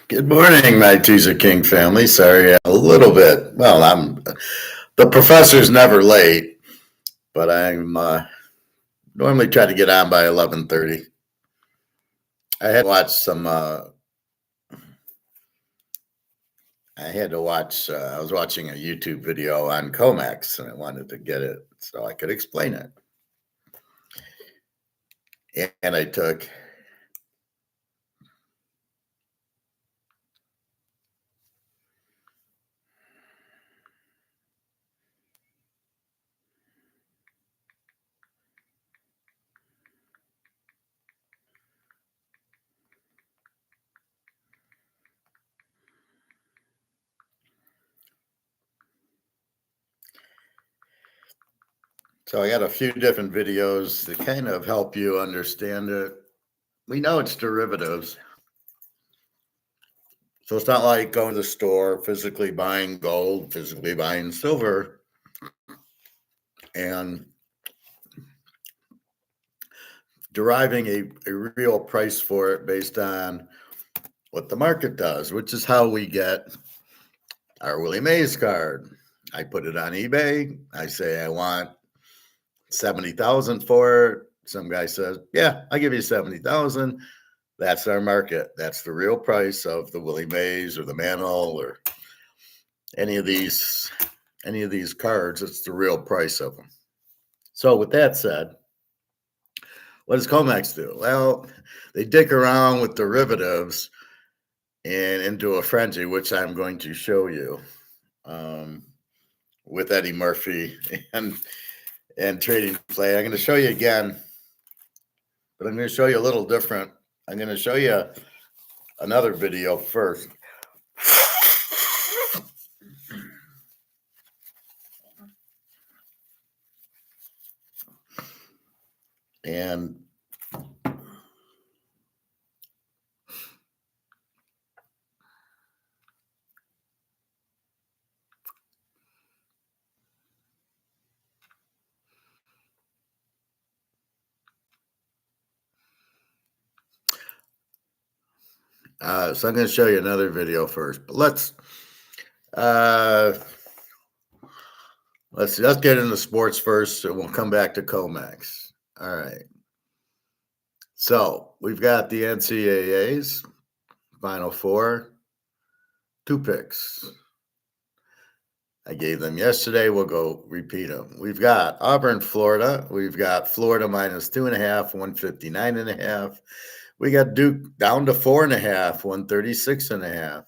Good morning, my Teaserking family. Sorry, a little bit. Well, the professor's never late, but I'm normally try to get on by 11:30. I had to watch some. I had to watch. I was watching a YouTube video on comex, and I wanted to get it so I could explain it. And I took. So I got a few different videos that kind of help you understand it. We know it's derivatives. So it's not like going to the store, physically buying gold, physically buying silver, and deriving a real price for it based on what the market does, which is how we get our Willie Mays card. I put it on eBay. I say I want 70,000 for it. Some guy says, "Yeah, I'll give you 70,000." That's our market. That's the real price of the Willie Mays or the Mantle or any of these cards. It's the real price of them. So with that said, what does Comex do? Well, they dick around with derivatives and into a frenzy, which I'm going to show you with Eddie Murphy and trading play. I'm going to show you again, but I'm going to show you a little different. I'm going to show you another video first. And so I'm going to show you another video first, but let's get into sports first, and we'll come back to Comex. All right. So we've got the NCAA's Final Four, 2 picks. I gave them yesterday. We'll go repeat them. We've got Auburn, Florida. We've got Florida minus 2.5, 159.5. We got Duke down to 4.5, 136.5.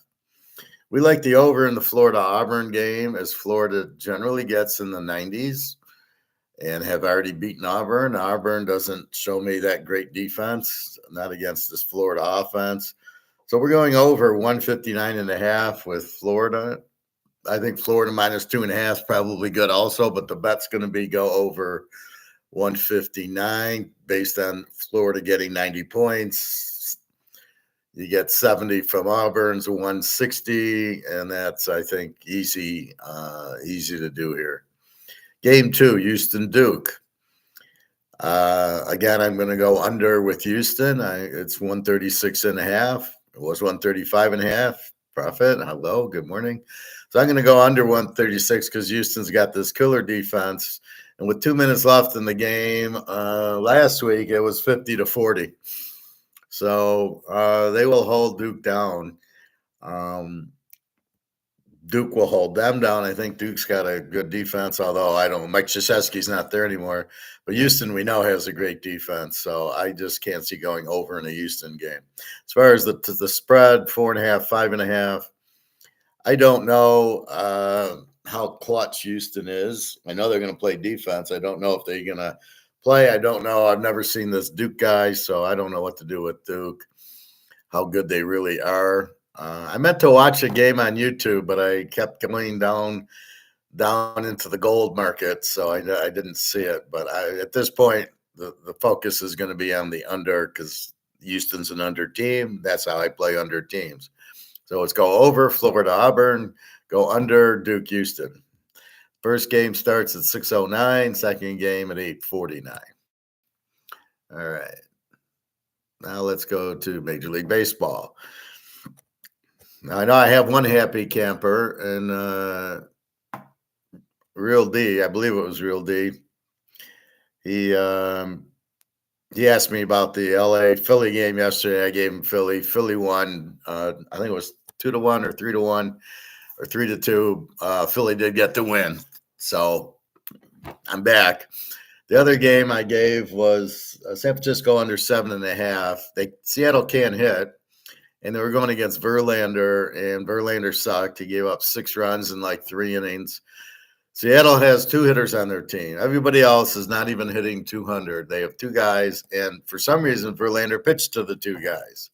We like the over in the Florida Auburn game, as Florida generally gets in the 90s and have already beaten Auburn. Auburn doesn't show me that great defense, not against this Florida offense. So we're going over 159.5 with Florida. I think Florida minus 2.5 is probably good also, but the bet's going to be go over 159 based on Florida getting 90 points. You get 70 from Auburn's 160, and that's, I think, easy to do here. Game 2, Houston Duke. Again, I'm going to go under with Houston. It's 136.5. It was 135.5. Profit. Hello. Good morning. So I'm going to go under 136 because Houston's got this killer defense. And with 2 minutes left in the game, last week it was 50-40. So they will hold Duke down. Duke will hold them down. I think Duke's got a good defense, although Mike Krzyzewski's not there anymore. But Houston, we know, has a great defense. So I just can't see going over in a Houston game. As far as the spread, 4.5, 5.5, I don't know how clutch Houston is. I know they're going to play defense. I don't know if they're going to play. I don't know. I've never seen this Duke guy, so I don't know what to do with Duke, how good they really are. I meant to watch a game on YouTube, but I kept going down into the gold market, so I didn't see it. But at this point, the focus is going to be on the under because Houston's an under team. That's how I play under teams. So let's go over Florida Auburn, go under Duke Houston. First game starts at 6:09, second game at 8:49. All right. Now let's go to Major League Baseball. I know I have one happy camper and Real D. I believe it was Real D. He um, he asked me about the LA Philly game yesterday. I gave him Philly. Philly won. I think it was 2-1 or 3-1 or 3-2. Philly did get the win, so I'm back. The other game I gave was San Francisco under 7.5. Seattle can't hit, and they were going against Verlander, and Verlander sucked. He gave up 6 runs in like 3 innings. Seattle has 2 hitters on their team. Everybody else is not even hitting 200. They have 2 guys, and for some reason, Verlander pitched to the 2 guys.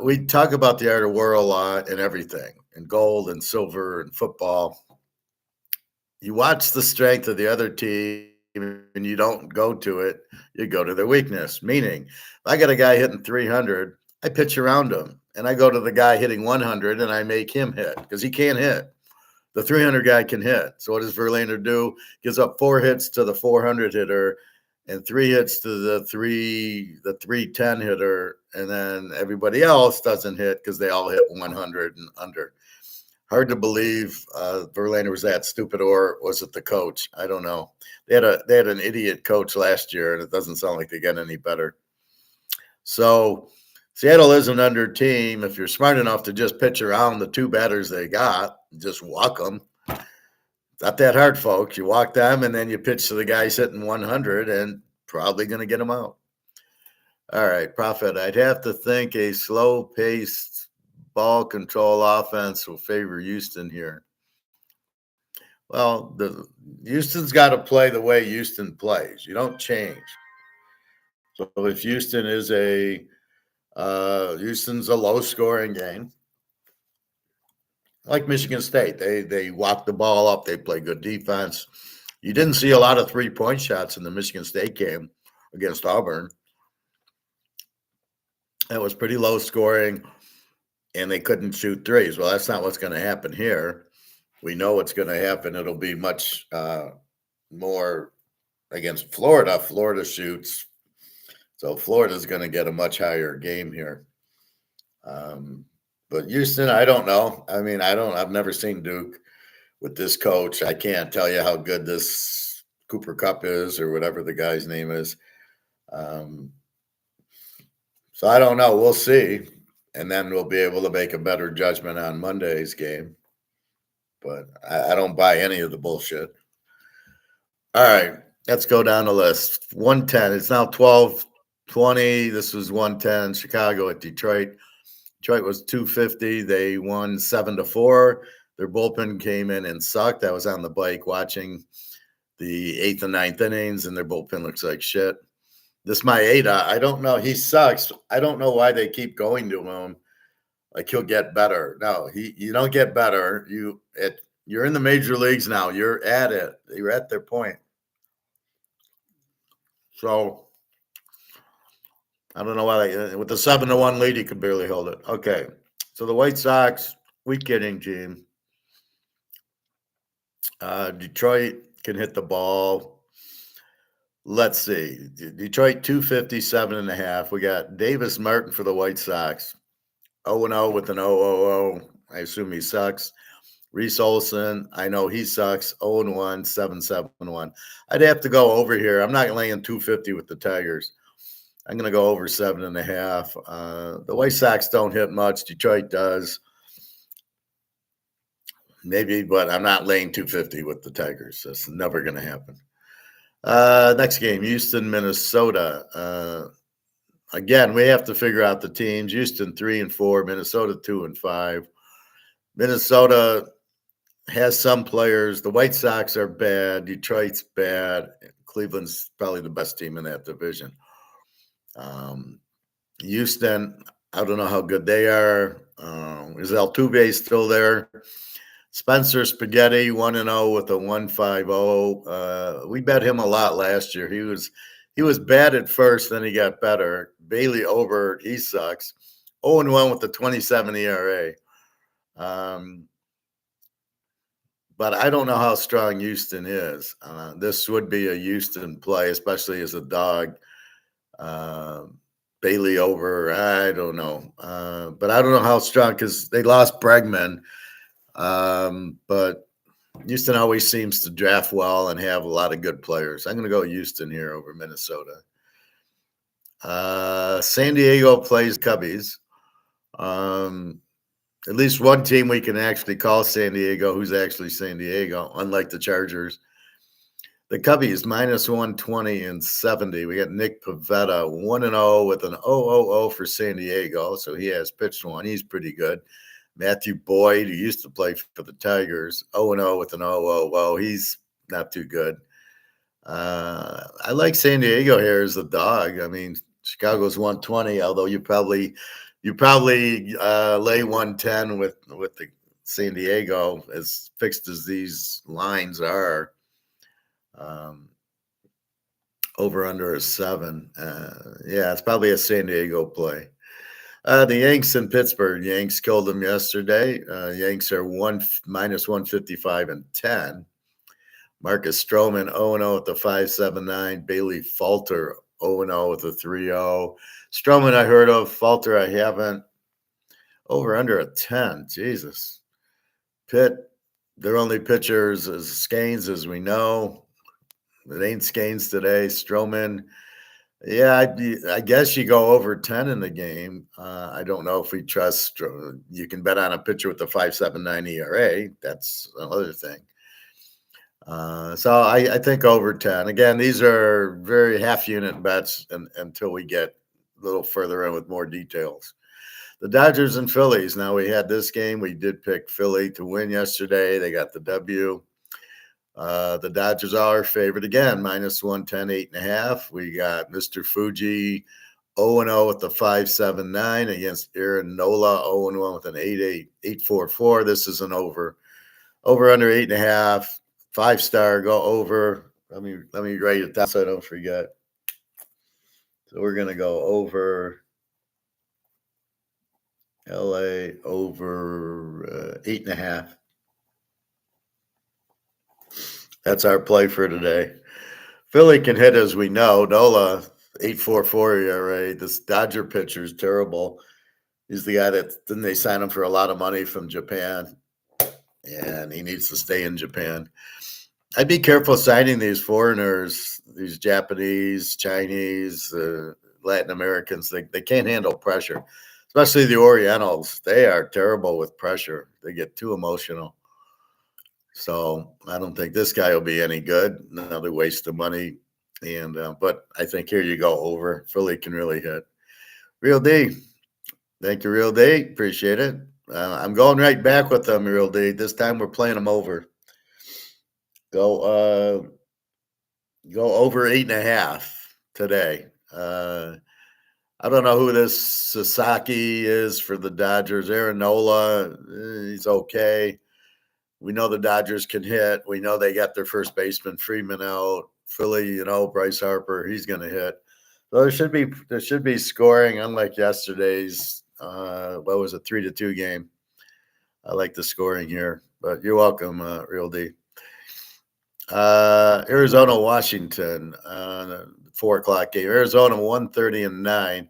We talk about the art of war a lot and everything, and gold and silver and football. You watch the strength of the other team and you don't go to it, you go to their weakness. Meaning, if I got a guy hitting 300, I pitch around him, and I go to the guy hitting 100 and I make him hit because he can't hit. The 300 guy can hit. So what does Verlander do? Gives up 4 hits to the 400 hitter and 3 hits to the 310 hitter, and then everybody else doesn't hit because they all hit 100 and under. Hard to believe Verlander was that stupid, or was it the coach? I don't know. They had an idiot coach last year, and it doesn't sound like they get any better. So Seattle is an under team. If you're smart enough to just pitch around the 2 batters they got, just walk them. It's not that hard, folks. You walk them, and then you pitch to the guys hitting 100, and probably going to get them out. All right, Prophet. I'd have to think a slow-paced ball control offense will favor Houston here. Well, Houston's got to play the way Houston plays. You don't change. So if Houston's a low-scoring game, like Michigan State, they walk the ball up. They play good defense. You didn't see a lot of 3-point shots in the Michigan State game against Auburn. That was pretty low scoring, and they couldn't shoot threes. Well, that's not what's going to happen here. We know what's going to happen. It'll be much more against Florida. Florida shoots. So Florida's going to get a much higher game here. But Houston, I don't know. I mean, I've never seen Duke with this coach. I can't tell you how good this Cooper Kupp is or whatever the guy's name is. So I don't know. We'll see. And then we'll be able to make a better judgment on Monday's game. But I don't buy any of the bullshit. All right, let's go down the list. 110. It's now 12-20. This was 110. Chicago at Detroit. Detroit was 250. They won 7-4. Their bullpen came in and sucked. I was on the bike watching the 8th and 9th innings, and their bullpen looks like shit. This Maeda, I don't know. He sucks. I don't know why they keep going to him. Like he'll get better. No, you don't get better. You're in the major leagues now. You're at it. You're at their point. So I don't know why with the 7-1 lead, he could barely hold it. Okay. So the White Sox, weak hitting team. Detroit can hit the ball. Let's see. Detroit 257.5. We got Davis Martin for the White Sox. 0-0 with an 0-0-0. I assume he sucks. Reese Olson, I know he sucks. 0-1, 7-7-1. I'd have to go over here. I'm not laying 250 with the Tigers. I'm going to go over 7.5. The White Sox don't hit much. Detroit does. Maybe, but I'm not laying 250 with the Tigers. That's never going to happen. Next game, Houston, Minnesota. Again, we have to figure out the teams. Houston 3-4, Minnesota 2-5. Minnesota has some players. The White Sox are bad. Detroit's bad. Cleveland's probably the best team in that division. Houston, I don't know how good they are. Is Altuve still there? Spencer Spaghetti 1-0 with a 1.50. We bet him a lot last year. He was bad at first, then he got better. Bailey Obert, he sucks. 0-1 with the 27 ERA. But I don't know how strong Houston is. This would be a Houston play, especially as a dog. Bailey over. I don't know, but I don't know how strong because they lost Bregman. But Houston always seems to draft well and have a lot of good players. I'm going to go Houston here over Minnesota. San Diego plays Cubbies. At least one team we can actually call San Diego, who's actually San Diego, unlike the Chargers. The Cubbies minus 120 and 70. We got Nick Pivetta 1-0 with an 0-0-0 for San Diego. So he has pitched one. He's pretty good. Matthew Boyd, who used to play for the Tigers, 0-0 with an 0-0-0. He's not too good. I like San Diego here as a dog. I mean, Chicago's 120, although you probably lay 110 with the San Diego, as fixed as these lines are. Over under a 7. Yeah, it's probably a San Diego play. The Yanks in Pittsburgh. Yanks killed them yesterday. Yanks are minus 155 and 10. Marcus Stroman 0-0 with the 5.79. Bailey Falter 0-0 with the 3-0. Stroman I heard of. Falter I haven't. Over under a 10. Jesus. Pitt, their only pitchers is Scanes, as we know. It ain't Scanes today. Stroman. Yeah, I guess you go over 10 in the game. I don't know if we trust. You can bet on a pitcher with the 5.79 ERA. That's another thing. So I think over 10. Again, these are very half-unit bets until we get a little further in with more details. The Dodgers and Phillies. Now, we had this game. We did pick Philly to win yesterday. They got the W. The Dodgers are favored again, minus 110, 8.5. We got Mr. Fuji 0-0 with the 5.79 against Aaron Nola, 0-1 with an 8.44. This is an over under 8.5. 5-star, go over. Let me write it down so I don't forget. So we're gonna go over LA over 8.5. That's our play for today. Philly can hit, as we know. Nola 8.44 ERA. This Dodger pitcher is terrible. He's the guy that didn't they sign him for a lot of money from Japan, and he needs to stay in Japan. I'd be careful signing these foreigners, these Japanese, Chinese, Latin Americans. They can't handle pressure, especially the Orientals. They are terrible with pressure. They get too emotional. So I don't think this guy will be any good. Another waste of money. And but I think here you go over. Philly can really hit. Real D. Thank you, Real D. Appreciate it. I'm going right back with them, Real D. This time we're playing them over. Go over 8.5 today. I don't know who this Sasaki is for the Dodgers. Aaron Nola, he's okay. We know the Dodgers can hit. We know they got their first baseman Freeman out. Philly, Bryce Harper, he's going to hit. So there should be scoring, unlike yesterday's. What was it, 3-2 game? I like the scoring here, but you're welcome, Real D. Arizona, Washington, 4:00 game. Arizona 130 and 9.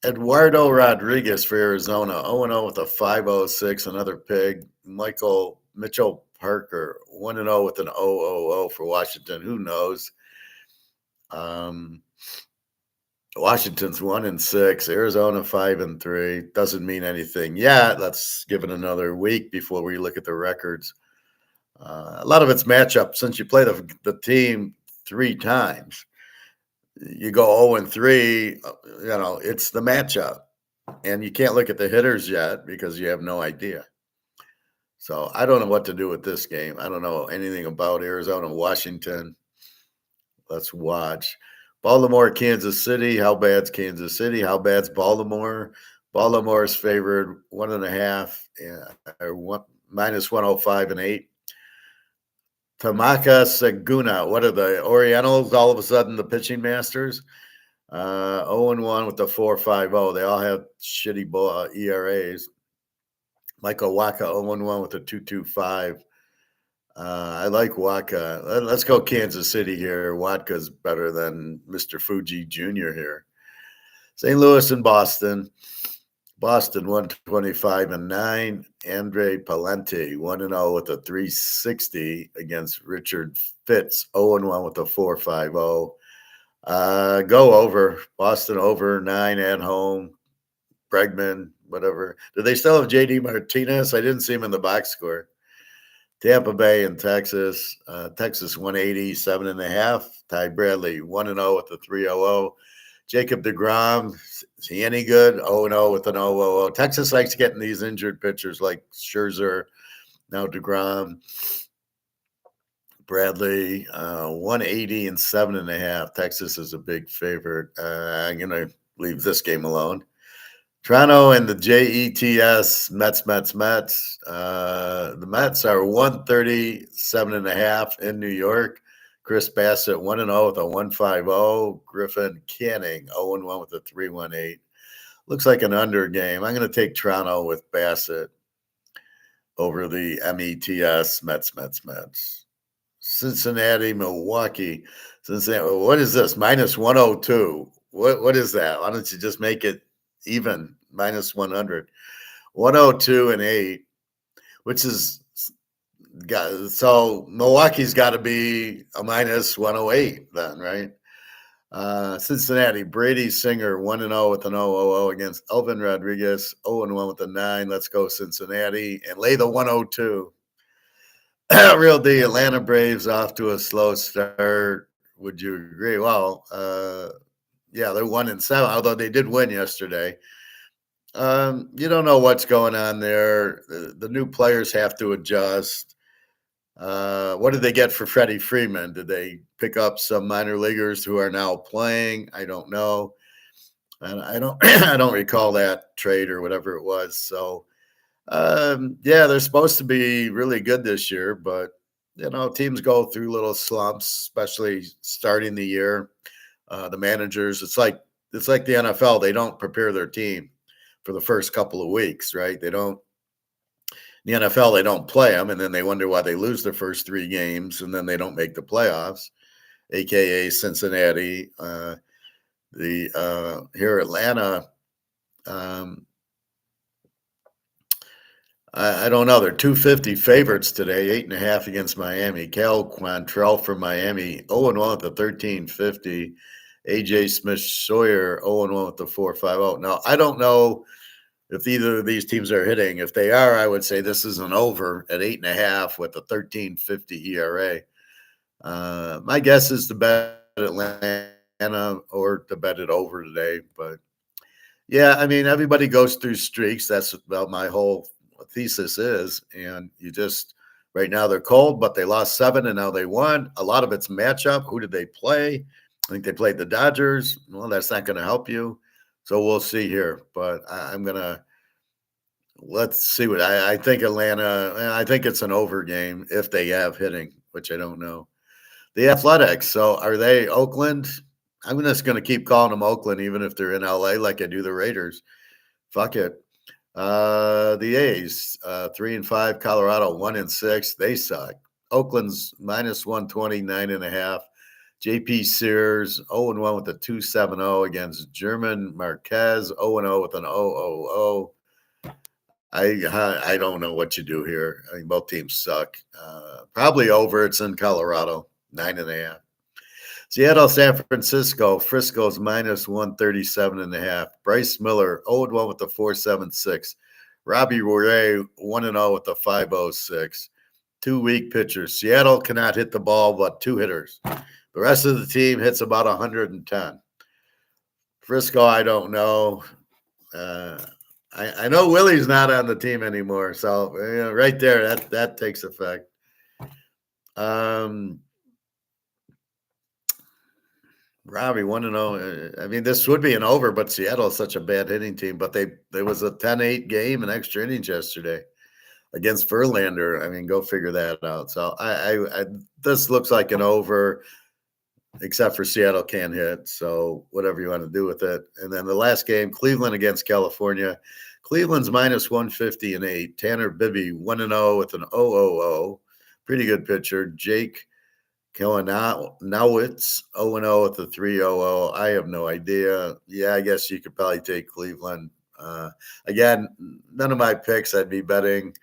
Eduardo Rodriguez for Arizona, 0-0 with a 5.06. Another pig. Mitchell Parker, 1-0 with an 0-0-0 for Washington. Who knows? Washington's 1-6. Arizona 5-3. Doesn't mean anything yet. Let's give it another week before we look at the records. A lot of it's matchup. Since you play the team 3 times, you go 0-3. It's the matchup, and you can't look at the hitters yet because you have no idea. So I don't know what to do with this game. I don't know anything about Arizona, Washington. Let's watch. Baltimore, Kansas City. How bad's Kansas City? How bad's Baltimore? Baltimore is favored 1.5 or minus 105 and 8. Tamaka Saguna. What are the Orientals? All of a sudden, the pitching masters. 0-1 with the 4.50. They all have shitty ERAs. Michael Waka 0-1 with a 2.25. I like Waka. Let's go Kansas City here. Watka's better than Mr. Fuji Jr. here. St. Louis and Boston. Boston 125-9. Andre Palente 1-0 with a 360 against Richard Fitz 0-1 with a 4.50. Go over. Boston over 9 at home. Bregman, whatever. Do they still have JD Martinez? I didn't see him in the box score. Tampa Bay and Texas. Texas 180, 7.5. Ty Bradley 1-0 with a 3.00. Jacob DeGrom, is he any good? 0-0 with an 0.00. Texas likes getting these injured pitchers like Scherzer, now DeGrom. Bradley, 180 and 7.5. Texas is a big favorite. I'm going to leave this game alone. Toronto and the Jets, Mets. The Mets are 137.5 in New York. Chris Bassett 1-0 with a 1.50. Griffin Canning 0-1 with a 3.18. Looks like an under game. I'm going to take Toronto with Bassett over the Mets, Mets. Cincinnati, Milwaukee. Cincinnati. What is this? Minus 102. What is that? Why don't you just make it even? Minus 100. 102-8, which is so Milwaukee's got to be a minus 108 then, right? Cincinnati, Brady Singer 1-0 with an 0.00 against Elvin Rodriguez, 0-1 with a 9. Let's go Cincinnati and lay the 102. Real D, Atlanta Braves off to a slow start. Would you agree? Well, yeah, they're 1-7, although they did win yesterday. You don't know what's going on there. The new players have to adjust. What did they get for Freddie Freeman? Did they pick up some minor leaguers who are now playing? I don't know. And I don't I don't recall that trade or whatever it was. So yeah, they're supposed to be really good this year, but teams go through little slumps, especially starting the year. The managers, it's like the NFL. They don't prepare their team for the first couple of weeks, right? They don't. In the NFL, they don't play them, and then they wonder why they lose their first 3 games, and then they don't make the playoffs, aka Cincinnati. Here Atlanta. I don't know. They're 250 favorites today, 8.5 against Miami. Cal Quantrell from Miami, 0-1 with the 1350. AJ Smith Sawyer, 0-1 with the 4.50. Now, I don't know if either of these teams are hitting. If they are, I would say this is an over at 8.5 with a 13.50 ERA. My guess is to bet Atlanta or to bet it over today. But yeah, I mean, everybody goes through streaks. That's about my whole thesis is. And you just, right now they're cold, but they lost 7 and now they won. A lot of it's matchup. Who did they play? I think they played the Dodgers. Well, that's not going to help you. So we'll see here. But let's see what I think Atlanta, I think it's an over game if they have hitting, which I don't know. The Athletics. So are they Oakland? I'm just going to keep calling them Oakland, even if they're in LA like I do the Raiders. Fuck it. The A's, 3-5, Colorado 1-6. They suck. Oakland's minus 129.5. JP Sears 0-1 with a 2.70 against German Marquez 0-0 with an 0.00. I don't know what you do here. I mean, both teams suck. Probably over. It's in Colorado, 9.5. Seattle, San Francisco. Frisco's minus 137.5. Bryce Miller 0-1 with the 4.76. Robbie Ray 1-0 with the 5.06. 2 weak pitchers. Seattle cannot hit the ball, but 2 hitters. The rest of the team hits about 110. Frisco, I don't know. I know Willie's not on the team anymore, so right there, that takes effect. Robbie 1-0. I mean, this would be an over, but Seattle is such a bad hitting team. But there was a 10-8 game and extra innings yesterday against Verlander. I mean, go figure that out. So I this looks like an over, except for Seattle can't hit. So whatever you want to do with it. And then the last game, Cleveland against California. Cleveland's minus 150.8. Tanner Bibby 1-0 with an 0.00. Pretty good pitcher. Jake Now it's 0-0 with the 3-0. I have no idea. Yeah, I guess you could probably take Cleveland. Again, none of my picks I'd be betting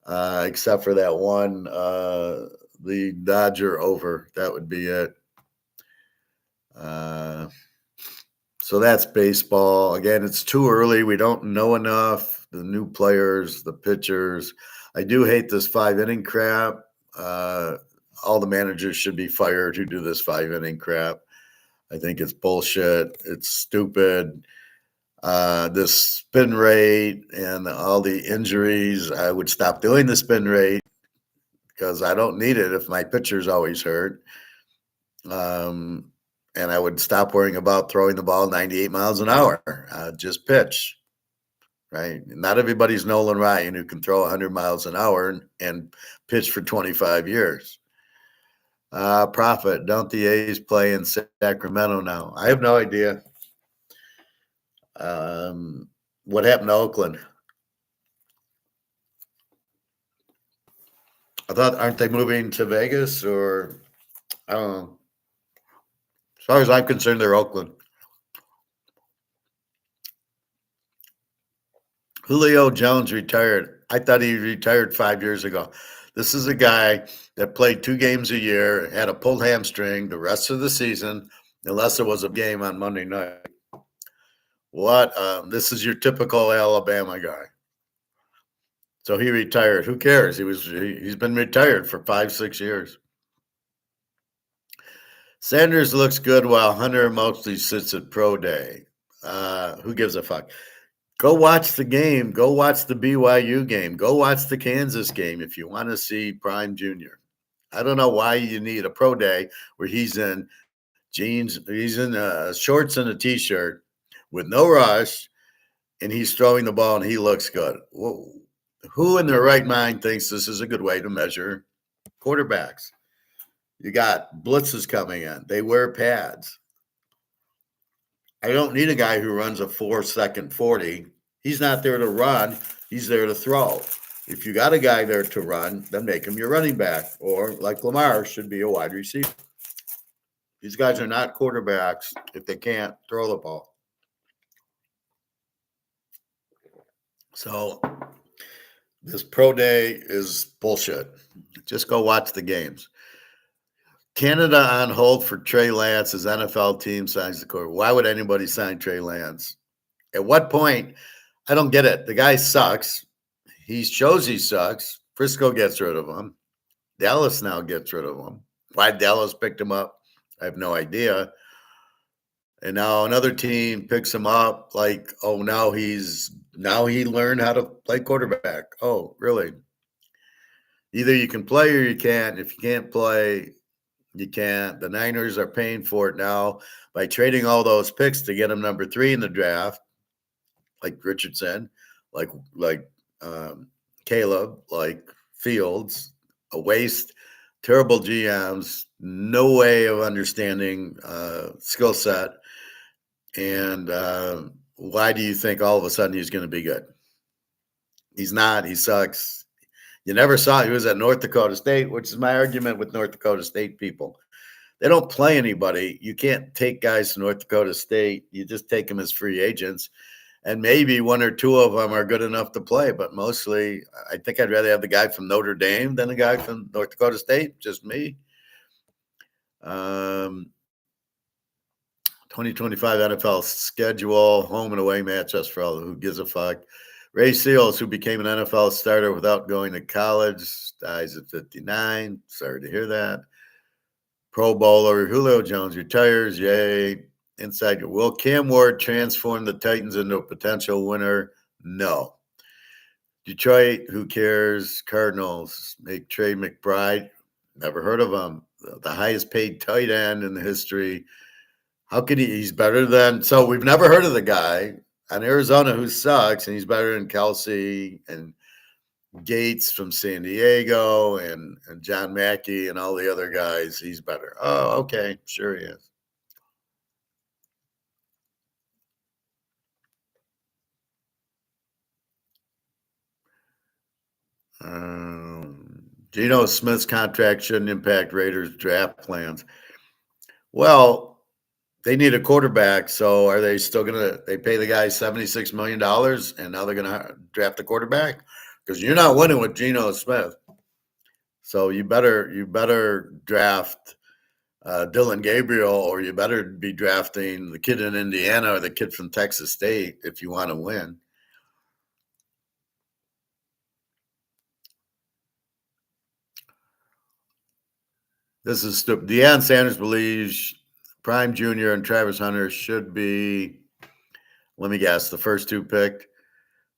except for that one, the Dodger over. That would be it. So that's baseball. Again, it's too early. We don't know enough. The new players, the pitchers. I do hate this 5 inning crap. All the managers should be fired who do this 5 inning crap. I think it's bullshit. It's stupid. This spin rate and all the injuries, I would stop doing the spin rate because I don't need it if my pitcher's always hurt. And I would stop worrying about throwing the ball 98 miles an hour. Just pitch, right? Not everybody's Nolan Ryan who can throw 100 miles an hour and pitch for 25 years. Profit. Don't the A's play in Sacramento now? I have no idea. What happened to Oakland? I thought, aren't they moving to Vegas or I don't know. As far as I'm concerned, they're Oakland. Julio Jones retired. I thought he retired 5 years ago. This is a guy that played 2 games a year, had a pulled hamstring the rest of the season, unless there was a game on Monday night. What? This is your typical Alabama guy. So he retired. Who cares? He's been retired for 5-6 years. Sanders looks good while Hunter mostly sits at pro day. Who gives a fuck? Go watch the game. Go watch the BYU game. Go watch the Kansas game if you want to see Prime Jr. I don't know why you need a pro day where he's in jeans, he's in shorts and a t-shirt with no rush, and he's throwing the ball and he looks good. Whoa. Who in their right mind thinks this is a good way to measure quarterbacks? You got blitzes coming in. They wear pads. I don't need a guy who runs a 4-second 40. He's not there to run. He's there to throw. If you got a guy there to run, then make him your running back. Or like Lamar should be a wide receiver. These guys are not quarterbacks if they can't throw the ball. So this pro day is bullshit. Just go watch the games. Canada on hold for Trey Lance as NFL team signs the court. Why would anybody sign Trey Lance? At what point? I don't get it. The guy sucks. He shows he sucks. Frisco gets rid of him. Dallas now gets rid of him. Why Dallas picked him up, I have no idea. And now another team picks him up like, oh, now he learned how to play quarterback. Oh, really? Either you can play or you can't. If you can't play, you can't. The Niners are paying for it now by trading all those picks to get him number 3 in the draft, like Richardson, like Caleb, like Fields, a waste, terrible GMs, no way of understanding skill set. And why do you think all of a sudden he's going to be good? He's not. He sucks. You never saw he was at North Dakota State, which is my argument with North Dakota State people. They don't play anybody. You can't take guys to North Dakota State. You just take them as free agents. And maybe 1 or 2 of them are good enough to play. But mostly, I think I'd rather have the guy from Notre Dame than the guy from North Dakota State. Just me. 2025 NFL schedule, home and away matchups for all who gives a fuck. Ray Seals, who became an NFL starter without going to college, dies at 59. Sorry to hear that. Pro Bowler Julio Jones retires. Yay. Inside, will Cam Ward transform the Titans into a potential winner? No. Detroit, who cares? Cardinals, make Trey McBride. Never heard of him. The highest paid tight end in the history. How could he's better than, so we've never heard of the guy on Arizona who sucks, and he's better than Kelsey and Gates from San Diego and John Mackey and all the other guys. He's better. Oh, okay. Sure he is. Geno Smith's contract shouldn't impact Raiders draft plans. Well, they need a quarterback, so are they still gonna they pay the guy $76 million and now they're gonna draft a quarterback? Because you're not winning with Geno Smith. So you better draft Dylan Gabriel, or you better be drafting the kid in Indiana or the kid from Texas State if you want to win. This is stupid. Deion Sanders believes Prime Jr. and Travis Hunter should be, let me guess, the first two picked.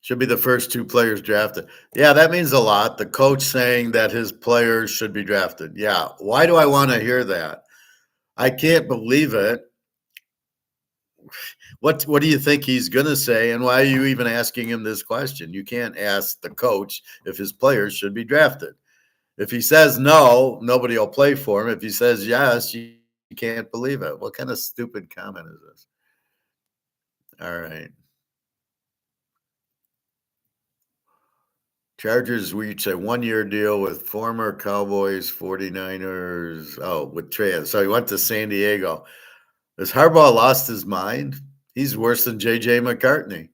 Should be the first two players drafted. Yeah, that means a lot. The coach saying that his players should be drafted. Yeah. Why do I want to hear that? I can't believe it. What do you think he's going to say? And why are you even asking him this question? You can't ask the coach if his players should be drafted. If he says no, nobody will play for him. If he says yes, you can't believe it. What kind of stupid comment is this? All right. Chargers reached a 1-year deal with former Cowboys, 49ers. Oh, with Trey. So he went to San Diego. Has Harbaugh lost his mind? He's worse than J.J. McCartney.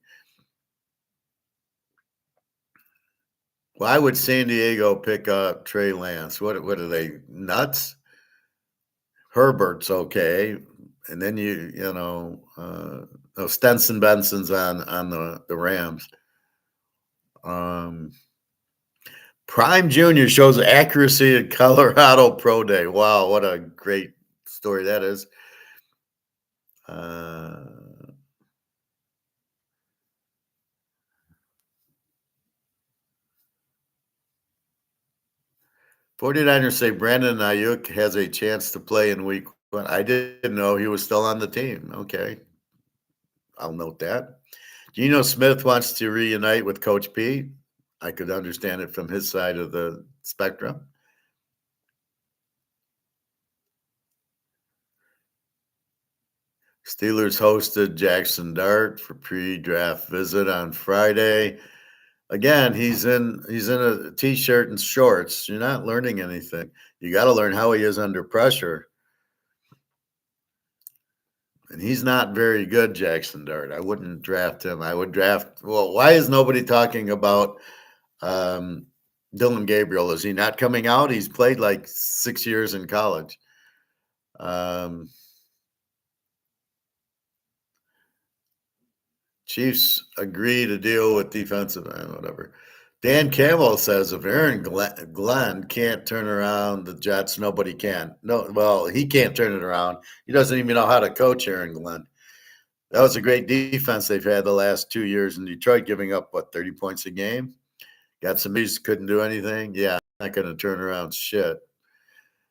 Why would San Diego pick up Trey Lance? What are they, nuts? Herbert's okay. And then Stenson Benson's on the Rams. Prime Junior shows accuracy at Colorado Pro Day. Wow, what a great story that is. 49ers say Brandon Ayuk has a chance to play in week 1. I didn't know he was still on the team. Okay. I'll note that. Geno Smith wants to reunite with Coach P. I could understand it from his side of the spectrum. Steelers hosted Jackson Dart for pre-draft visit on Friday. Again, he's in a t-shirt and shorts. You're not learning anything. You got to learn how he is under pressure. And he's not very good, Jackson Dart. I wouldn't draft him. I would draft. Well, why is nobody talking about Dylan Gabriel? Is he not coming out? He's played like 6 years in college. Chiefs agree to deal with defensive whatever. Dan Campbell says if Aaron Glenn can't turn around the Jets, nobody can. No, well, he can't turn it around. He doesn't even know how to coach Aaron Glenn. That was a great defense they've had the last 2 years in Detroit, giving up, 30 points a game? Got some beats, couldn't do anything. Yeah, not going to turn around shit.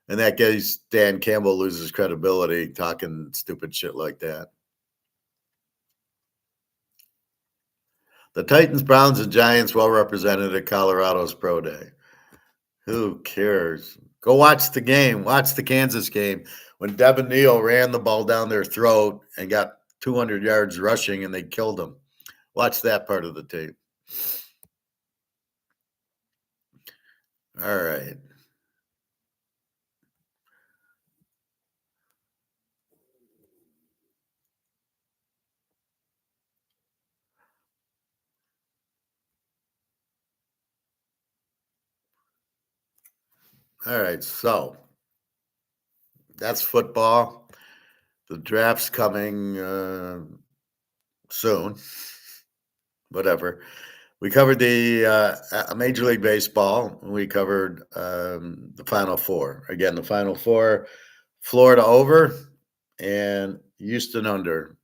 And that guy's Dan Campbell loses credibility talking stupid shit like that. The Titans, Browns, and Giants well represented at Colorado's Pro Day. Who cares? Go watch the game. Watch the Kansas game when Devin Neal ran the ball down their throat and got 200 yards rushing and they killed him. Watch that part of the tape. All right. All right. So that's football. The draft's coming soon. Whatever. We covered the Major League Baseball. We covered the Final Four. Again, the Final Four: Florida over and Houston under.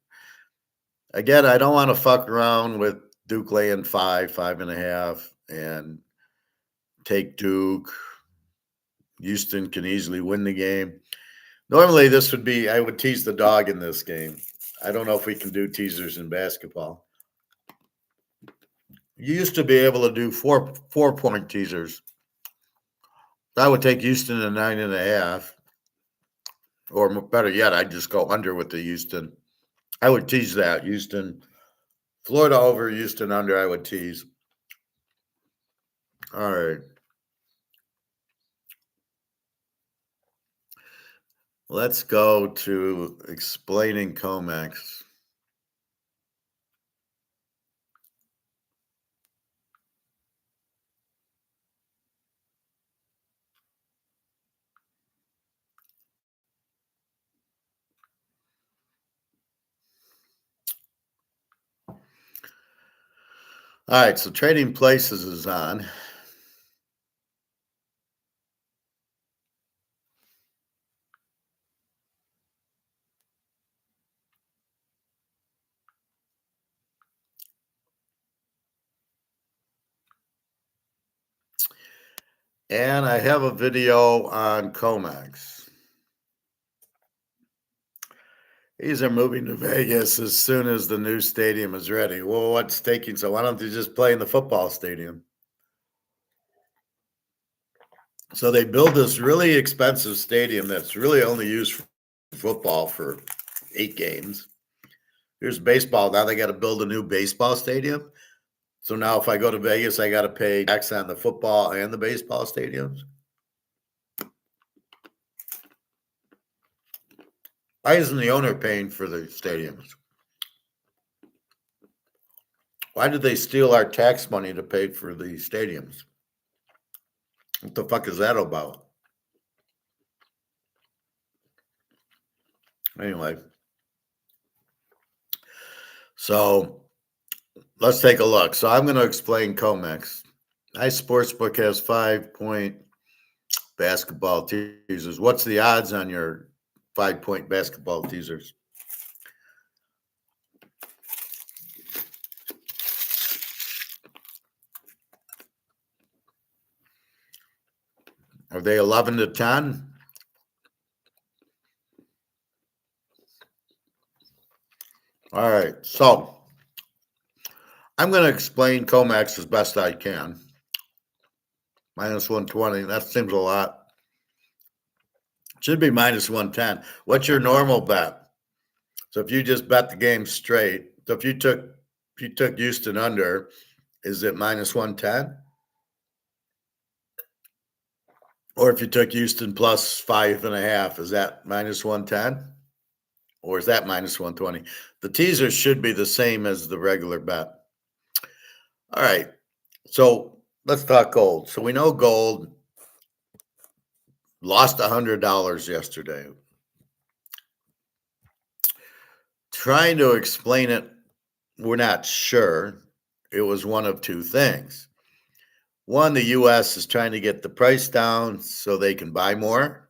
Again, I don't want to fuck around with Duke laying 5.5, and take Duke. Houston can easily win the game. Normally, I would tease the dog in this game. I don't know if we can do teasers in basketball. You used to be able to do 4-point teasers. I would take Houston to 9.5, or better yet, I'd just go under with the Houston. I would tease that Houston, Florida over, Houston under. I would tease. All right. Let's go to explaining comex. All right, so trading places is on. And I have a video on comex. These are moving to Vegas as soon as the new stadium is ready. Well, what's taking so why don't they just play in the football stadium? So they build this really expensive stadium that's really only used for football for 8 games. Here's baseball. Now they got to build a new baseball stadium. So now if I go to Vegas, I got to pay tax on the football and the baseball stadiums. Why isn't the owner paying for the stadiums? Why did they steal our tax money to pay for the stadiums? What the fuck is that about? Anyway, so let's take a look. So I'm going to explain comex. Nice Sportsbook has 5-point basketball teasers. What's the odds on your 5-point basketball teasers? Are they 11 to 10? All right. So I'm going to explain comex as best I can. Minus 120. That seems a lot. Should be minus 110. What's your normal bet? So if you just bet the game straight, so if you took Houston under, is it minus 110? Or if you took Houston plus 5.5, is that minus 110? Or is that minus 120? The teaser should be the same as the regular bet. All right. So let's talk gold. So we know gold lost $100 yesterday. Trying to explain it, we're not sure. It was one of two things. One, the US is trying to get the price down so they can buy more.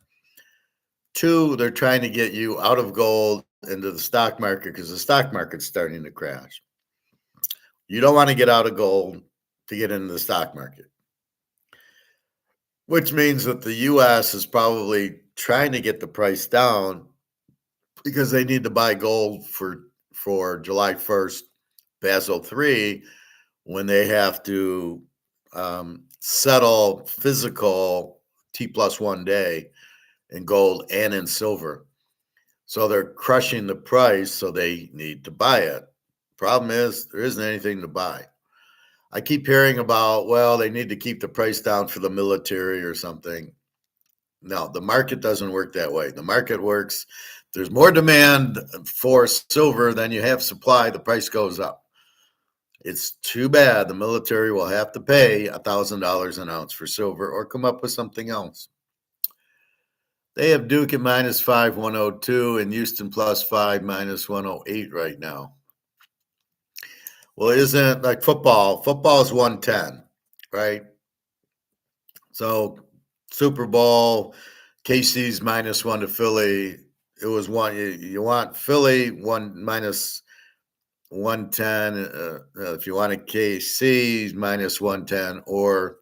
Two, they're trying to get you out of gold into the stock market because the stock market's starting to crash. You don't want to get out of gold to get into the stock market, which means that the US is probably trying to get the price down because they need to buy gold for July 1st, Basel III, when they have to settle physical T+1 day in gold and in silver. So they're crushing the price, so they need to buy it. Problem is, there isn't anything to buy. I keep hearing about, well, they need to keep the price down for the military or something. No, the market doesn't work that way. The market works, there's more demand for silver than you have supply, the price goes up. It's too bad the military will have to pay $1,000 an ounce for silver or come up with something else. They have Duke at minus 5, 102, and Houston plus 5, minus 108 right now. Well, isn't like football? Football is 110, right? So Super Bowl, KC's minus 1 to Philly. It was one. You want Philly minus 110. If you want a KC minus 110, or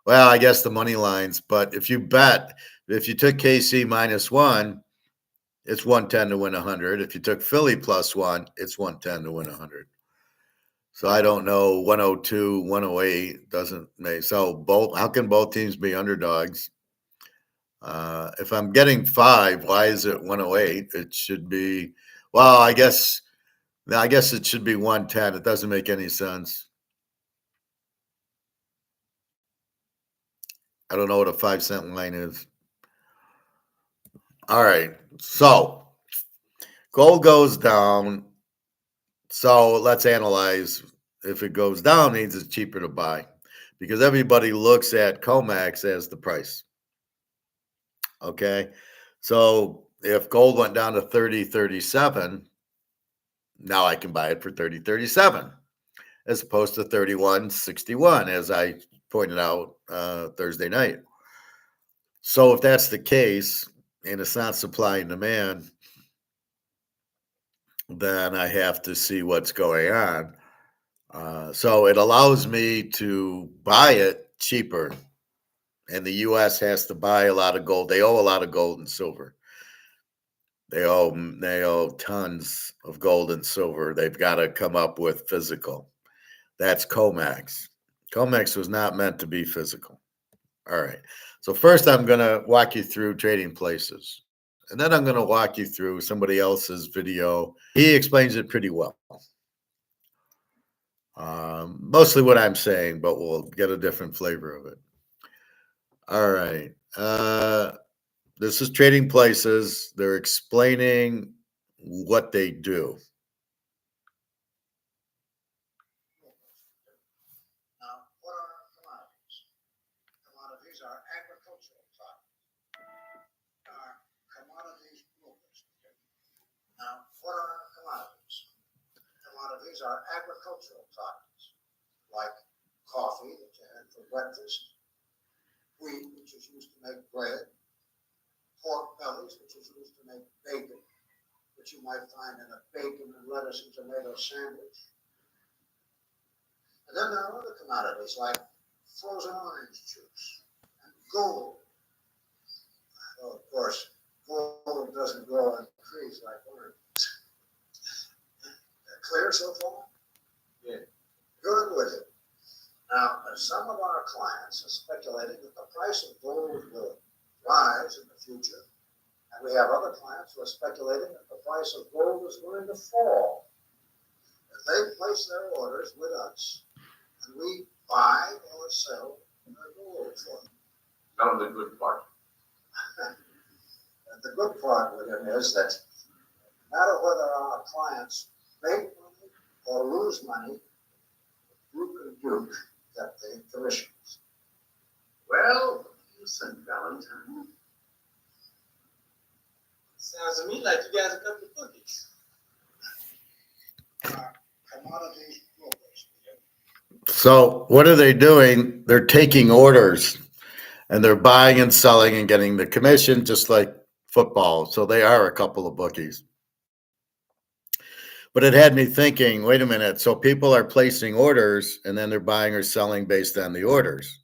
well, I guess the money lines. But if you took KC minus 1, it's 110 to win 100. If you took Philly plus 1, it's 110 to win 100. So I don't know, 102, 108 doesn't make so both. How can both teams be underdogs? If I'm getting 5, why is it 108? It should be, well, I guess it should be 110. It doesn't make any sense. I don't know what a 5-cent line is. All right. So gold goes down. So let's analyze. If it goes down, means it's cheaper to buy because everybody looks at comex as the price. Okay. So if gold went down to 30.37, now I can buy it for 30.37 as opposed to 31.61, as I pointed out Thursday night. So if that's the case, and it's not supply and demand, then I have to see what's going on. So it allows me to buy it cheaper. And the U.S. has to buy a lot of gold. They owe a lot of gold and silver. They owe tons of gold and silver. They've got to come up with physical. That's comex. Comex was not meant to be physical. All right. So first, I'm going to walk you through trading places, and then I'm going to walk you through somebody else's video. He explains it pretty well. Mostly what I'm saying, but we'll get a different flavor of it. All right. This is Trading Places. They're explaining what they do. Now, what are commodities? Commodities are agricultural products. Are commodities brokers? Now, what are commodities? Commodities are agricultural products, like coffee that you had for breakfast, wheat, which is used to make bread, pork bellies, which is used to make bacon, which you might find in a bacon and lettuce and tomato sandwich. And then there are other commodities like frozen orange juice and gold. Well, of course, gold doesn't grow on trees like oranges. Clear so far? Yeah. Good with it. Now, some of our clients are speculating that the price of gold will rise in the future, and we have other clients who are speculating that the price of gold is going to fall. If they place their orders with us, and we buy or sell their gold for them. Now the good part. And the good part with it is that no matter whether our clients make money or lose money, Duke and Duke get the commissions. Well, listen, Valentine. Sounds to me like you guys are a couple of bookies. Commodities brokers. So what are they doing? They're taking orders and they're buying and selling and getting the commission, just like football. So they are a couple of bookies. But it had me thinking, wait a minute. So people are placing orders and then they're buying or selling based on the orders,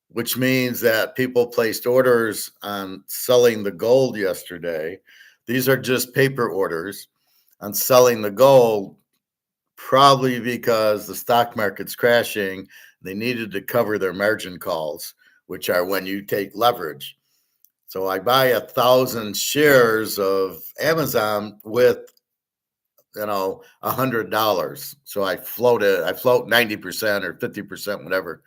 which means that people placed orders on selling the gold yesterday. These are just paper orders on selling the gold, probably because the stock market's crashing. They needed to cover their margin calls, which are when you take leverage. So I buy 1,000 shares of Amazon with $100. So I float 90% or 50%, whatever.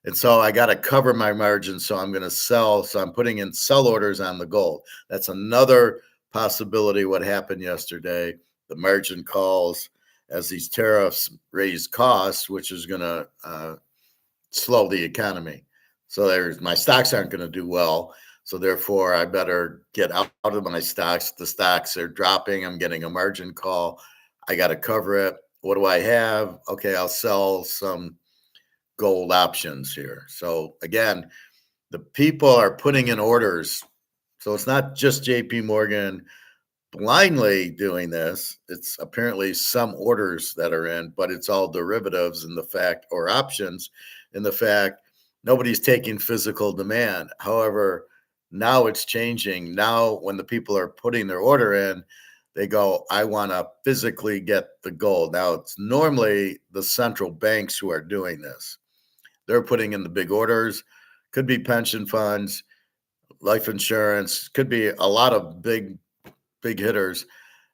And so I got to cover my margin. So I'm going to sell. So I'm putting in sell orders on the gold. That's another possibility. What happened yesterday, the margin calls as these tariffs raise costs, which is going to slow the economy. So my stocks aren't going to do well. So therefore, I better get out of my stocks. The stocks are dropping. I'm getting a margin call. I got to cover it. What do I have? Okay, I'll sell some gold options here. So again, the people are putting in orders. So it's not just JP Morgan blindly doing this. It's apparently some orders that are in, but it's all derivatives in the fact, or options in the fact, nobody's taking physical demand. However, now it's changing. Now, when the people are putting their order in, they go, I want to physically get the gold. Now, it's normally the central banks who are doing this. They're putting in the big orders. Could be pension funds, life insurance, could be a lot of big hitters,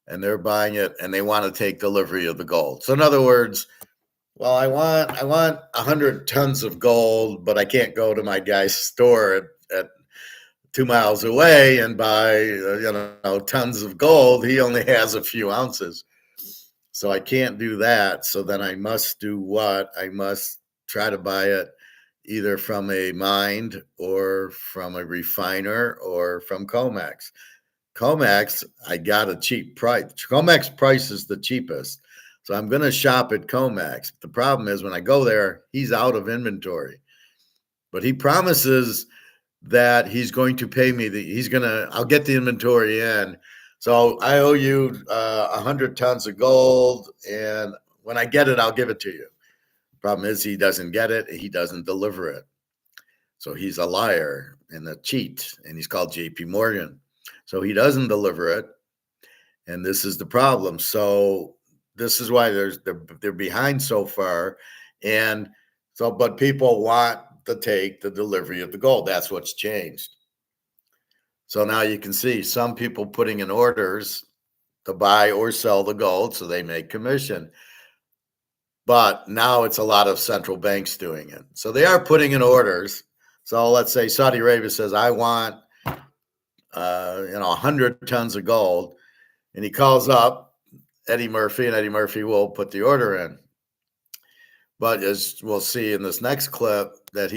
and they're buying it and they want to take delivery of the gold. So in other words, well, I want 100 tons of gold, but I can't go to my guy's store 2 miles away and buy, tons of gold. He only has a few ounces. So I can't do that. So then I must do what? I must try to buy it either from a mine or from a refiner or from comex. Comex, I got a cheap price. Comex price is the cheapest. So I'm going to shop at Comex. The problem is when I go there, he's out of inventory. But he promises that he's going to pay me. I'll get the inventory in. So I owe you 100 tons of gold. And when I get it, I'll give it to you. Problem is he doesn't get it. He doesn't deliver it. So he's a liar and a cheat. And he's called JP Morgan. So he doesn't deliver it. And this is the problem. So this is why they're behind so far. And so, but people want to take the delivery of the gold. That's what's changed. So now you can see some people putting in orders to buy or sell the gold so they make commission. But now it's a lot of central banks doing it. So they are putting in orders. So let's say Saudi Arabia says, I want 100 tons of gold. And he calls up Eddie Murphy, and Eddie Murphy will put the order in. But as we'll see in this next clip, that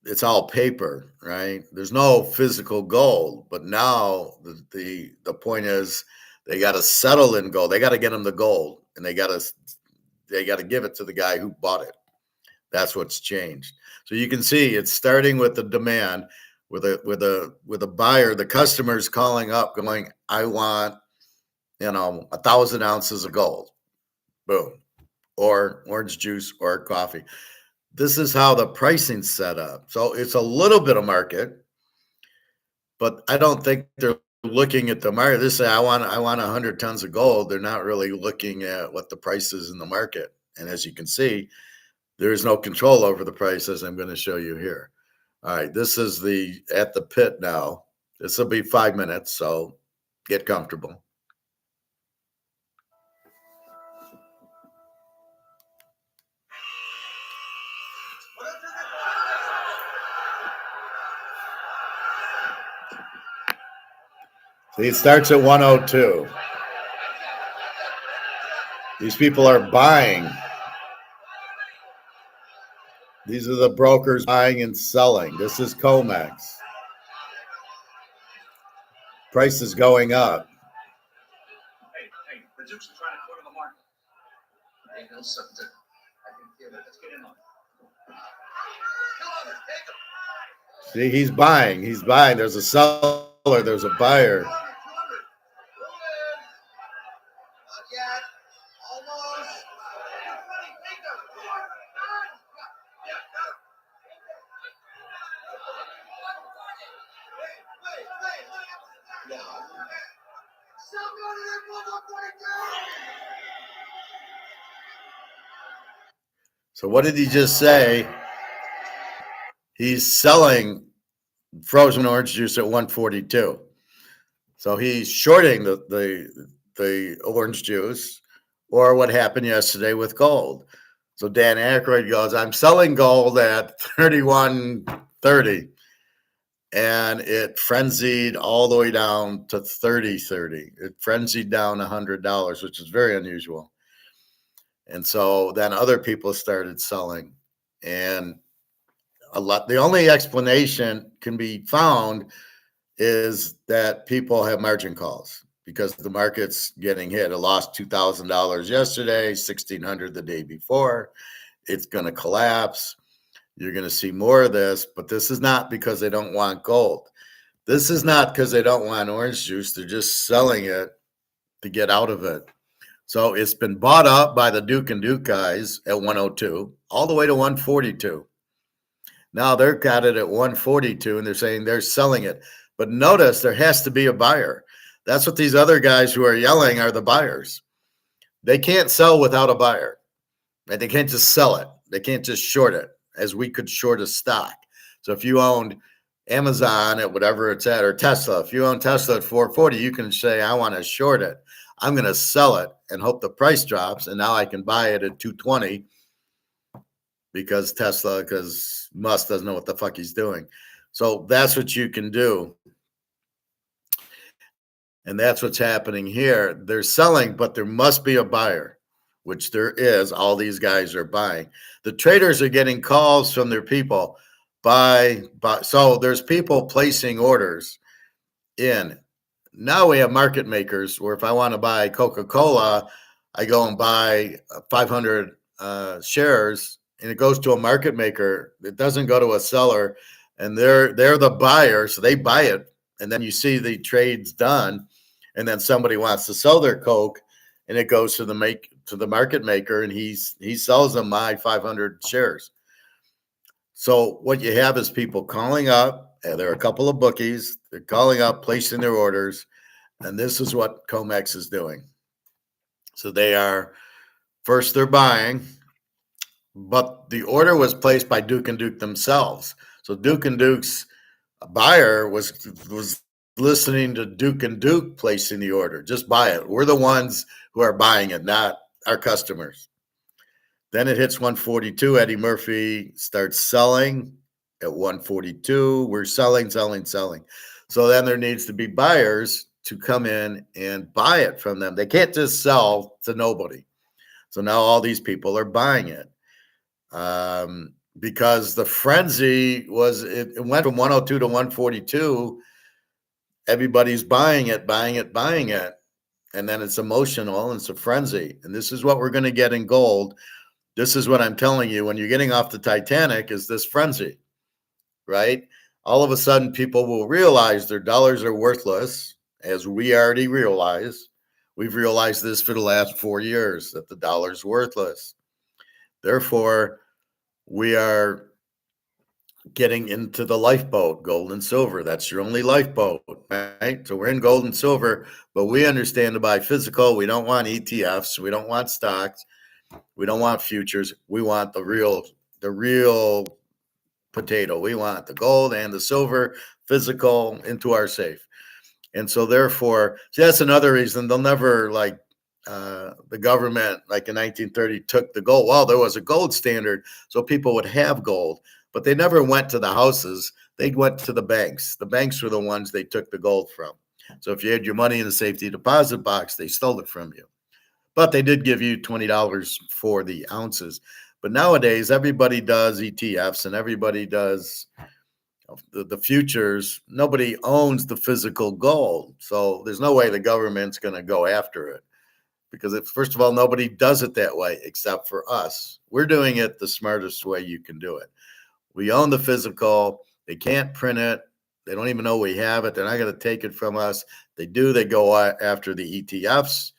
it's all paper, right? There's no physical gold. But now the point is they got to settle in gold. They got to get him the gold, and they got to give it to the guy who bought it. That's what's changed. So you can see it's starting with the demand, with a buyer. The customer's calling up, going, "I want, 1,000 ounces of gold." Boom. Or orange juice or coffee. This is how the pricing's set up. So it's a little bit of market, but I don't think they're looking at the market. They say, I want 100 tons of gold. They're not really looking at what the price is in the market. And as you can see, there is no control over the prices. I'm going to show you here. All right, this is at the pit now. This will be 5 minutes, so get comfortable. See, it starts at 102. These people are buying. These are the brokers buying and selling. This is COMEX. Price is going up. Hey, the Dukes are trying to corner the market. Ain't no something. I can feel it. Let's get in on it. See, he's buying. He's buying. There's a seller. There's a buyer. So what did he just say? He's selling frozen orange juice at 142. So he's shorting the orange juice, or what happened yesterday with gold. So Dan Aykroyd goes, I'm selling gold at 31.30. And it frenzied all the way down to 30.30. It frenzied down $100, which is very unusual. And so then other people started selling, and the only explanation can be found is that people have margin calls because the market's getting hit. It lost $2,000 yesterday, $1,600 the day before. It's going to collapse. You're going to see more of this, but this is not because they don't want gold. This is not because they don't want orange juice. They're just selling it to get out of it. So it's been bought up by the Duke and Duke guys at 102 all the way to 142. Now they're got it at 142 and they're saying they're selling it. But notice there has to be a buyer. That's what these other guys who are yelling are the buyers. They can't sell without a buyer. They can't just sell it. They can't just short it as we could short a stock. So if you owned Amazon at whatever it's at, or Tesla, if you own Tesla at 440, you can say, I want to short it. I'm going to sell it and hope the price drops. And now I can buy it at 220 because Musk doesn't know what the fuck he's doing. So that's what you can do. And that's what's happening here. They're selling, but there must be a buyer, which there is. All these guys are buying. The traders are getting calls from their people. Buy. So there's people placing orders in. Now we have market makers where if I want to buy Coca-Cola, I go and buy 500 shares, and it goes to a market maker. It doesn't go to a seller, and they're the buyer, so they buy it, and then you see the trades done, and then somebody wants to sell their Coke, and it goes to the market maker, and he sells them my 500 shares. So what you have is people calling up, and there are a couple of bookies. They're calling up, placing their orders, and this is what Comex is doing. So they're buying, but the order was placed by Duke and Duke themselves. So Duke and Duke's buyer was listening to Duke and Duke placing the order. Just buy it. We're the ones who are buying it, not our customers. Then it hits 142. Eddie Murphy starts selling at 142. We're selling. So then there needs to be buyers to come in and buy it from them. They can't just sell to nobody. So now all these people are buying it because the frenzy it went from 102 to 142. Everybody's buying it. And then it's emotional and it's a frenzy. And this is what we're going to get in gold. This is what I'm telling you. When you're getting off the Titanic is this frenzy, right? All of a sudden, people will realize their dollars are worthless, as we already realize. We've realized this for the last 4 years, that the dollar's worthless. Therefore, we are getting into the lifeboat, gold and silver. That's your only lifeboat, right? So we're in gold and silver, but we understand to buy physical. We don't want ETFs. We don't want stocks. We don't want futures. We want the real potato. We want the gold and the silver physical into our safe. And so therefore, that's another reason they'll never the government, like in 1930, took the gold. Well, there was a gold standard, so people would have gold, but they never went to the houses. They went to the banks. The banks were the ones they took the gold from. So if you had your money in a safety deposit box, they stole it from you. But they did give you $20 for the ounces. But nowadays, everybody does ETFs and everybody does the futures. Nobody owns the physical gold. So there's no way the government's going to go after it. Because first of all, nobody does it that way except for us. We're doing it the smartest way you can do it. We own the physical. They can't print it. They don't even know we have it. They're not going to take it from us. They do. They go after the ETFs.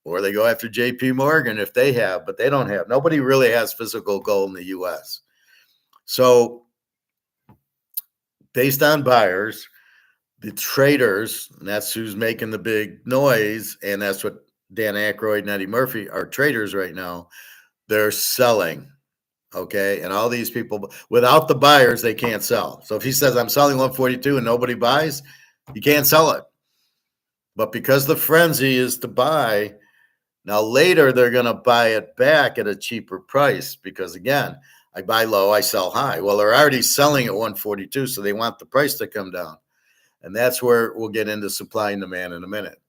Or they go after JP Morgan if they have, but they don't have. Nobody really has physical gold in the U.S. So based on buyers, the traders, and that's who's making the big noise, and that's what Dan Aykroyd and Eddie Murphy are traders right now. They're selling, okay? And all these people, without the buyers, they can't sell. So if he says, I'm selling 142 and nobody buys, you can't sell it. But because the frenzy is to buy, now later they're going to buy it back at a cheaper price because, again, I buy low, I sell high. Well, they're already selling at 142, so they want the price to come down. And that's where we'll get into supply and demand in a minute.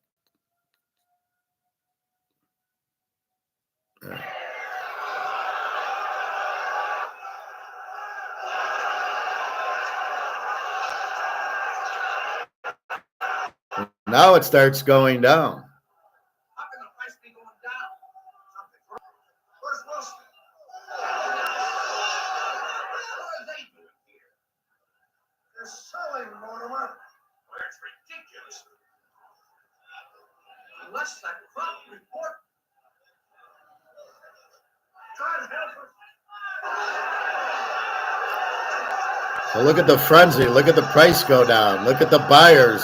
Now it starts going down. How can the price be going down? Something's wrong. Where's Wilson? What are they doing here? They're selling, Mortimer. Well, it's ridiculous. Unless that crop report. God help us. So look at the frenzy. Look at the price go down. Look at the buyers.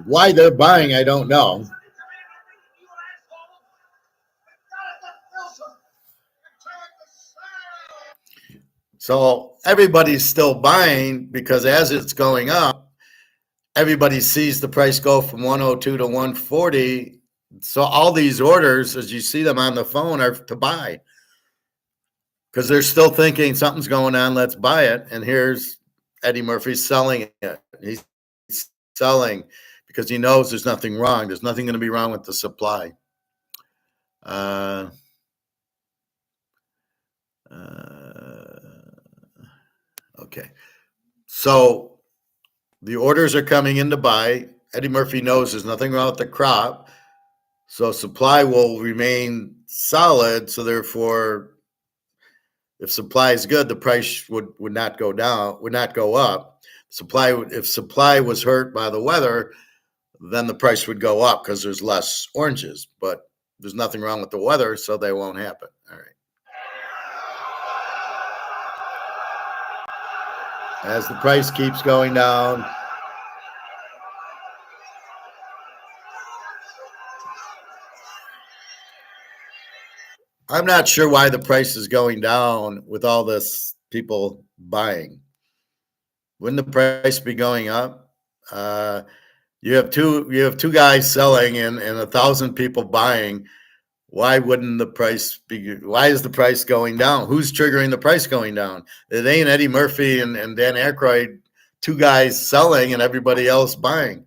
Why they're buying, I don't know. So everybody's still buying because as it's going up, everybody sees the price go from 102 to 140. So all these orders, as you see them on the phone, are to buy. because they're still thinking something's going on, let's buy it. And here's Eddie Murphy selling it. He's selling because he knows there's nothing wrong. There's nothing going to be wrong with the supply. Okay. So the orders are coming in to buy. Eddie Murphy knows there's nothing wrong with the crop. So supply will remain solid. So therefore, if supply is good, the price would not go down, would not go up. If supply was hurt by the weather, then the price would go up because there's less oranges. But there's nothing wrong with the weather, so they won't happen. All right. As the price keeps going down, I'm not sure why the price is going down with all this people buying. Wouldn't the price be going up? You have two guys selling and 1,000 people buying. Why wouldn't the price be? Why is the price going down? Who's triggering the price going down? It ain't Eddie Murphy and Dan Aykroyd, two guys selling and everybody else buying.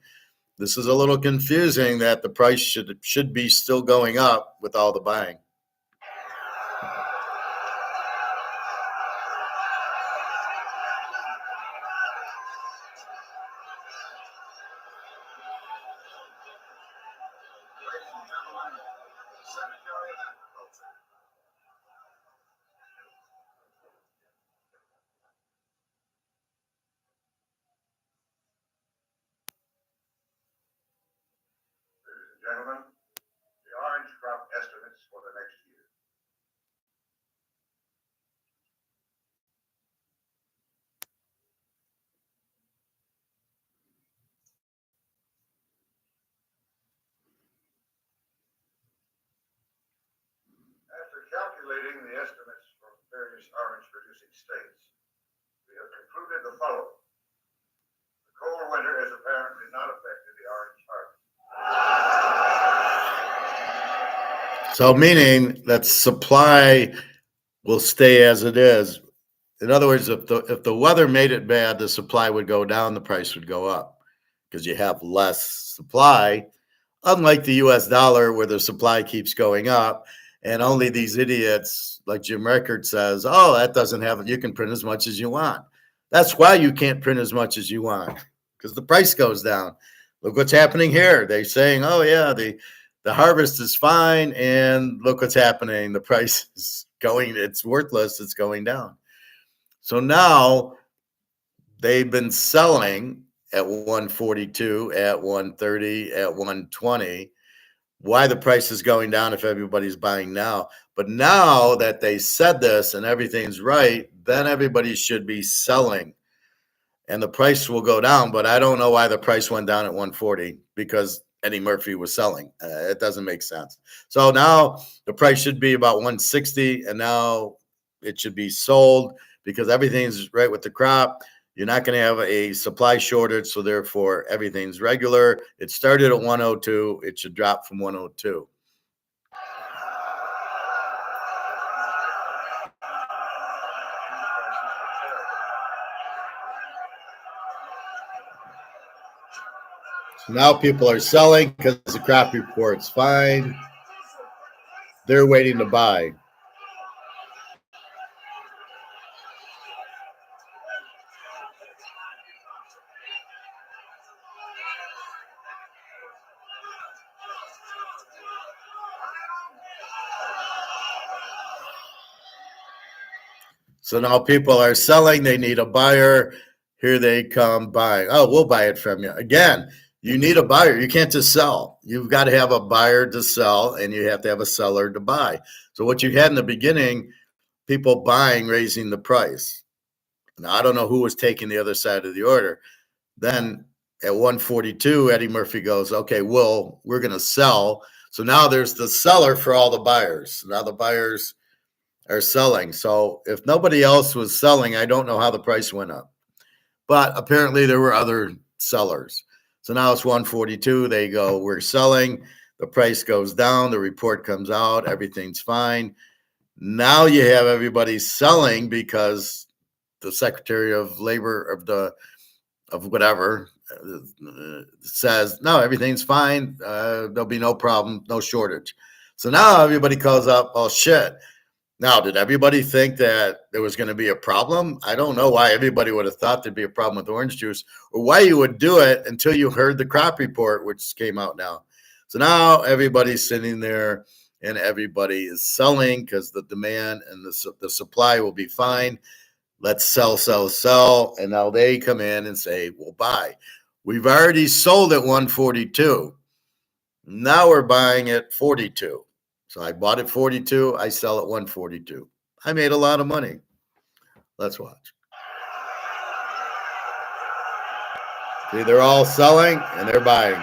This is a little confusing that the price should be still going up with all the buying. Gentlemen, the orange crop estimates for the next year. After calculating the estimates from various orange producing states, we have concluded the following. The cold winter has apparently not affected the orange harvest. So meaning that supply will stay as it is. In other words, if the weather made it bad, the supply would go down, the price would go up because you have less supply. Unlike the US dollar where the supply keeps going up and only these idiots like Jim Rickard says, oh, that doesn't have it. You can print as much as you want. That's why you can't print as much as you want because the price goes down. Look what's happening here. They're saying, oh yeah, the harvest is fine. And look what's happening. The price is going, it's worthless. It's going down. So now they've been selling at 142, at 130, at 120. Why the price is going down if everybody's buying now? But now that they said this and everything's right, then everybody should be selling and the price will go down. But I don't know why the price went down at 140 because Eddie Murphy was selling. It doesn't make sense. So now the price should be about 160 and now it should be sold because everything's right with the crop. You're not going to have a supply shortage, so therefore everything's regular. It started at 102. It should drop from 102. So now people are selling because the crop report's fine. They're waiting to buy. So now people are selling. They need a buyer. Here they come buying. Oh, we'll buy it from you. Again, you need a buyer. You can't just sell. You've got to have a buyer to sell, and you have to have a seller to buy. So what you had in the beginning, people buying, raising the price. Now, I don't know who was taking the other side of the order. Then at 142, Eddie Murphy goes, okay, well, we're going to sell. So now there's the seller for all the buyers. Now the buyers are selling. So if nobody else was selling, I don't know how the price went up. But apparently there were other sellers. So now it's 142. They go, we're selling. The price goes down. The report comes out. Everything's fine. Now you have everybody selling because the Secretary of Labor of whatever says, no, everything's fine. There'll be no problem, no shortage. So now everybody calls up, oh shit. Now, did everybody think that there was going to be a problem? I don't know why everybody would have thought there'd be a problem with orange juice, or why you would do it until you heard the crop report, which came out now. So now everybody's sitting there and everybody is selling because the demand and the supply will be fine. Let's sell, sell, sell. And now they come in and say, we'll buy. We've already sold at 142. Now we're buying at 42. So I bought at 42. I sell at 142. I made a lot of money. Let's watch. See, they're all selling and they're buying.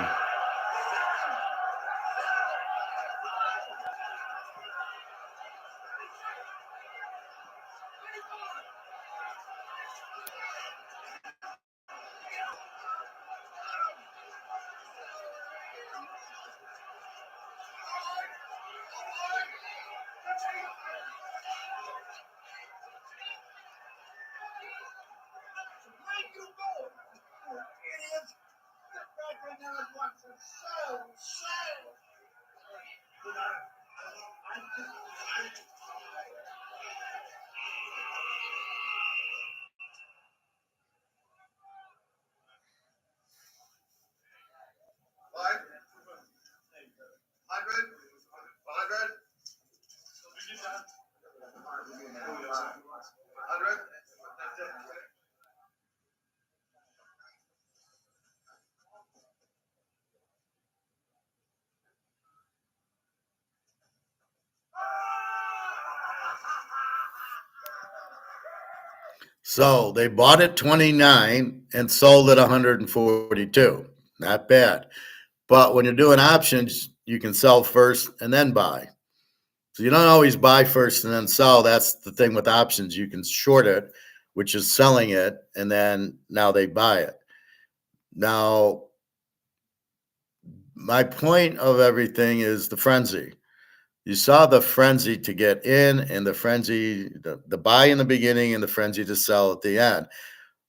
So they bought at 29 and sold at 142. Not bad. But when you're doing options, you can sell first and then buy. So you don't always buy first and then sell. That's the thing with options. You can short it, which is selling it, and then now they buy it. Now, my point of everything is the frenzy. You saw the frenzy to get in and the frenzy, the buy in the beginning and the frenzy to sell at the end.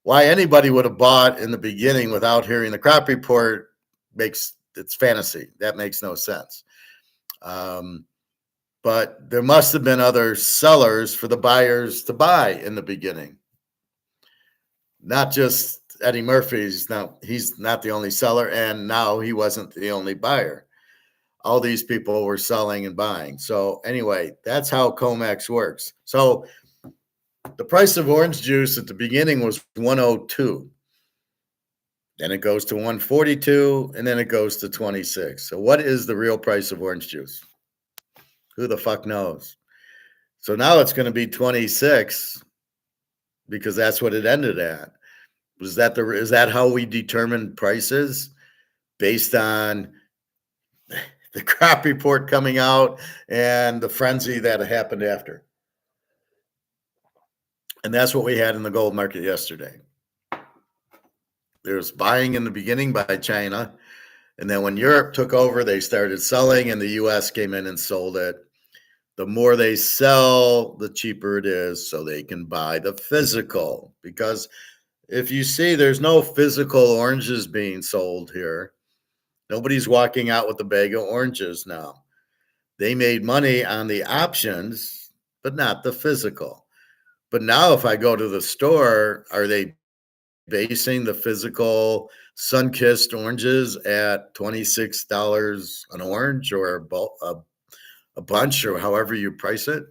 Why anybody would have bought in the beginning without hearing the crop report it's fantasy. That makes no sense. But there must have been other sellers for the buyers to buy in the beginning. Not just Eddie Murphy's. Now, he's not the only seller, and now he wasn't the only buyer. All these people were selling and buying. So anyway, that's how comex works. So the price of orange juice at the beginning was 102. Then it goes to 142, and then it goes to 26. So what is the real price of orange juice? Who the fuck knows? So now it's going to be 26 because that's what it ended at. Is that how we determine prices? Based on the crop report coming out and the frenzy that happened after. And that's what we had in the gold market yesterday. There was buying in the beginning by China. And then when Europe took over, they started selling and the US came in and sold it. The more they sell, the cheaper it is, so they can buy the physical. Because if you see, there's no physical oranges being sold here. Nobody's walking out with a bag of oranges now. They made money on the options, but not the physical. But now if I go to the store, are they basing the physical sun-kissed oranges at $26 an orange or a bunch or however you price it?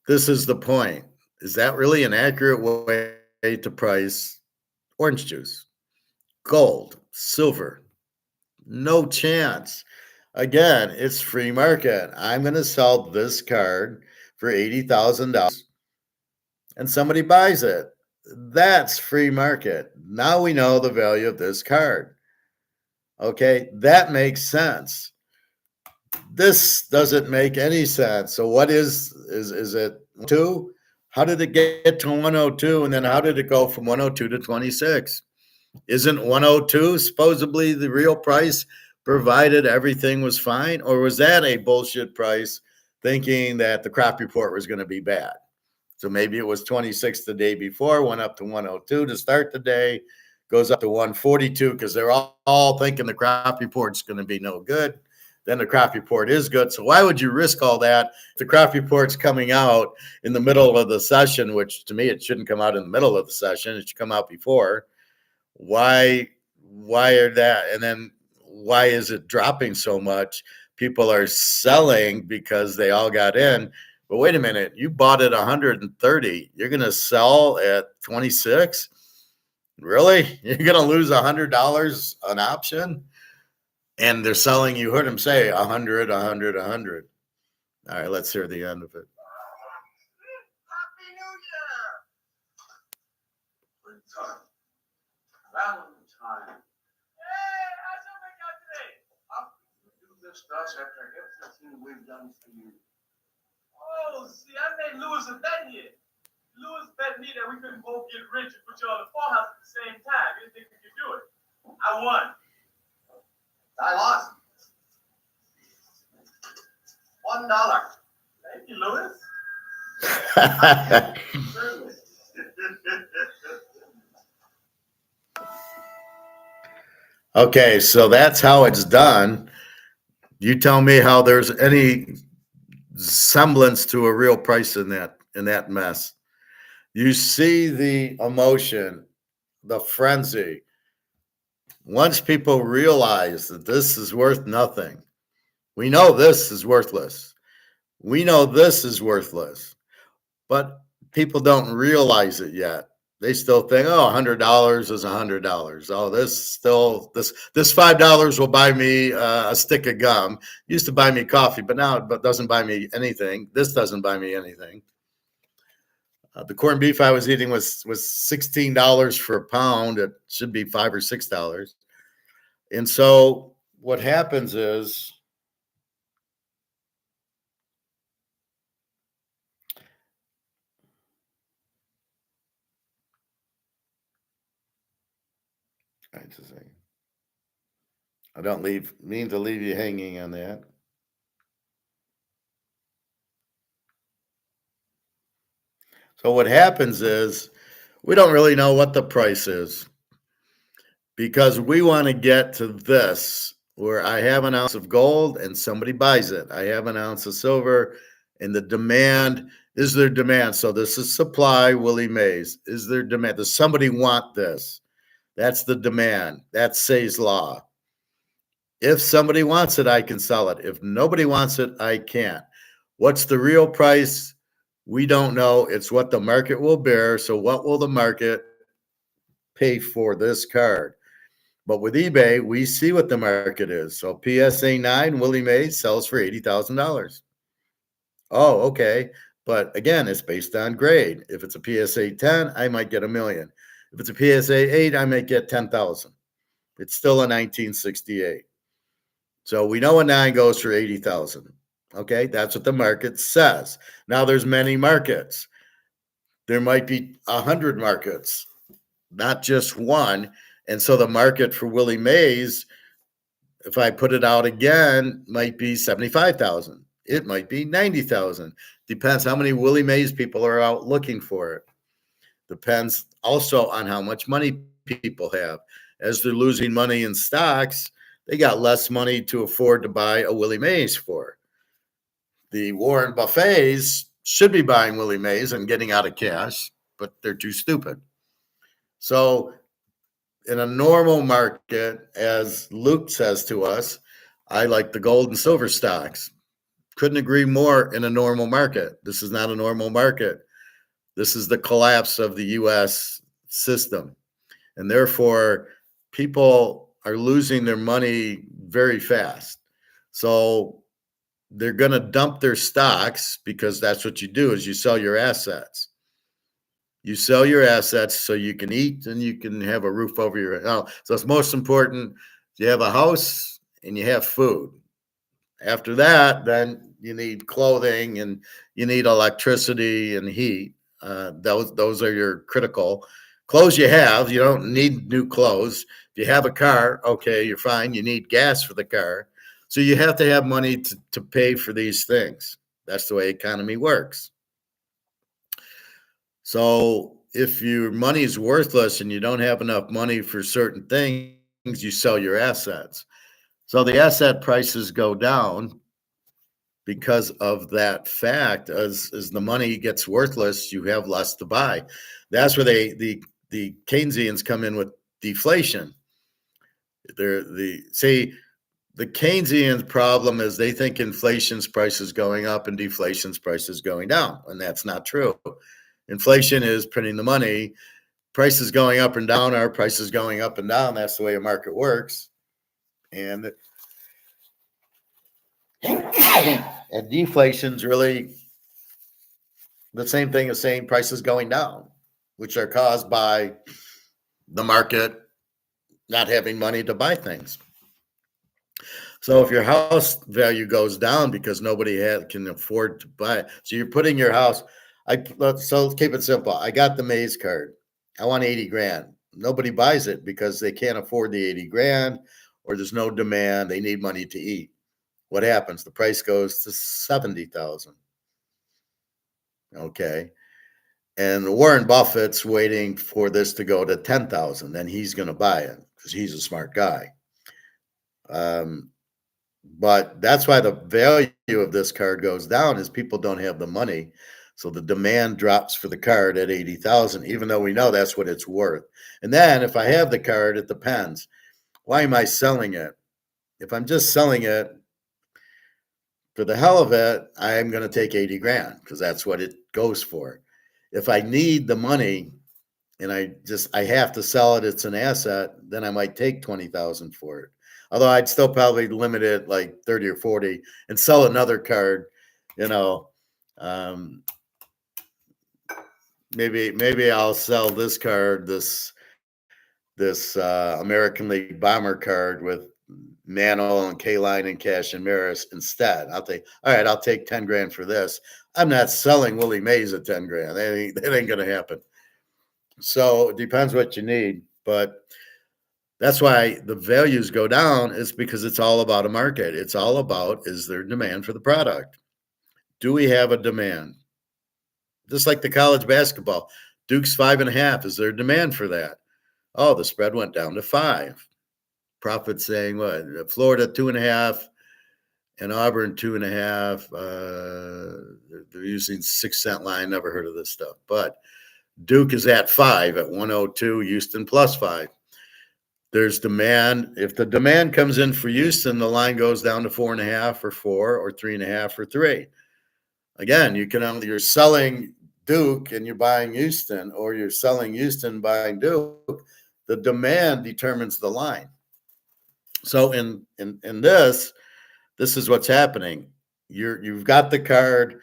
This is the point. Is that really an accurate way to price orange juice? Gold, silver, no chance. Again, it's free market. I'm going to sell this card for $80,000 and somebody buys it. That's free market. Now we know the value of this card. Okay, that makes sense. This doesn't make any sense. So what is it 2? How did it get to 102 and then how did it go from 102 to 26? Isn't 102 supposedly the real price provided everything was fine? Or was that a bullshit price thinking that the crop report was going to be bad. So maybe it was 26 the day before, went up to 102 to start the day, goes up to 142 because they're all thinking the crop report's going to be no good. Then the crop report is good. So why would you risk all that? If the crop report's coming out in the middle of the session, which to me, it shouldn't come out in the middle of the session. It should come out before. Why are that? And then why is it dropping so much? People are selling because they all got in. But wait a minute, you bought at 130. You're going to sell at 26? Really? You're going to lose $100 an option? And they're selling, you heard him say 100, 100, 100. All right, let's hear the end of it. Happy New Year! Valentine. Hey, how's your make out today? You do this to us after everything we've done for you. Oh, see, I made Lewis a bet here. Lewis bet me that we couldn't both get rich and put you on the farmhouse at the same time. He didn't think we could do it. I won. I lost. $1. Thank you, Lewis. Certainly. Okay, so that's how it's done. You tell me how there's any semblance to a real price in that mess. You see the emotion, the frenzy. Once people realize that this is worth nothing, we know this is worthless. We know this is worthless, but people don't realize it yet. They still think, oh, $100 is $100. Oh, this $5 will buy me a stick of gum. Used to buy me coffee, but now it doesn't buy me anything. This doesn't buy me anything. The corned beef I was eating was $16 for a pound. It should be $5 or $6. And so what happens is, I don't mean to leave you hanging on that. So what happens is we don't really know what the price is because we want to get to this where I have an ounce of gold and somebody buys it. I have an ounce of silver and the demand is there demand. So this is supply, Willie Mays. Is there demand? Does somebody want this? That's the demand. That's Say's law. If somebody wants it, I can sell it. If nobody wants it, I can't. What's the real price? We don't know. It's what the market will bear. So what will the market pay for this card? But with eBay, we see what the market is. So PSA 9, Willie Mays sells for $80,000. Oh, okay. But again, it's based on grade. If it's a PSA 10, I might get $1 million. If it's a PSA 8, I might get 10,000. It's still a 1968. So we know a 9 goes for 80,000. Okay, that's what the market says. Now there's many markets. There might be 100 markets, not just one. And so the market for Willie Mays, if I put it out again, might be 75,000. It might be 90,000. Depends how many Willie Mays people are out looking for it. Depends also on how much money people have. As they're losing money in stocks, they got less money to afford to buy a Willie Mays for. The Warren Buffets should be buying Willie Mays and getting out of cash, but they're too stupid. So in a normal market, as Luke says to us, I like the gold and silver stocks. Couldn't agree more in a normal market. This is not a normal market. This is the collapse of the U.S. system. And therefore, people are losing their money very fast. So they're going to dump their stocks because that's what you do is you sell your assets. You sell your assets so you can eat and you can have a roof over your head. Oh, so it's most important you have a house and you have food. After that, then you need clothing and you need electricity and heat. Those are your critical. Clothes you have, you don't need new clothes. If you have a car, okay, you're fine. You need gas for the car. So you have to have money to pay for these things. That's the way economy works. So if your money is worthless and you don't have enough money for certain things, you sell your assets. So the asset prices go down because of that fact. As the money gets worthless, you have less to buy. That's where the Keynesians come in with deflation. The Keynesians problem is they think inflation's price is going up and deflation's price is going down, and that's not true. Inflation is printing the money. Prices going up and down are prices going up and down. That's the way a market works. And deflation's really the same thing as saying prices going down, which are caused by the market not having money to buy things. So if your house value goes down because nobody can afford to buy it, so you're putting your house. So let's keep it simple. I got the Maze card. I want 80 grand. Nobody buys it because they can't afford the 80 grand, or there's no demand. They need money to eat. What happens? The price goes to 70,000. Okay. And Warren Buffett's waiting for this to go to 10,000. Then he's going to buy it because he's a smart guy. But that's why the value of this card goes down is people don't have the money. So the demand drops for the card at 80,000, even though we know that's what it's worth. And then if I have the card, it depends. Why am I selling it? If I'm just selling it for the hell of it, I'm going to take 80 grand because that's what it goes for. If I need the money and I have to sell it, it's an asset, then I might take 20,000 for it. Although I'd still probably limit it like 30 or 40 and sell another card, maybe I'll sell this card, this American League Bomber card with Mantle and K-Line and Cash and Maris instead. All right, I'll take 10 grand for this. I'm not selling Willie Mays at 10 grand. That ain't going to happen. So it depends what you need, but that's why the values go down is because it's all about a market. It's all about, is there demand for the product? Do we have a demand? Just like the college basketball, Duke's 5.5. Is there demand for that? Oh, the spread went down to 5. Prophet saying what? Florida 2.5 and Auburn 2.5. They're using 6-cent line. Never heard of this stuff, but Duke is at 5 at 102. Houston plus 5. There's demand. If the demand comes in for Houston, the line goes down to 4.5 or 4 or 3.5 or 3. Again, you're selling Duke and you're buying Houston, or you're selling Houston buying Duke. The demand determines the line. So in this is what's happening. You've got the card.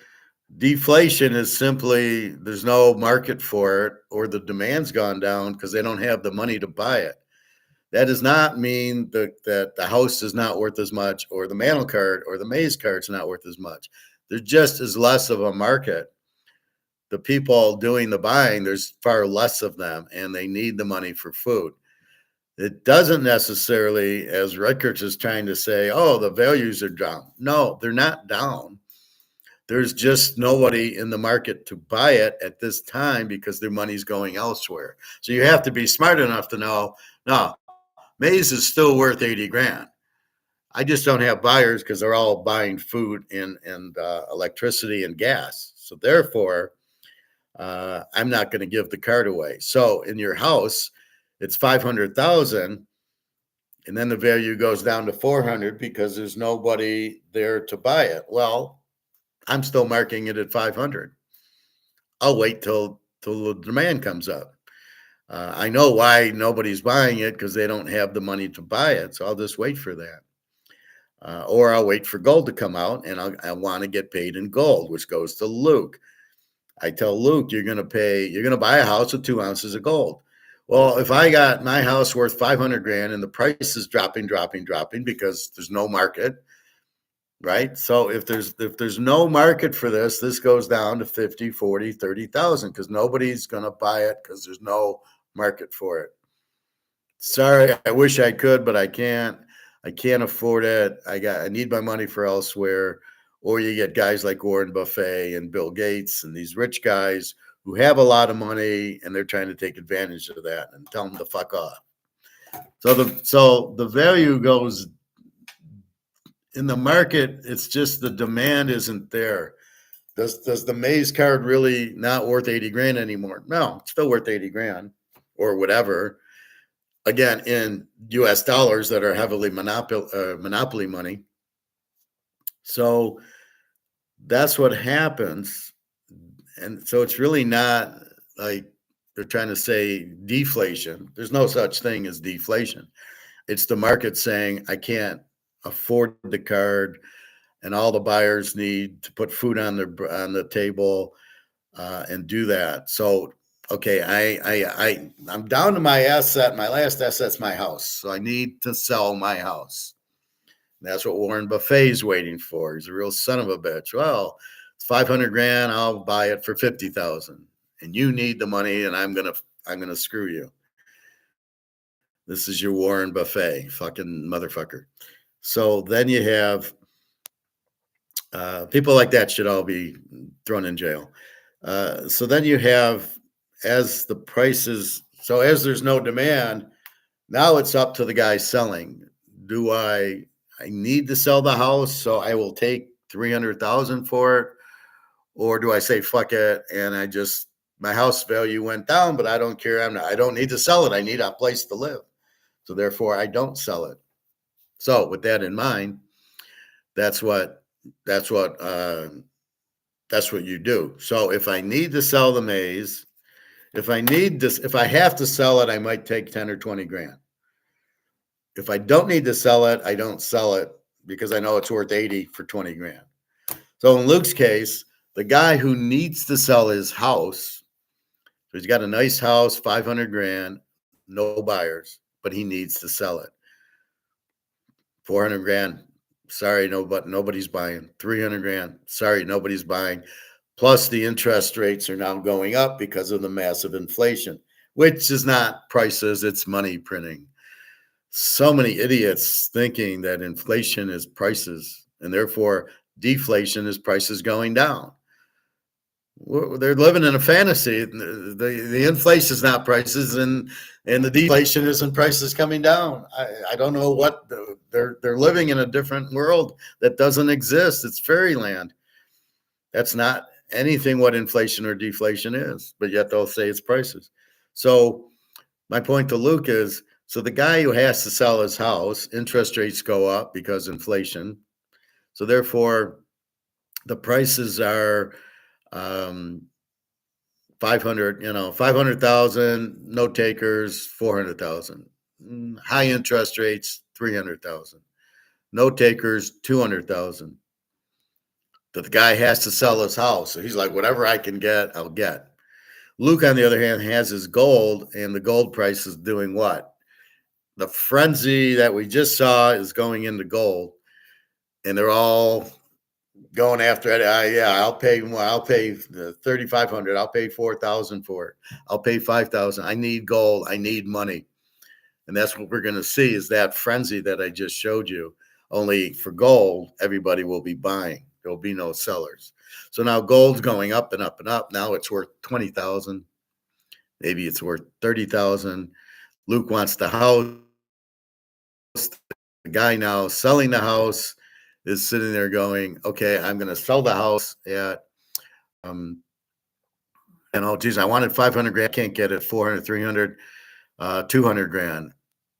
Deflation is simply there's no market for it, or the demand's gone down because they don't have the money to buy it. That does not mean that the house is not worth as much, or the Mantle card or the Maze card is not worth as much. There just is less of a market. The people doing the buying, there's far less of them, and they need the money for food. It doesn't necessarily, as Rutgers is trying to say, oh, the values are down. No, they're not down. There's just nobody in the market to buy it at this time because their money's going elsewhere. So you have to be smart enough to know, no, Maze is still worth 80 grand. I just don't have buyers because they're all buying food and electricity and gas. So therefore, I'm not going to give the card away. So in your house, it's 500,000, and then the value goes down to 400 because there's nobody there to buy it. Well, I'm still marking it at 500. I'll wait till the demand comes up. I know why nobody's buying it, because they don't have the money to buy it. So I'll just wait for that. Or I'll wait for gold to come out, and I want to get paid in gold, which goes to Luke. I tell Luke, you're going to buy a house with 2 ounces of gold. Well, if I got my house worth 500 grand and the price is dropping because there's no market, right? So if there's no market for this goes down to 50, 40, 30,000 because nobody's going to buy it because there's no market for it. Sorry, I wish I could, but I can't. I can't afford it. I need my money for elsewhere, or you get guys like Warren Buffett and Bill Gates and these rich guys who have a lot of money and they're trying to take advantage of that and tell them to fuck off. So the value goes in the market. It's just the demand isn't there. Does the Maze card really not worth 80 grand anymore? No, it's still worth 80 grand or whatever. Again, in US dollars that are heavily monopoly money. So that's what happens. And so it's really not like they're trying to say deflation. There's no such thing as deflation. It's the market saying, I can't afford the card, and all the buyers need to put food on the table and do that. So, okay, I'm down to my asset. My last asset's my house. So I need to sell my house. That's what Warren Buffet's waiting for. He's a real son of a bitch. Well, it's 500 grand. I'll buy it for 50,000. And you need the money, and I'm gonna screw you. This is your Warren Buffet, fucking motherfucker. So then you have people like that should all be thrown in jail. So then you have, as the prices, so as there's no demand, now it's up to the guy selling. Do I need to sell the house, so I will take 300,000 for it, or do I say fuck it and my house value went down, but I don't care. I don't need to sell it. I need a place to live, so therefore I don't sell it. So with that in mind, that's what you do. So if I need to sell the Maze, if I have to sell it, I might take 10 or 20 grand. If I don't need to sell it, I don't sell it because I know it's worth 80 for 20 grand. So in Luke's case, the guy who needs to sell his house, so he's got a nice house, 500 grand, no buyers, but he needs to sell it. 400 grand, sorry, nobody's buying. 300 grand, sorry, nobody's buying. Plus the interest rates are now going up because of the massive inflation, which is not prices, it's money printing. So many idiots thinking that inflation is prices and therefore deflation is prices going down. They're living in a fantasy. The inflation is not prices, and the deflation isn't prices coming down. I don't know what they're living in a different world that doesn't exist. It's fairyland. That's not anything what inflation or deflation is, but yet they'll say it's prices. So my point to Luke is, so the guy who has to sell his house, interest rates go up because inflation. So therefore, the prices are 500,000, no takers, 400,000. High interest rates, 300,000. No takers, 200,000. But the guy has to sell his house. So he's like, whatever I can get, I'll get. Luke, on the other hand, has his gold, and the gold price is doing what? The frenzy that we just saw is going into gold, and they're all going after it. I'll pay more. I'll pay 3,500. I'll pay 4,000 for it. I'll pay 5,000. I need gold. I need money, and that's what we're going to see is that frenzy that I just showed you. Only for gold, everybody will be buying. There'll be no sellers. So now gold's going up and up and up. Now it's worth 20,000. Maybe it's worth 30,000. Luke wants the house. The guy now selling the house is sitting there going, okay, I'm going to sell the house at, geez, I wanted 500 grand. I can't get it, 400, 300, 200 grand.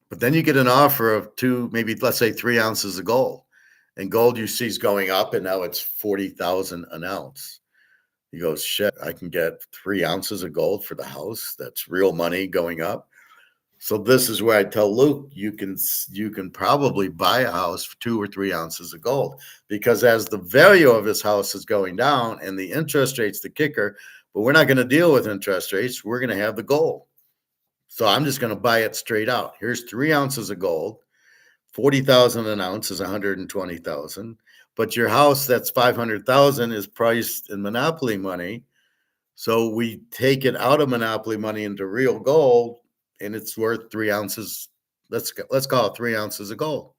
But then you get an offer of maybe let's say 3 ounces of gold, and gold you see is going up, and now it's 40,000 an ounce. He goes, shit, I can get 3 ounces of gold for the house. That's real money going up. So this is where I tell Luke, you can probably buy a house for 2 or 3 ounces of gold, because as the value of his house is going down and the interest rate's the kicker, but we're not going to deal with interest rates. We're going to have the gold. So I'm just going to buy it straight out. Here's 3 ounces of gold. 40,000 an ounce is 120,000. But your house that's 500,000 is priced in monopoly money. So we take it out of monopoly money into real gold, and it's worth 3 ounces. Let's call it 3 ounces of gold.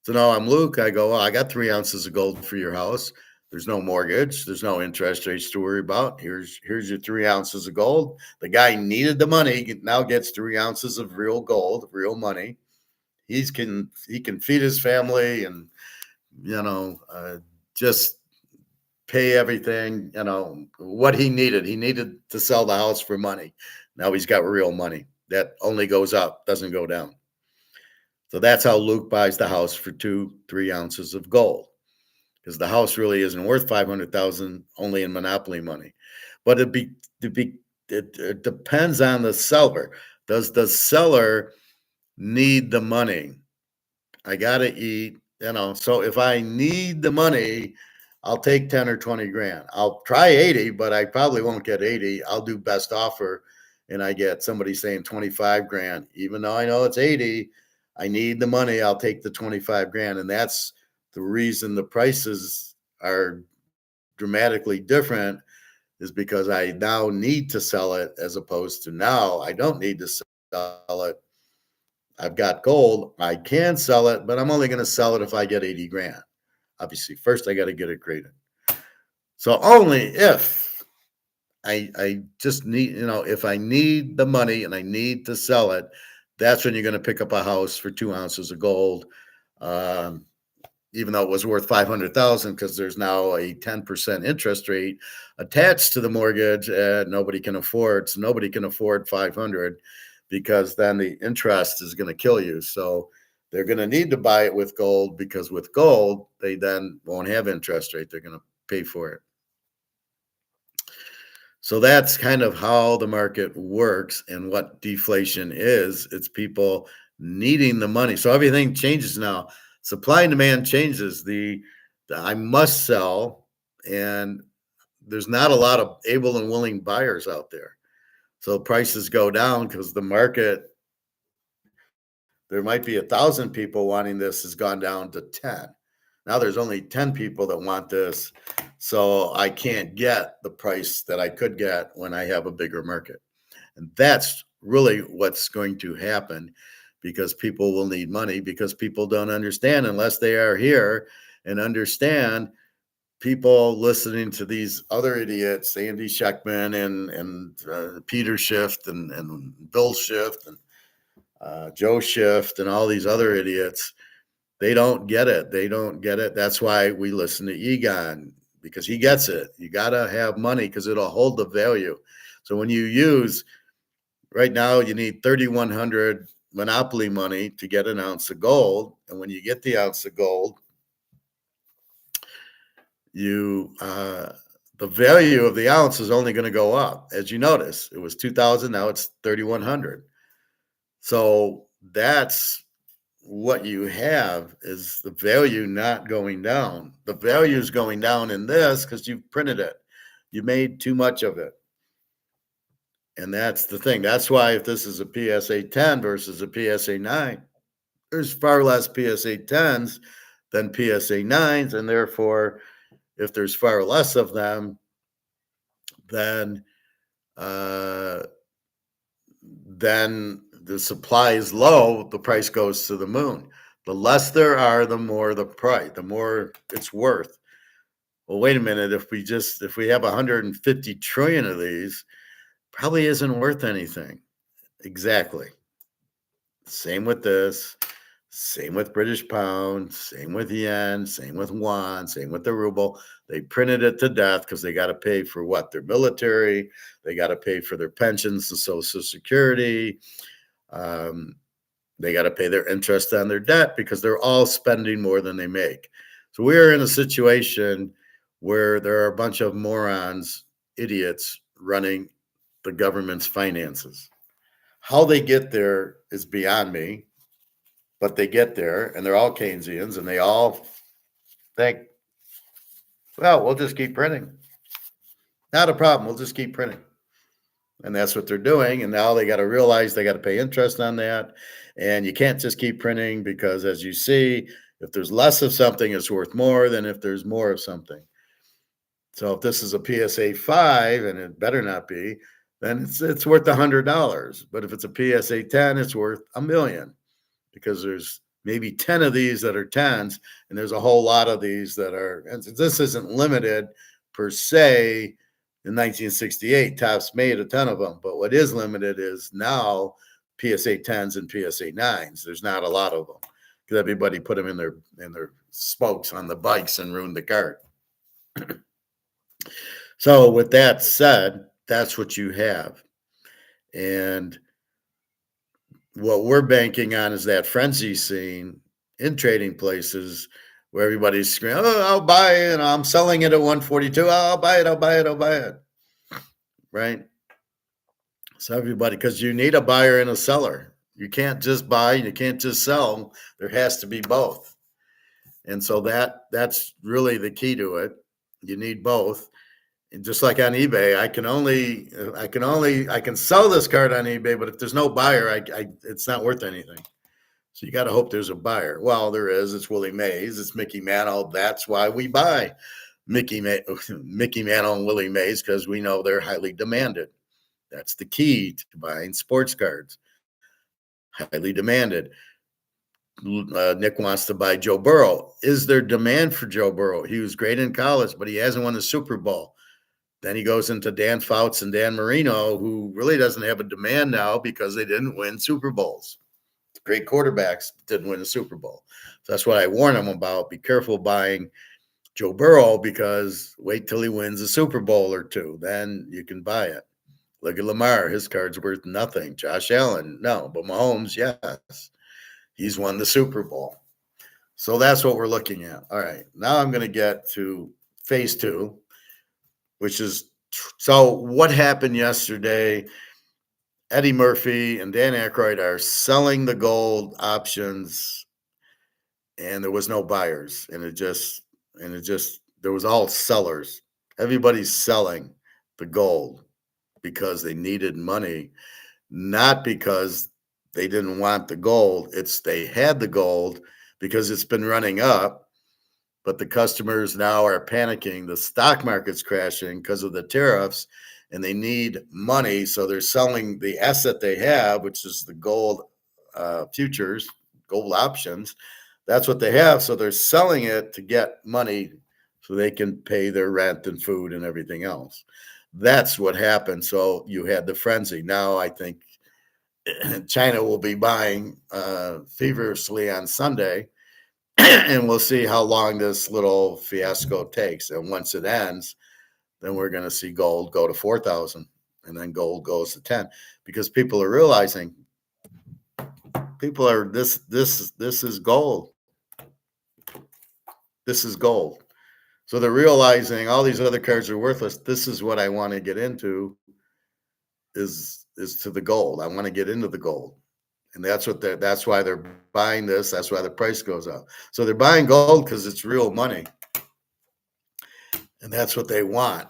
So now I'm Luke. I go, well, I got 3 ounces of gold for your house. There's no mortgage. There's no interest rates to worry about. Here's your 3 ounces of gold. The guy needed the money. He now gets 3 ounces of real gold, real money. He can feed his family and just pay everything. What he needed. He needed to sell the house for money. Now he's got real money that only goes up, doesn't go down. So that's how Luke buys the house for 3 ounces of gold, because the house really isn't worth 500,000 only in monopoly money. But it depends on the seller. Does the seller need the money? I gotta eat, So if I need the money, I'll take 10 or 20 grand. I'll try 80, but I probably won't get 80. I'll do best offer, and I get somebody saying 25 grand, even though I know it's 80. I need the money. I'll take the 25 grand, and that's the reason the prices are dramatically different, is because I now need to sell it, as opposed to now I don't need to sell it. I've got gold. I can sell it, but I'm only going to sell it if I get 80 grand. Obviously, first I got to get it graded. So only if I just need, if I need the money and I need to sell it, that's when you're going to pick up a house for 2 ounces of gold. Even though it was worth 500,000, because there's now a 10% interest rate attached to the mortgage, nobody can afford. So nobody can afford 500, because then the interest is going to kill you. So they're going to need to buy it with gold, because with gold, they then won't have interest rate. They're going to pay for it. So that's kind of how the market works and what deflation is. It's people needing the money. So everything changes now. Supply and demand changes. The I must sell, and there's not a lot of able and willing buyers out there. So prices go down because the market, there might be 1,000 people wanting this, has gone down to 10. Now there's only 10 people that want this. So I can't get the price that I could get when I have a bigger market. And that's really what's going to happen, because people will need money, because people don't understand, unless they are here and understand. People listening to these other idiots, Andy Scheckman and Peter Schiff and Bill Schiff and Joe Schiff and all these other idiots, they don't get it. They don't get it. That's why we listen to Egon, because he gets it. You got to have money because it'll hold the value. So when you use, right now, you need 3,100 monopoly money to get an ounce of gold. And when you get the ounce of gold, the value of the ounce is only going to go up. As you notice, it was 2,000. Now it's 3,100. So that's what you have, is the value not going down. The value is going down in this because you've printed it. You made too much of it. And that's the thing. That's why if this is a PSA 10 versus a PSA 9, there's far less PSA 10s than PSA 9s. And therefore, if there's far less of them, then the supply is low, the price goes to the moon. The less there are, the more the price, the more it's worth. Well, wait a minute. If we have 150 trillion of these, probably isn't worth anything. Exactly. Same with this. Same with British pound. Same with yen. Same with yuan. Same with the ruble. They printed it to death because they got to pay for what? Their military. They got to pay for their pensions and Social Security. They got to pay their interest on their debt because they're all spending more than they make. So we're in a situation where there are a bunch of morons, idiots, running the government's finances. How they get there is beyond me, but they get there, and they're all Keynesians, and they all think, well, we'll just keep printing. Not a problem. We'll just keep printing. And that's what they're doing. And now they got to realize they got to pay interest on that. And you can't just keep printing, because, as you see, if there's less of something, it's worth more than if there's more of something. So if this is a PSA 5, and it better not be, then it's worth $100. But if it's a PSA 10, it's worth $1 million, because there's maybe 10 of these that are 10s, and there's a whole lot of these that are, and this isn't limited per se. In 1968, Topps made a ton of them, but what is limited is now PSA 10s and PSA 9s. There's not a lot of them because everybody put them in their spokes on the bikes and ruined the cart. So with that said, that's what you have. And what we're banking on is that frenzy scene in trading places where everybody's screaming, "Oh, I'll buy it. I'm selling it at 142. I'll buy it. I'll buy it. I'll buy it." Right? So everybody, because you need a buyer and a seller. You can't just buy, you can't just sell. There has to be both. And so that's really the key to it. You need both. And just like on eBay, I can sell this card on eBay, but if there's no buyer, it's not worth anything. So you got to hope there's a buyer. Well, there is. It's Willie Mays. It's Mickey Mantle. That's why we buy Mickey Mantle and Willie Mays, because we know they're highly demanded. That's the key to buying sports cards. Highly demanded. Nick wants to buy Joe Burrow. Is there demand for Joe Burrow? He was great in college, but he hasn't won the Super Bowl. Then he goes into Dan Fouts and Dan Marino, who really doesn't have a demand now because they didn't win Super Bowls. Great quarterbacks didn't win a Super Bowl. So that's what I warn him about. Be careful buying Joe Burrow, because wait till he wins a Super Bowl or two. Then you can buy it. Look at Lamar. His card's worth nothing. Josh Allen, no. But Mahomes, yes. He's won the Super Bowl. So that's what we're looking at. All right. Now I'm going to get to phase two, which is, so what happened yesterday? Eddie Murphy and Dan Aykroyd are selling the gold options, and there was no buyers. And there was all sellers. Everybody's selling the gold because they needed money, not because they didn't want the gold. It's they had the gold because it's been running up, but the customers now are panicking. The stock market's crashing because of the tariffs, and they need money. So they're selling the asset they have, which is the gold futures, gold options. That's what they have. So they're selling it to get money so they can pay their rent and food and everything else. That's what happened. So you had the frenzy. Now I think China will be buying feverishly on Sunday, and we'll see how long this little fiasco takes. And once it ends, then we're going to see gold go to 4,000, and then gold goes to 10, because people are realizing this is gold. This is gold. So they're realizing all these other cards are worthless. This is what I want to get into, is to the gold. I want to get into the gold. And that's why they're buying this. That's why the price goes up. So they're buying gold because it's real money. And that's what they want.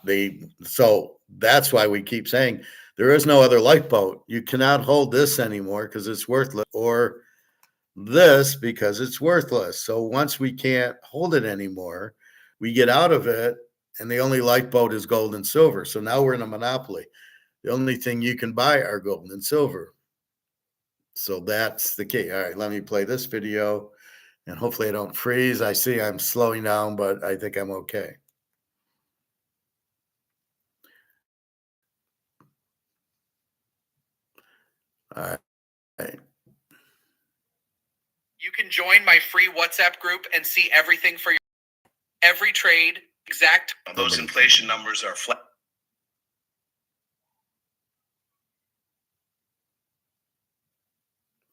So that's why we keep saying there is no other lifeboat. You cannot hold this anymore because it's worthless, or this because it's worthless. So once we can't hold it anymore, we get out of it, and the only lifeboat is gold and silver. So now we're in a monopoly. The only thing you can buy are gold and silver. So that's the key. All right, let me play this video, and hopefully I don't freeze. I see I'm slowing down, but I think I'm okay. All right. You can join my free WhatsApp group and see everything for every trade, exact. Those inflation numbers are flat.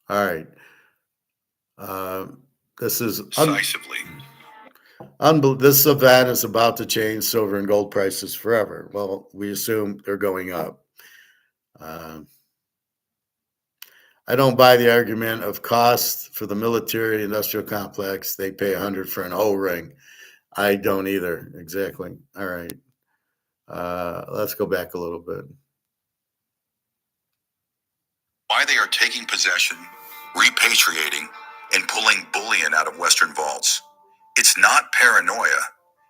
All right. This is Decisively. This event is about to change silver and gold prices forever. Well, we assume they're going up. I don't buy the argument of cost for the military industrial complex. They pay $100 for an O-ring. I don't either. Exactly. All right. Let's go back a little bit. Why they are taking possession, repatriating, and pulling bullion out of Western vaults. It's not paranoia.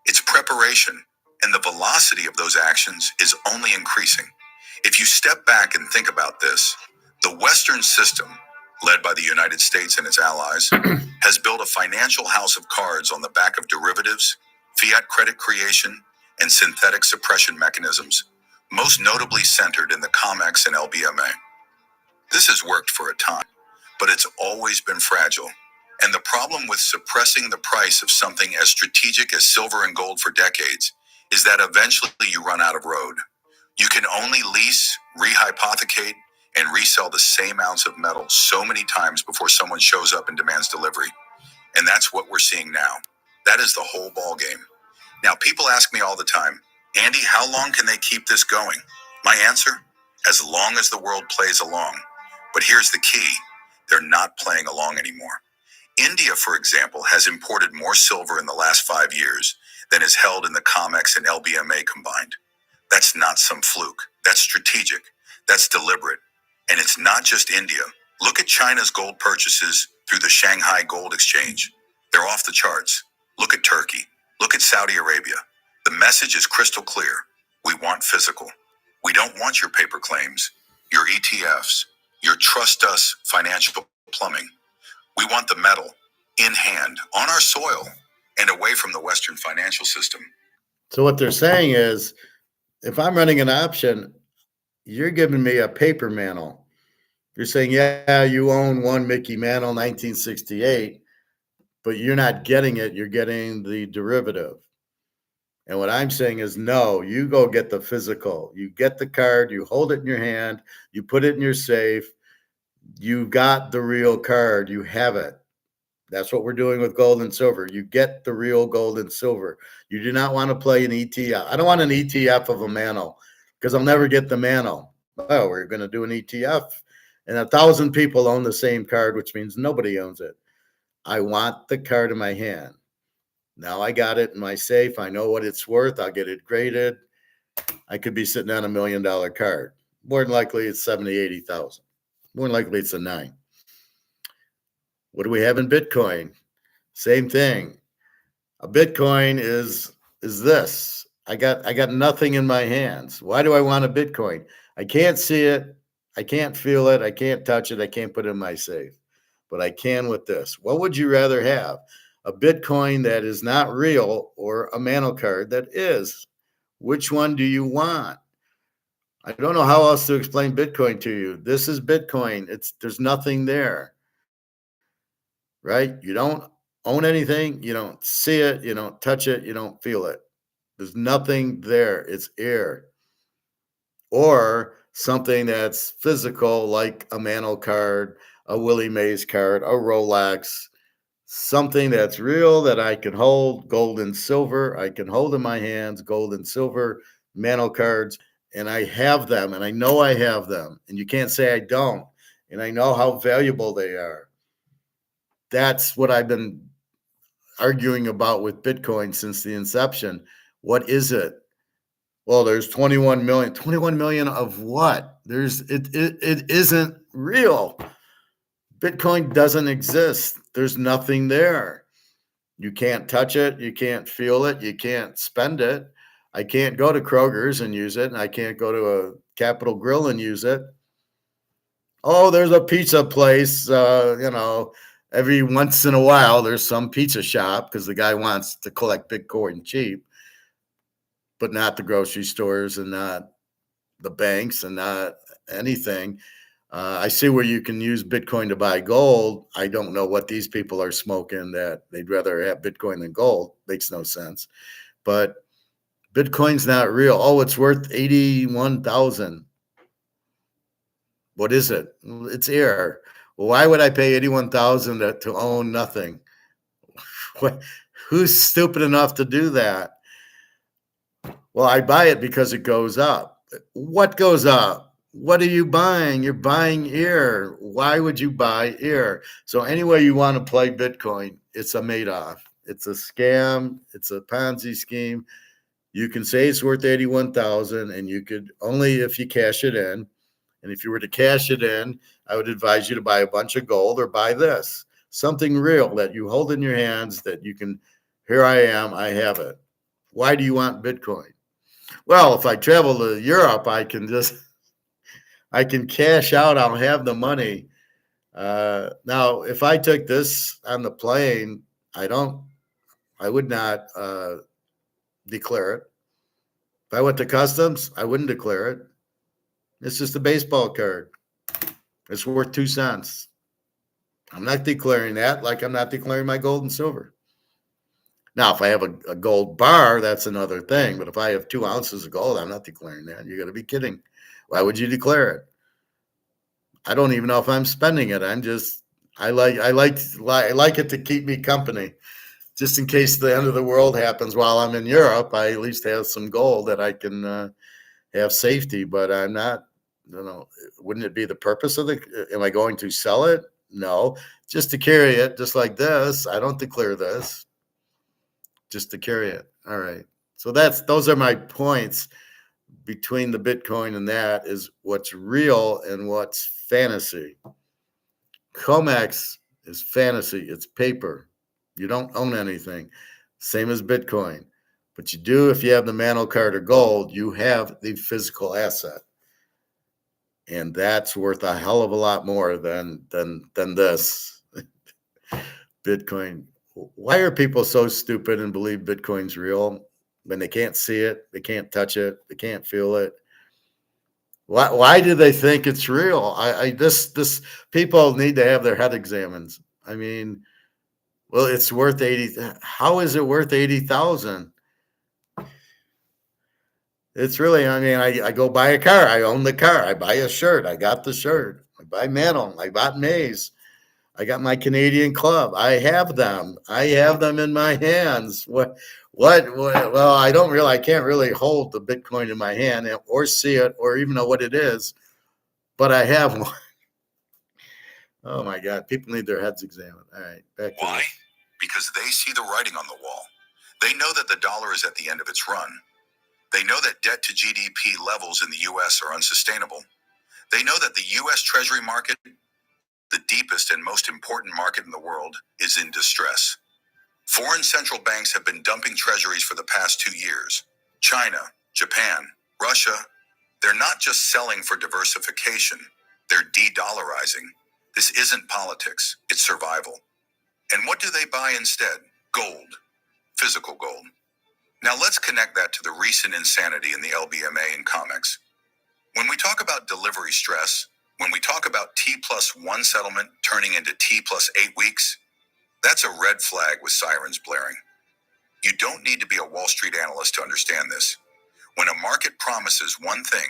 It's preparation, and the velocity of those actions is only increasing. If you step back and think about this, the Western system led by the United States and its allies, has built a financial house of cards on the back of derivatives, fiat credit creation, and synthetic suppression mechanisms, most notably centered in the COMEX and LBMA. This has worked for a time, but it's always been fragile. And the problem with suppressing the price of something as strategic as silver and gold for decades is that eventually you run out of road. You can only lease, rehypothecate, and resell the same ounce of metal so many times before someone shows up and demands delivery. And that's what we're seeing now. That is the whole ball game. Now, people ask me all the time, Andy, how long can they keep this going? My answer, as long as the world plays along. But here's the key, they're not playing along anymore. India, for example, has imported more silver in the last 5 years than is held in the COMEX and LBMA combined. That's not some fluke. That's strategic. That's deliberate. And it's not just India. Look at China's gold purchases through the Shanghai Gold Exchange. They're off the charts. Look at Turkey. Look at Saudi Arabia. The message is crystal clear. We want physical. We don't want your paper claims, your ETFs, your trust us financial plumbing. We want the metal in hand, on our soil, and away from the Western financial system. So what they're saying is, if I'm running an option, you're giving me a paper mantle. You're saying, yeah, you own one Mickey Mantle 1968, but you're not getting it. You're getting the derivative. And what I'm saying is, no, you go get the physical. You get the card, you hold it in your hand, you put it in your safe. You got the real card. You have it. That's what we're doing with gold and silver. You get the real gold and silver. You do not want to play an ETF. I don't want an ETF of a mantle because I'll never get the mantle. Oh, we're going to do an ETF. And 1,000 people own the same card, which means nobody owns it. I want the card in my hand. Now I got it in my safe. I know what it's worth. I'll get it graded. I could be sitting on $1 million card. More than likely, it's 70, 80,000. More than likely, it's a 9. What do we have in Bitcoin? Same thing. A Bitcoin is this. I got nothing in my hands. Why do I want a Bitcoin? I can't see it. I can't feel it. I can't touch it. I can't put it in my safe. But I can with this. What would you rather have? A Bitcoin that is not real or a mantle card that is? Which one do you want? I don't know how else to explain Bitcoin to you. This is Bitcoin. There's nothing there. Right? You don't own anything. You don't see it. You don't touch it. You don't feel it. There's nothing there. It's air. Or something that's physical, like a mantle card, a Willie Mays card, a Rolex, something that's real that I can hold, gold and silver. I can hold in my hands, gold and silver, mantle cards, and I have them, and I know I have them. And you can't say I don't. And I know how valuable they are. That's what I've been arguing about with Bitcoin since the inception. What is it? Well, there's 21 million. 21 million of what? It isn't real. Bitcoin doesn't exist. There's nothing there. You can't touch it. You can't feel it. You can't spend it. I can't go to Kroger's and use it. And I can't go to a Capitol Grill and use it. Oh, there's a pizza place, every once in a while, there's some pizza shop because the guy wants to collect Bitcoin cheap, but not the grocery stores and not the banks and not anything. I see where you can use Bitcoin to buy gold. I don't know what these people are smoking that they'd rather have Bitcoin than gold. Makes no sense. But Bitcoin's not real. Oh, it's worth 81,000. What is it? It's air. Well, why would I pay 81,000 to own nothing? Who's stupid enough to do that? Well, I buy it because it goes up. What goes up? What are you buying? You're buying air. Why would you buy air? So anyway you want to play Bitcoin, it's a Madoff. It's a scam. It's a Ponzi scheme. You can say it's worth 81,000, and you could only if you cash it in. And if you were to cash it in, I would advise you to buy a bunch of gold or buy this, something real that you hold in your hands that you can, here I am, I have it. Why do you want Bitcoin? Well, if I travel to Europe, I can cash out. I'll have the money. Now, if I took this on the plane, I would not declare it. If I went to customs, I wouldn't declare it. It's just a baseball card. It's worth 2 cents. I'm not declaring that, like I'm not declaring my gold and silver. Now, if I have a gold bar, that's another thing. But if I have 2 ounces of gold, I'm not declaring that. You got to be kidding. Why would you declare it? I don't even know if I'm spending it. I like it to keep me company. Just in case the end of the world happens while I'm in Europe, I at least have some gold that I can have safety. But I'm not, wouldn't it be the purpose of am I going to sell it? No, just to carry it, just like this. I don't declare this, just to carry it. All right. So those are my points between the Bitcoin and that is what's real and what's fantasy. Comex is fantasy. It's paper. You don't own anything. Same as Bitcoin. But you do if you have the mantle card or gold, you have the physical asset. And that's worth a hell of a lot more than this. Bitcoin. Why are people so stupid and believe Bitcoin's real when they can't see it, they can't touch it, they can't feel it? Why do they think it's real? This people need to have their head examined. I mean, well, it's worth 80. How is it worth 80,000? It's really, I mean, I go buy a car. I own the car. I buy a shirt. I got the shirt. I buy mantle. I bought maize. I got my Canadian club. I have them. I have them in my hands. What, well, I can't really hold the Bitcoin in my hand or see it or even know what it is, but I have one. Oh my God. People need their heads examined. All right. Back to Why? this. Because they see the writing on the wall. They know that the dollar is at the end of its run. They know that debt to GDP levels in the U.S. are unsustainable. They know that the U.S. Treasury market, the deepest and most important market in the world, is in distress. Foreign central banks have been dumping treasuries for the past 2 years. China, Japan, Russia, they're not just selling for diversification, they're de-dollarizing. This isn't politics, it's survival. And what do they buy instead? Gold, physical gold. Now let's connect that to the recent insanity in the LBMA and comex. When we talk about delivery stress, when we talk about T+1 settlement turning into T+8 weeks, that's a red flag with sirens blaring. You don't need to be a Wall Street analyst to understand this. When a market promises one thing,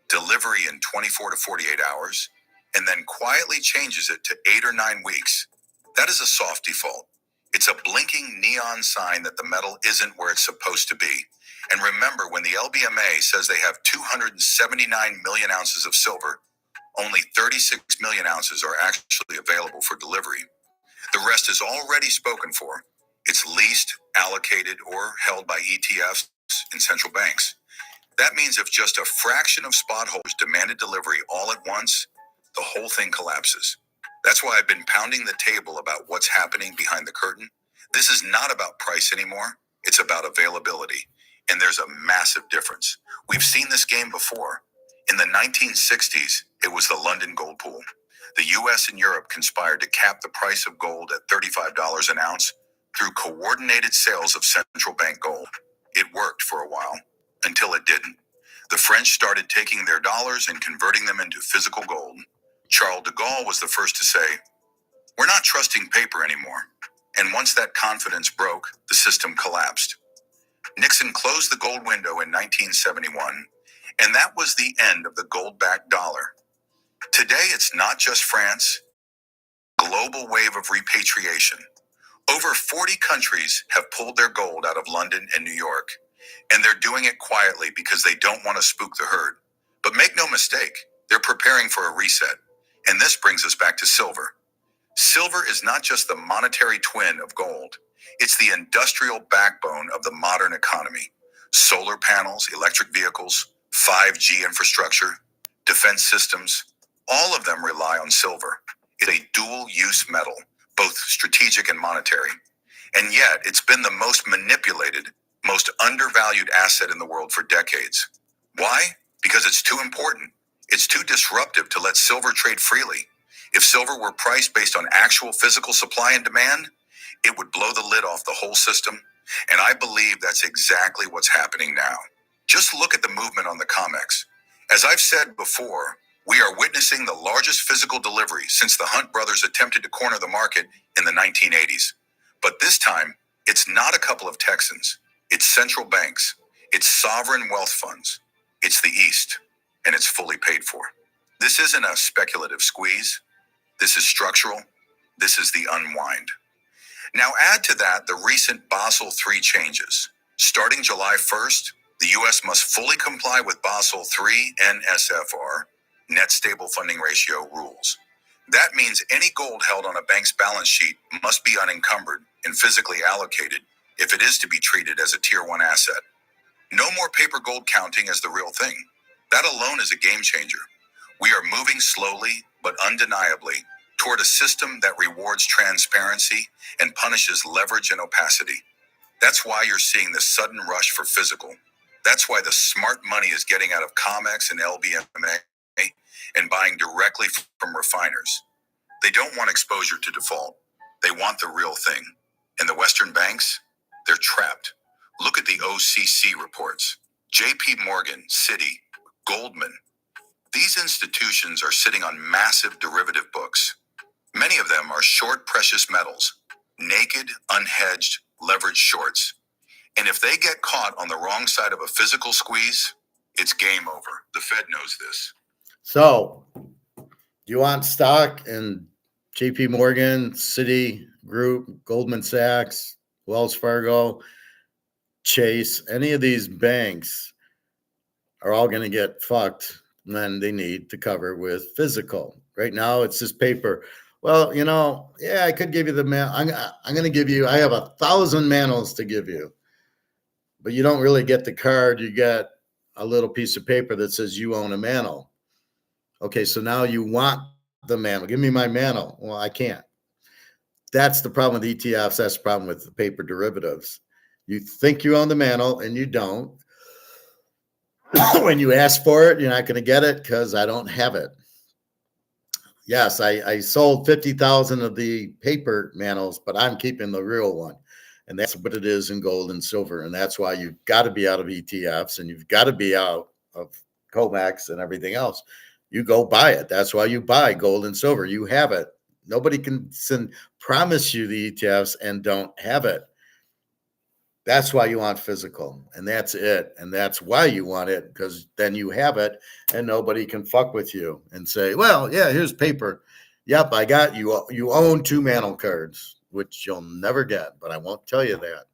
delivery in 24 to 48 hours, and then quietly changes it to 8 or 9 weeks, that is a soft default. It's a blinking neon sign that the metal isn't where it's supposed to be. And remember, when the LBMA says they have 279 million ounces of silver, only 36 million ounces are actually available for delivery. The rest is already spoken for. It's leased, allocated, or held by ETFs and central banks. That means if just a fraction of spot holders demanded delivery all at once, the whole thing collapses. That's why I've been pounding the table about what's happening behind the curtain. This is not about price anymore. It's about availability. And there's a massive difference. We've seen this game before. In the 1960s, it was the London gold pool. The US and Europe conspired to cap the price of gold at $35 an ounce through coordinated sales of central bank gold. It worked for a while, until it didn't. The French started taking their dollars and converting them into physical gold. Charles de Gaulle was the first to say, "We're not trusting paper anymore." And once that confidence broke, the system collapsed. Nixon closed the gold window in 1971, and that was the end of the gold-backed dollar. Today, it's not just France. Global wave of repatriation. Over 40 countries have pulled their gold out of London and New York, and they're doing it quietly because they don't want to spook the herd. But make no mistake, they're preparing for a reset. And this brings us back to silver. Silver is not just the monetary twin of gold. It's the industrial backbone of the modern economy. Solar panels, electric vehicles, 5G infrastructure, defense systems, all of them rely on silver. It's a dual-use metal, both strategic and monetary. And yet, it's been the most manipulated, most undervalued asset in the world for decades. Why? Because it's too important. It's too disruptive to let silver trade freely. If silver were priced based on actual physical supply and demand, it would blow the lid off the whole system, and I believe that's exactly what's happening now. Just look at the movement on the COMEX. As I've said before, we are witnessing the largest physical delivery since the Hunt brothers attempted to corner the market in the 1980s. But this time, it's not a couple of Texans. It's central banks. It's sovereign wealth funds. It's the East, and it's fully paid for. This isn't a speculative squeeze. This is structural. This is the unwind. Now add to that the recent Basel III changes. Starting July 1st, the U.S. must fully comply with Basel III NSFR, Net Stable Funding Ratio rules. That means any gold held on a bank's balance sheet must be unencumbered and physically allocated if it is to be treated as a Tier 1 asset. No more paper gold counting as the real thing. That alone is a game changer. We are moving slowly but undeniably toward a system that rewards transparency and punishes leverage and opacity. That's why you're seeing this sudden rush for physical. That's why the smart money is getting out of COMEX and LBMA and buying directly from refiners. They don't want exposure to default. They want the real thing. And the Western banks, they're trapped. Look at the OCC reports. JP Morgan, Citi, Goldman. These institutions are sitting on massive derivative books. Many of them are short precious metals, naked, unhedged, leveraged shorts. And if they get caught on the wrong side of a physical squeeze, it's game over. The Fed knows this. So, you want stock in JP Morgan, Citi Group, Goldman Sachs, Wells Fargo, Chase, any of these banks are all going to get fucked, and then they need to cover with physical. Right now, it's just paper. Well, yeah, I could give you the man. I'm going to give you, I have 1,000 manuals to give you, but you don't really get the card. You get a little piece of paper that says you own a manual. Okay, so now you want the manual. Give me my manual. Well, I can't. That's the problem with ETFs. That's the problem with the paper derivatives. You think you own the manual and you don't. When you ask for it, you're not going to get it because I don't have it. Yes, I sold 50,000 of the paper manuals, but I'm keeping the real one. And that's what it is in gold and silver. And that's why you've got to be out of ETFs and you've got to be out of COMEX and everything else. You go buy it. That's why you buy gold and silver. You have it. Nobody can promise you the ETFs and don't have it. That's why you want physical, and that's it. And that's why you want it, because then you have it and nobody can fuck with you and say, well, yeah, here's paper. Yep, I got you. You own 2 manual cards, which you'll never get, but I won't tell you that.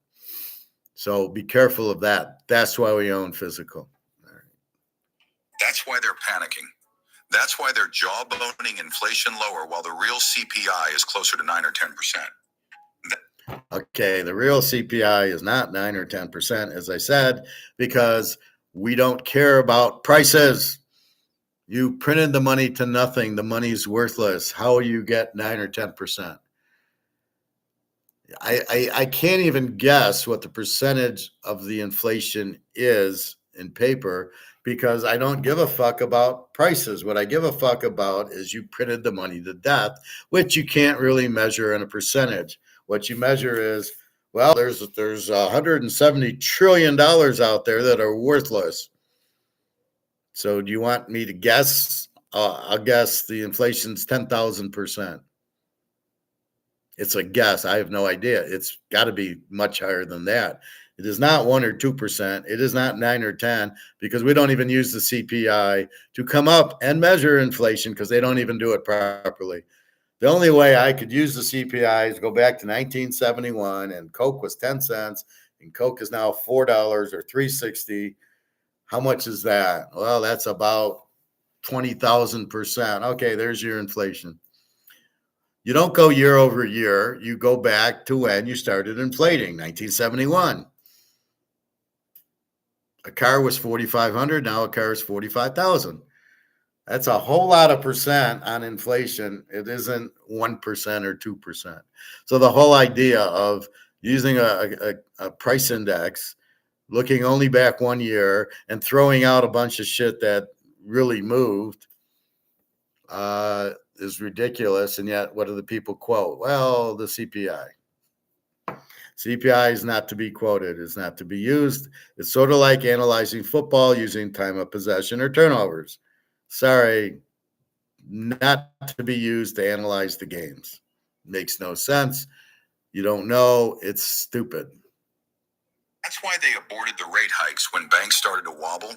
So be careful of that. That's why we own physical. That's why they're panicking. That's why they're jaw-boning inflation lower while the real CPI is closer to 9 or 10%. Okay, the real CPI is not 9 or 10%, as I said, because we don't care about prices. You printed the money to nothing. The money's worthless. How will you get 9 or 10%? I can't even guess what the percentage of the inflation is in paper because I don't give a fuck about prices. What I give a fuck about is you printed the money to death, which you can't really measure in a percentage. What you measure is, well, there's $170 trillion out there that are worthless. So do you want me to guess? I'll guess the inflation's 10,000%. It's a guess. I have no idea. It's got to be much higher than that. It is not 1 or 2%. It is not 9 or 10 because we don't even use the CPI to come up and measure inflation because they don't even do it properly. The only way I could use the CPI is go back to 1971 and Coke was 10 cents and Coke is now $4 or $3.60. How much is that? Well, that's about 20,000%. Okay, there's your inflation. You don't go year over year. You go back to when you started inflating, 1971. A car was 4,500. Now a car is 45,000. That's a whole lot of percent on inflation. It isn't 1% or 2%. So the whole idea of using a price index, looking only back 1 year and throwing out a bunch of shit that really moved, is ridiculous. And yet, what do the people quote? Well, the CPI. CPI is not to be quoted, it's not to be used. It's sort of like analyzing football using time of possession or turnovers. Sorry, not to be used to analyze the games. Makes no sense. You don't know. It's stupid. That's why they aborted the rate hikes when banks started to wobble.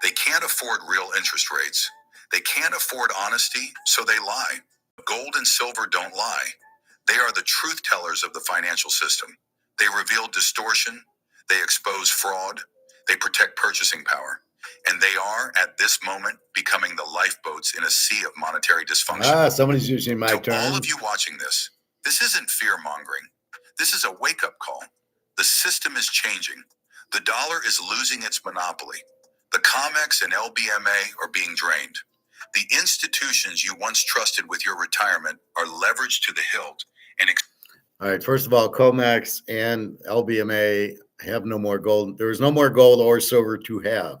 They can't afford real interest rates. They can't afford honesty, so they lie. Gold and silver don't lie. They are the truth tellers of the financial system. They reveal distortion. They expose fraud. They protect purchasing power. And they are, at this moment, becoming the lifeboats in a sea of monetary dysfunction. Somebody's using my To terms. all of you watching this isn't fear-mongering. This is a wake-up call. The system is changing. The dollar is losing its monopoly. The COMEX and LBMA are being drained. The institutions you once trusted with your retirement are leveraged to the hilt. And all right, first of all, COMEX and LBMA have no more gold. There is no more gold or silver to have.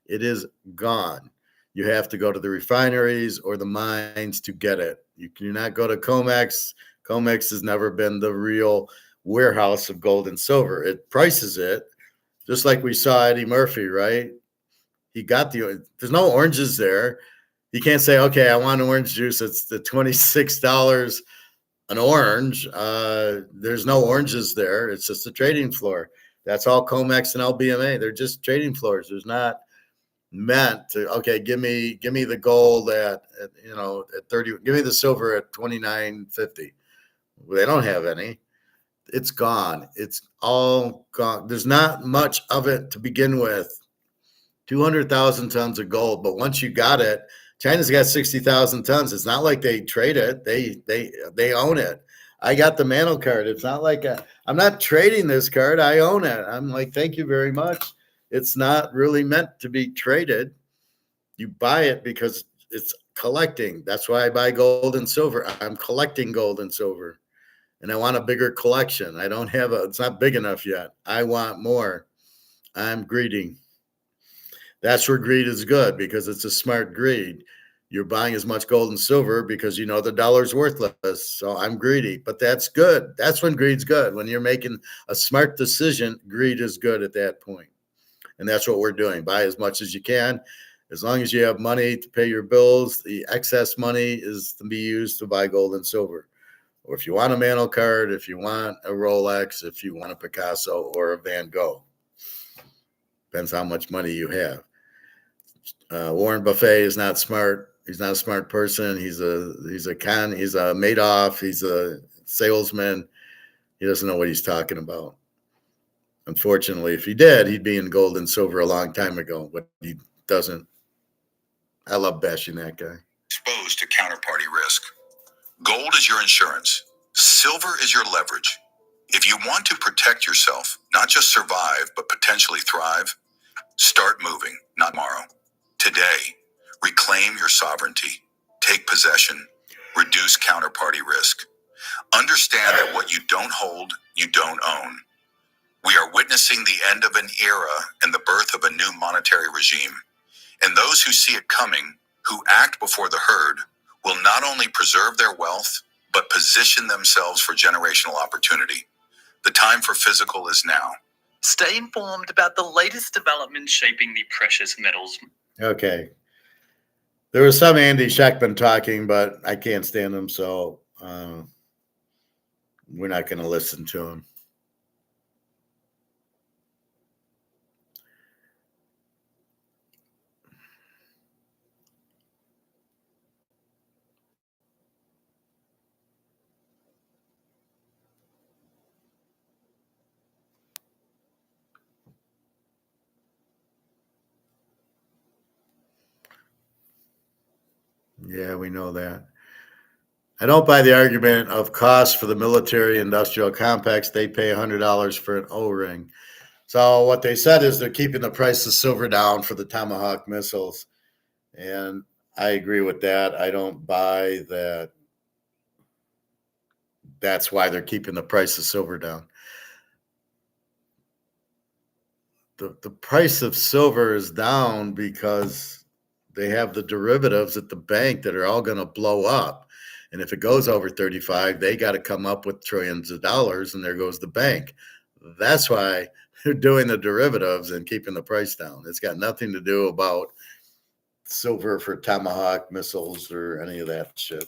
It is gone. You have to go to the refineries or the mines to get it. You cannot go to COMEX. COMEX has never been the real warehouse of gold and silver. It prices it, just like we saw Eddie Murphy, right? He got there's no oranges there. You can't say, okay, I want orange juice. It's the $26 an orange. There's no oranges there. It's just a trading floor. That's all COMEX and LBMA. They're just trading floors. There's not meant to, okay, give me the gold at 30, give me the silver at 29.50. They don't have any. It's gone. It's all gone. There's not much of it to begin with. 200,000 tons of gold, but once you got it, China's got 60,000 tons. It's not like they trade it. They own it. I got the Mantle card. It's not like I'm not trading this card. I own it. I'm like, thank you very much. It's not really meant to be traded. You buy it because it's collecting. That's why I buy gold and silver. I'm collecting gold and silver, and I want a bigger collection. I don't have it's not big enough yet. I want more. I'm greedy. That's where greed is good, because it's a smart greed. You're buying as much gold and silver because you know the dollar's worthless. So I'm greedy, but that's good. That's when greed's good. When you're making a smart decision, greed is good at that point. And that's what we're doing. Buy as much as you can. As long as you have money to pay your bills, the excess money is to be used to buy gold and silver. Or if you want a Mantle card, if you want a Rolex, if you want a Picasso or a Van Gogh. Depends how much money you have. Warren Buffett is not smart. He's not a smart person. He's a Madoff. He's a salesman. He doesn't know what he's talking about. Unfortunately, if he did, he'd be in gold and silver a long time ago, but he doesn't. I love bashing that guy. Exposed to counterparty risk. Gold is your insurance. Silver is your leverage. If you want to protect yourself, not just survive, but potentially thrive, start moving, not tomorrow. Today, reclaim your sovereignty. Take possession. Reduce counterparty risk. Understand that what you don't hold, you don't own. We are witnessing the end of an era and the birth of a new monetary regime. And those who see it coming, who act before the herd, will not only preserve their wealth, but position themselves for generational opportunity. The time for physical is now. Stay informed about the latest developments shaping the precious metals. Okay. There was some Andy Scheckman talking, but I can't stand him, so we're not going to listen to him. Yeah, we know that. I don't buy the argument of cost for the military industrial complex. They pay $100 for an O-ring. So what they said is they're keeping the price of silver down for the Tomahawk missiles. And I agree with that. I don't buy that. That's why they're keeping the price of silver down. The price of silver is down because they have the derivatives at the bank that are all going to blow up. And if it goes over 35, they got to come up with trillions of dollars, and there goes the bank. That's why they're doing the derivatives and keeping the price down. It's got nothing to do about silver for Tomahawk missiles or any of that shit.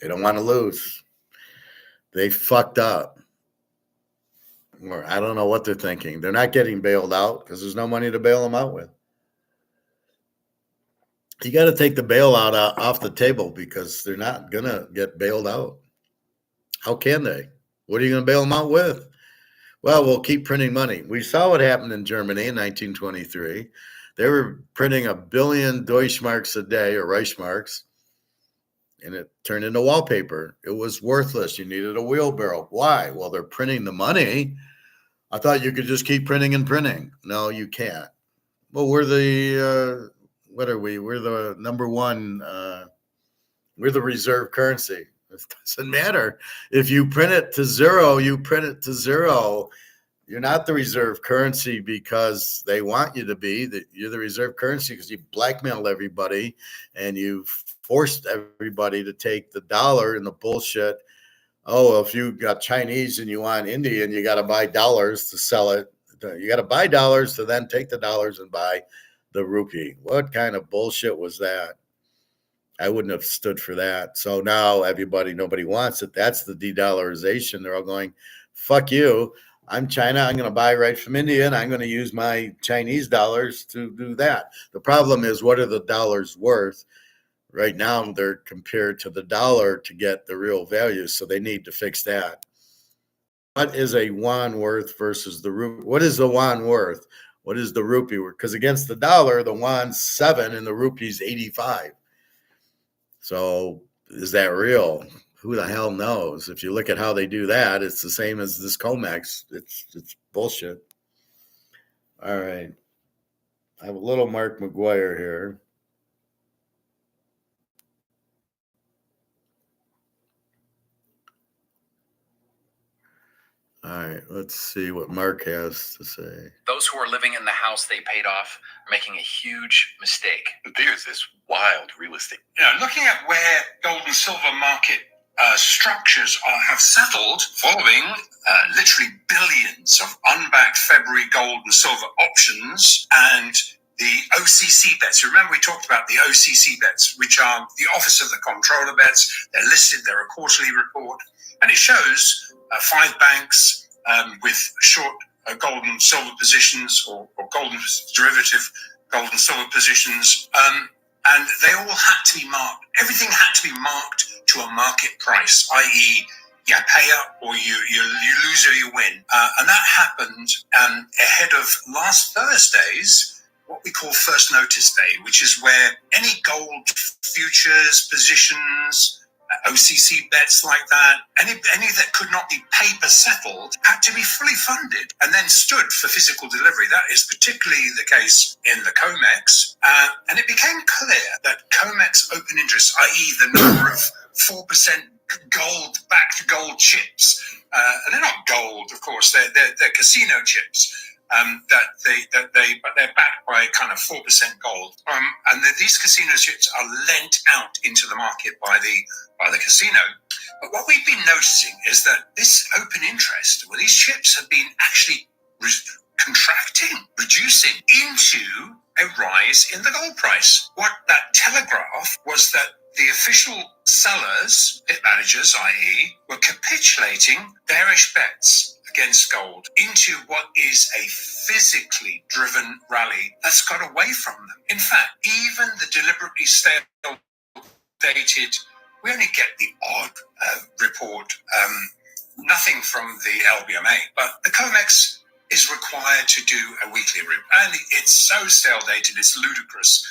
They don't want to lose. They fucked up. Or I don't know what they're thinking. They're not getting bailed out because there's no money to bail them out with. You got to take the bailout off the table because they're not going to get bailed out. How can they? What are you going to bail them out with? Well, we'll keep printing money. We saw what happened in Germany in 1923. They were printing 1 billion Deutschmarks a day, or Reichsmarks, and it turned into wallpaper. It was worthless. You needed a wheelbarrow. Why? Well, they're printing the money. I thought you could just keep printing and printing. No, you can't. Well, we're the, what are we? We're the number one, we're the reserve currency. It doesn't matter. If you print it to zero, you print it to zero. You're not the reserve currency because they want you to be. You're the reserve currency because you blackmailed everybody and you forced everybody to take the dollar and the bullshit. Oh, well, if you got Chinese and you want Indian, you got to buy dollars to sell it. You got to buy dollars to then take the dollars and buy the rupee. What kind of bullshit was that? I wouldn't have stood for that. So now nobody wants it. That's the de-dollarization. They're all going, fuck you. I'm China. I'm going to buy right from India, and I'm going to use my Chinese dollars to do that. The problem is, what are the dollars worth? Right now, they're compared to the dollar to get the real value, so they need to fix that. What is a yuan worth versus the rupee? What is the yuan worth? What is the rupee worth? Because against the dollar, the yuan's 7 and the rupee's 85. So is that real? Who the hell knows? If you look at how they do that, it's the same as this comex. It's bullshit. All right. I have a little Mark McGuire here. All right, let's see what Mark has to say. Those who are living in the house they paid off are making a huge mistake. There's this wild real estate. Looking at where gold and silver market structures have settled following literally billions of unbacked February gold and silver options and the OCC bets. Remember, we talked about the OCC bets, which are the Office of the Comptroller bets. They're listed, they're a quarterly report, and it shows 5 banks with short gold and silver positions or gold and derivative gold and silver positions. And they all had to be marked. Everything had to be marked to a market price, i.e., you pay up or you lose or you win. And that happened ahead of last Thursday's, what we call First Notice Day, which is where any gold futures, positions, OCC bets like that, any that could not be paper settled had to be fully funded and then stood for physical delivery. That is particularly the case in the COMEX. And it became clear that COMEX open interest, i.e. the number of 4% gold-backed gold chips, and they're not gold, of course, they're casino chips, but they're backed by kind of 4% gold. And these casino chips are lent out into the market by the casino. But what we've been noticing is that this open interest, well, these chips have been actually contracting, reducing into a rise in the gold price. What that telegraphed was that the official sellers, pit managers, i.e., were capitulating bearish bets against gold into what is a physically driven rally that's got away from them. In fact, even the deliberately stale dated, we only get the odd report, nothing from the LBMA, but the COMEX is required to do a weekly report, and it's so stale dated, it's ludicrous.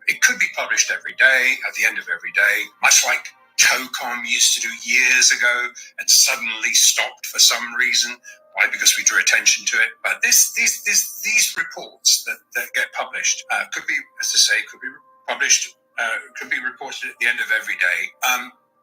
It could be published every day, at the end of every day, much like COCOM used to do years ago and suddenly stopped for some reason. Why? Because we drew attention to it. But these reports that get published could be, as I say, could be published, could be reported at the end of every day.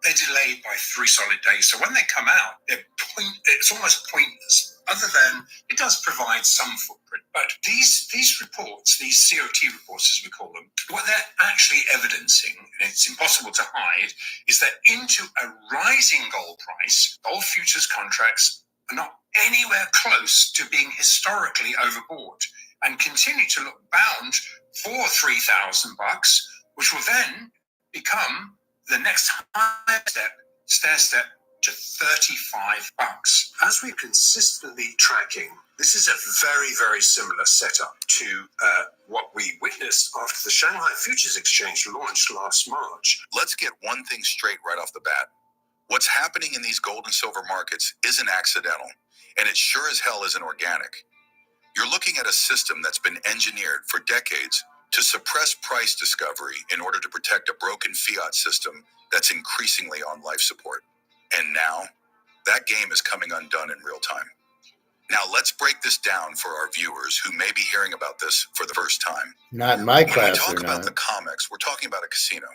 they're delayed by 3 solid days. So when they come out, it's almost pointless, other than it does provide some footprint. But these reports, these COT reports, as we call them, what they're actually evidencing, and it's impossible to hide, is that into a rising gold price, gold futures contracts are not anywhere close to being historically overbought and continue to look bound for $3,000, which will then become the next higher stair step to $35. As we're consistently tracking, this is a very, very similar setup to what we witnessed after the Shanghai Futures Exchange launched last March. Let's get one thing straight right off the bat. What's happening in these gold and silver markets isn't accidental, and it sure as hell isn't organic. You're looking at a system that's been engineered for decades to suppress price discovery in order to protect a broken fiat system that's increasingly on life support. And now, that game is coming undone in real time. Now, let's break this down for our viewers who may be hearing about this for the first time. Not in my When we class talk or about not. the comex, we're talking about a casino.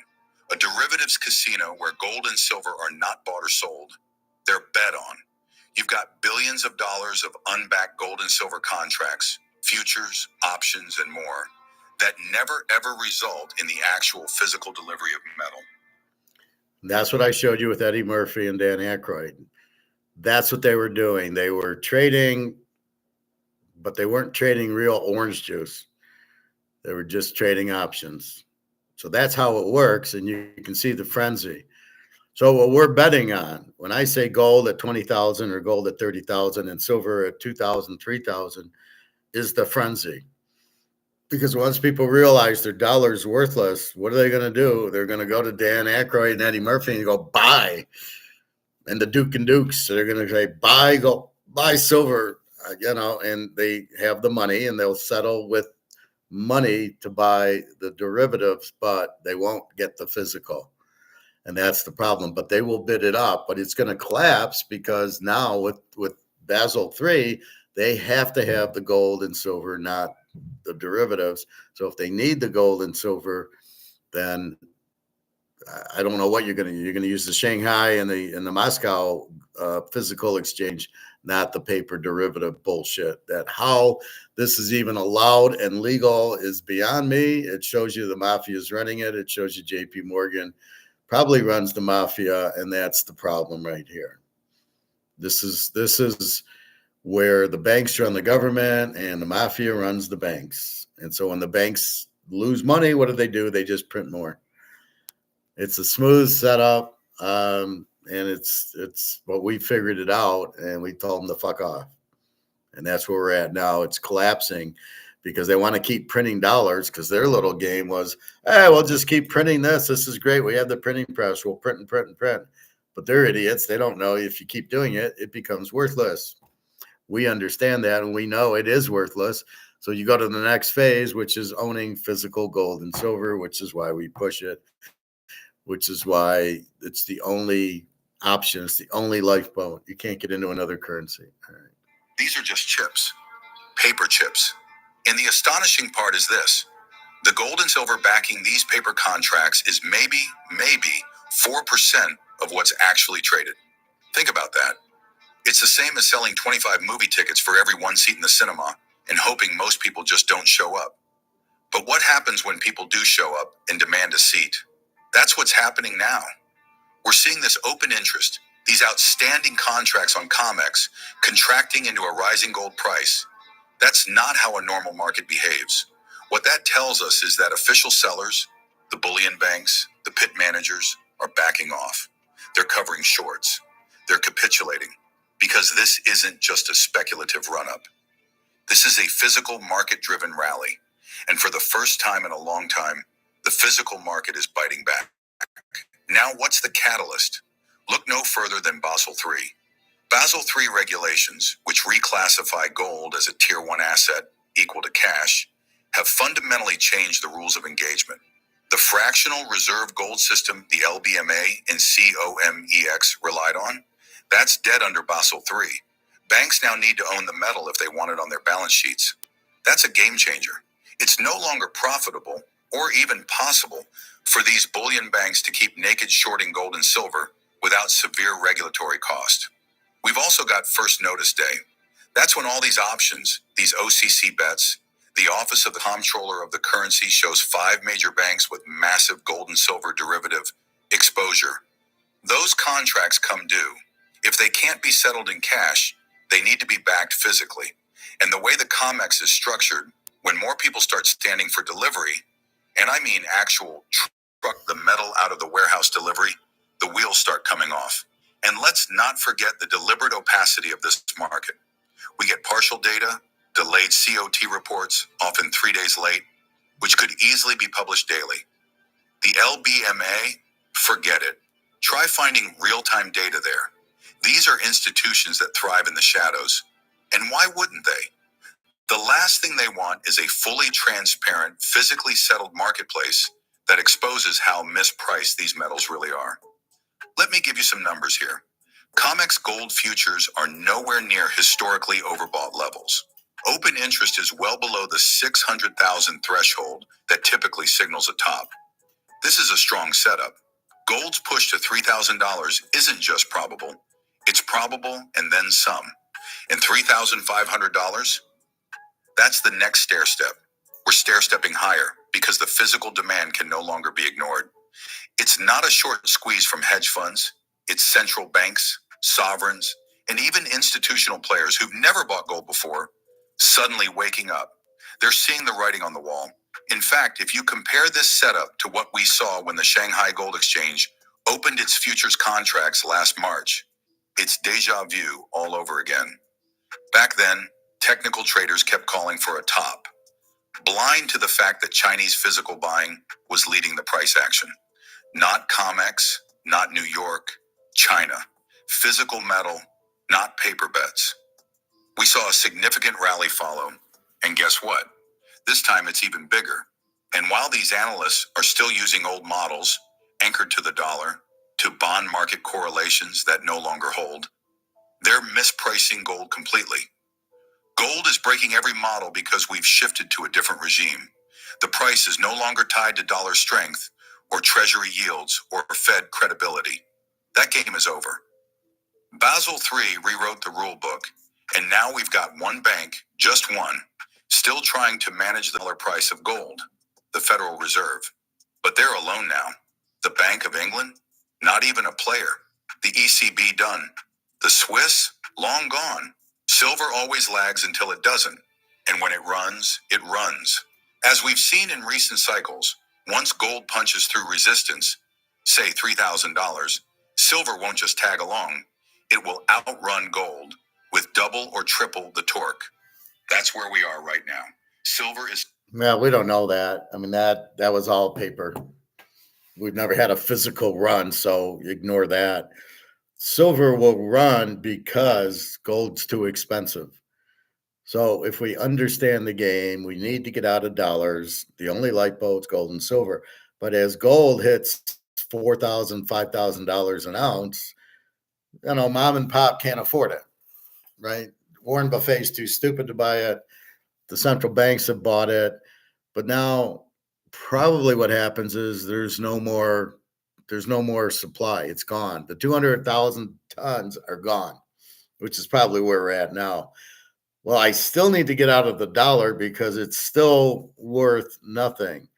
A derivatives casino where gold and silver are not bought or sold. They're bet on. You've got billions of dollars of unbacked gold and silver contracts, futures, options, and more that never ever result in the actual physical delivery of metal. That's what I showed you with Eddie Murphy and Dan Aykroyd. That's what they were doing. They were trading, but they weren't trading real orange juice. They were just trading options. So that's how it works, and you can see the frenzy. So what we're betting on, when I say gold at 20,000 or gold at 30,000 and silver at 2,000, 3,000, is the frenzy. Because once people realize their dollar's worthless, what are they going to do? They're going to go to Dan Aykroyd and Eddie Murphy and go buy. And the Duke and Dukes, they're going to say buy silver, and they have the money and they'll settle with money to buy the derivatives, but they won't get the physical. And that's the problem. But they will bid it up, but it's going to collapse because now with Basel III, they have to have the gold and silver, not the derivatives. So if they need the gold and silver, then I don't know what you're going to use the Shanghai and the Moscow physical exchange, not the paper derivative bullshit. That how this is even allowed and legal is beyond me. It shows you the mafia is running it. It shows you JP Morgan probably runs the mafia, and that's the problem right here. This is where the banks run the government and the mafia runs the banks. And so when the banks lose money, what do? They just print more. It's a smooth setup, and it's but we figured it out, and we told them to fuck off. And that's where we're at now. It's collapsing because they want to keep printing dollars because their little game was, hey, we'll just keep printing this. This is great. We have the printing press. We'll print and print and print. But they're idiots. They don't know if you keep doing it, it becomes worthless. We understand that, and we know it is worthless. So you go to the next phase, which is owning physical gold and silver, which is why we push it, which is why it's the only option. It's the only lifeboat. You can't get into another currency. All right. These are just chips, paper chips. And the astonishing part is this. The gold and silver backing these paper contracts is maybe 4% of what's actually traded. Think about that. It's the same as selling 25 movie tickets for every one seat in the cinema and hoping most people just don't show up. But what happens when people do show up and demand a seat? That's what's happening now. We're seeing this open interest, these outstanding contracts on COMEX contracting into a rising gold price. That's not how a normal market behaves. What that tells us is that official sellers, the bullion banks, the pit managers are backing off. They're covering shorts. They're capitulating because this isn't just a speculative run-up. This is a physical market-driven rally. And for the first time in a long time, the physical market is biting back. Now, what's the catalyst? Look no further than Basel III. Basel III regulations, which reclassify gold as a Tier 1 asset equal to cash, have fundamentally changed the rules of engagement. The fractional reserve gold system the LBMA and COMEX relied on, that's dead under Basel III. Banks now need to own the metal if they want it on their balance sheets. That's a game changer. It's no longer profitable or even possible for these bullion banks to keep naked shorting gold and silver without severe regulatory cost. We've also got First Notice Day. That's when all these options, these OCC bets, the Office of the Comptroller of the Currency shows 5 major banks with massive gold and silver derivative exposure. Those contracts come due. If they can't be settled in cash, they need to be backed physically. And the way the COMEX is structured, when more people start standing for delivery, and I mean actual truck the metal out of the warehouse delivery, the wheels start coming off. And let's not forget the deliberate opacity of this market. We get partial data, delayed COT reports, often 3 days late, which could easily be published daily. The LBMA, forget it. Try finding real-time data there. These are institutions that thrive in the shadows. And why wouldn't they? The last thing they want is a fully transparent, physically settled marketplace that exposes how mispriced these metals really are. Let me give you some numbers here. COMEX gold futures are nowhere near historically overbought levels. Open interest is well below the 600,000 threshold that typically signals a top. This is a strong setup. Gold's push to $3,000 isn't just probable. It's probable and then some. And $3,500? That's the next stair step. We're stair stepping higher because the physical demand can no longer be ignored. It's not a short squeeze from hedge funds. It's central banks, sovereigns, and even institutional players who've never bought gold before, suddenly waking up. They're seeing the writing on the wall. In fact, if you compare this setup to what we saw when the Shanghai Gold Exchange opened its futures contracts last March, it's deja vu all over again. Back then, technical traders kept calling for a top, blind to the fact that Chinese physical buying was leading the price action. Not COMEX, not New York, China. Physical metal, not paper bets. We saw a significant rally follow, and guess what? This time it's even bigger. And while these analysts are still using old models, anchored to the dollar, to bond market correlations that no longer hold, they're mispricing gold completely. Gold is breaking every model because we've shifted to a different regime. The price is no longer tied to dollar strength, or treasury yields, or Fed credibility. That game is over. Basel III rewrote the rule book, and now we've got one bank, just one, still trying to manage the dollar price of gold, the Federal Reserve. But they're alone now. The Bank of England, not even a player. The ECB done. The Swiss, long gone. Silver always lags until it doesn't, and when it runs, it runs. As we've seen in recent cycles, once gold punches through resistance, say $3,000, silver won't just tag along. It will outrun gold with double or triple the torque. That's where we are right now. Silver is... Well, we don't know that. I mean, that was all paper. We've never had a physical run, so ignore that. Silver will run because gold's too expensive. So if we understand the game, we need to get out of dollars. The only lifeboat's gold and silver. But as gold hits $4,000, $5,000 an ounce, mom and pop can't afford it, right? Warren Buffett's too stupid to buy it. The central banks have bought it. But now probably what happens is there's no more supply. It's gone. The 200,000 tons are gone, which is probably where we're at now. Well, I still need to get out of the dollar because it's still worth nothing.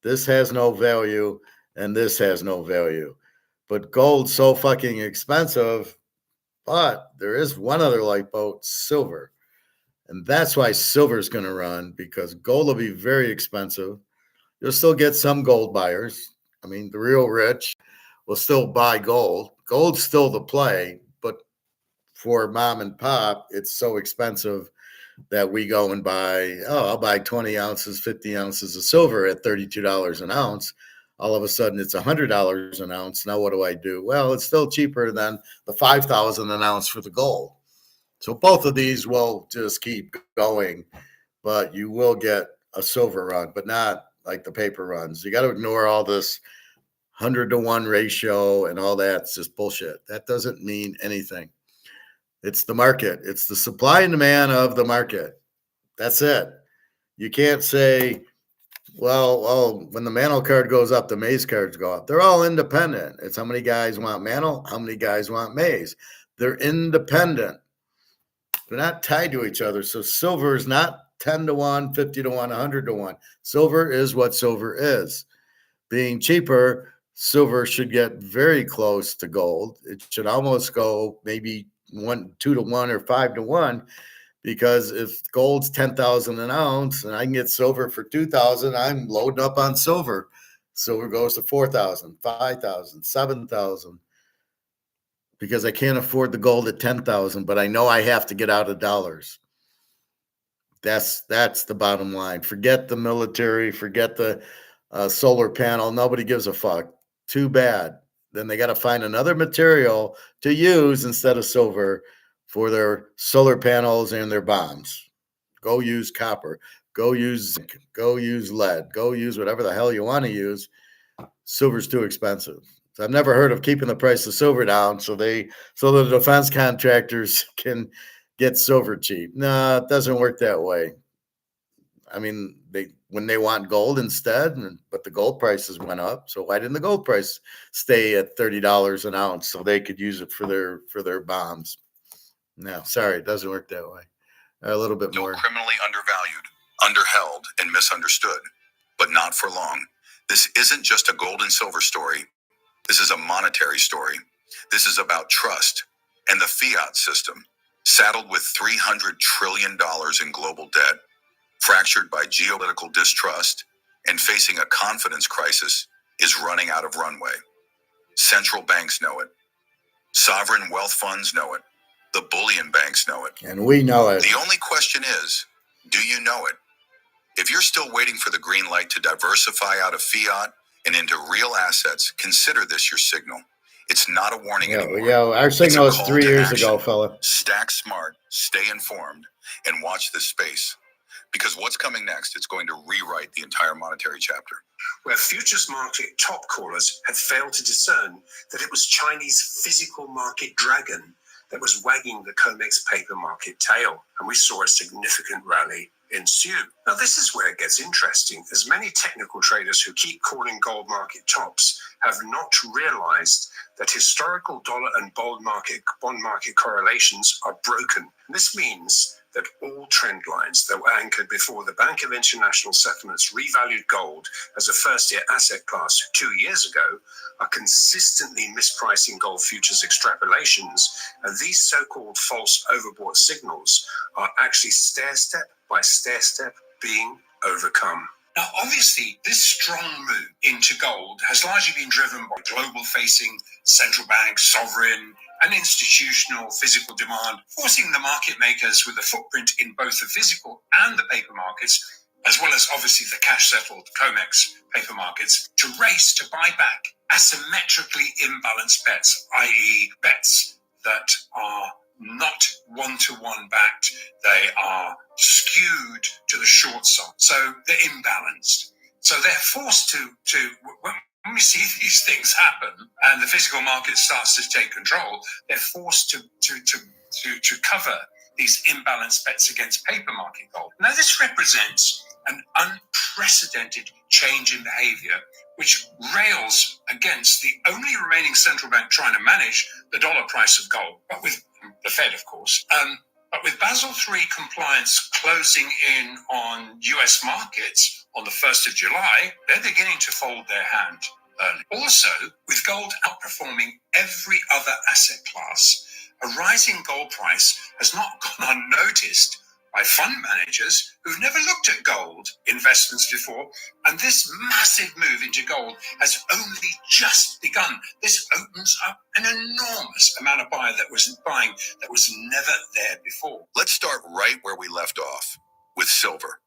This has no value and this has no value. But gold's so fucking expensive. But there is one other lifeboat, silver. And that's why silver is going to run, because gold will be very expensive. You'll still get some gold buyers. I mean, the real rich will still buy gold. Gold's still the play, but for mom and pop, it's so expensive that we go and buy, I'll buy 20 ounces, 50 ounces of silver at $32 an ounce. All of a sudden, it's $100 an ounce. Now, what do I do? Well, it's still cheaper than the $5,000 an ounce for the gold. So both of these will just keep going, but you will get a silver run, but not like the paper runs. You got to ignore all this 100-to-1 ratio and all that. It's just bullshit. That doesn't mean anything. It's the market. It's the supply and demand of the market. That's it. You can't say Well, when the Mantle card goes up, the Mays cards go up. They're all independent. It's how many guys want Mantle, how many guys want Mays. They're independent. They're not tied to each other. So silver is not 10 to 1, 50 to 1, 100 to 1. Silver is what silver is. Being cheaper, silver should get very close to gold. It should almost go maybe 2 to 1 or 5 to 1. Because if gold's 10,000 an ounce and I can get silver for 2,000, I'm loading up on silver. Silver goes to 4,000, 5,000, 7,000 because I can't afford the gold at 10,000, but I know I have to get out of dollars. That's the bottom line. Forget the military, forget the solar panel. Nobody gives a fuck. Too bad. Then they got to find another material to use instead of silver for their solar panels and their bombs. Go use copper. Go use zinc. Go use lead. Go use whatever the hell you want to use. Silver's too expensive. So I've never heard of keeping the price of silver down so the defense contractors can get silver cheap. No, it doesn't work that way. I mean, when they want gold instead, but the gold prices went up. So why didn't the gold price stay at $30 an ounce so they could use it for their bombs? No, sorry, it doesn't work that way. A little bit more. Criminally undervalued, underheld, and misunderstood, but not for long. This isn't just a gold and silver story. This is a monetary story. This is about trust and the fiat system, saddled with $300 trillion in global debt, fractured by geopolitical distrust, and facing a confidence crisis, is running out of runway. Central banks know it. Sovereign wealth funds know it. The bullion banks know it. And we know it. The only question is, do you know it? If you're still waiting for the green light to diversify out of fiat and into real assets, consider this your signal. It's not a warning anymore. Yeah, our signal is 3 years ago, fella. Stack smart, stay informed, and watch this space. Because what's coming next, it's going to rewrite the entire monetary chapter. Where futures market top callers had failed to discern that it was Chinese physical market dragon that was wagging the COMEX paper market tail, and we saw a significant rally ensue. Now, this is where it gets interesting, as many technical traders who keep calling gold market tops have not realized that historical dollar and bond market correlations are broken. This means that all trend lines that were anchored before the Bank of International Settlements revalued gold as a first-year asset class 2 years ago are consistently mispricing gold futures extrapolations, and these so-called false overbought signals are actually stair-step by stair-step being overcome. Now, obviously, this strong move into gold has largely been driven by global-facing central banks, sovereign, and institutional physical demand, forcing the market makers with a footprint in both the physical and the paper markets, as well as obviously the cash-settled COMEX paper markets, to race to buy back asymmetrically imbalanced bets, i.e. bets that are not one-to-one backed, they are skewed to the short side. So they're imbalanced. So they're forced to when we see these things happen and the physical market starts to take control, they're forced to cover these imbalanced bets against paper market gold. Now, this represents an unprecedented change in behavior, which rails against the only remaining central bank trying to manage the dollar price of gold, but with the Fed, of course. But with Basel III compliance closing in on US markets on the 1st of July, they're beginning to fold their hand early. Also, with gold outperforming every other asset class, a rising gold price has not gone unnoticed by fund managers who've never looked at gold investments before. And this massive move into gold has only just begun. This opens up an enormous amount of buying that was never there before. Let's start right where we left off, with silver.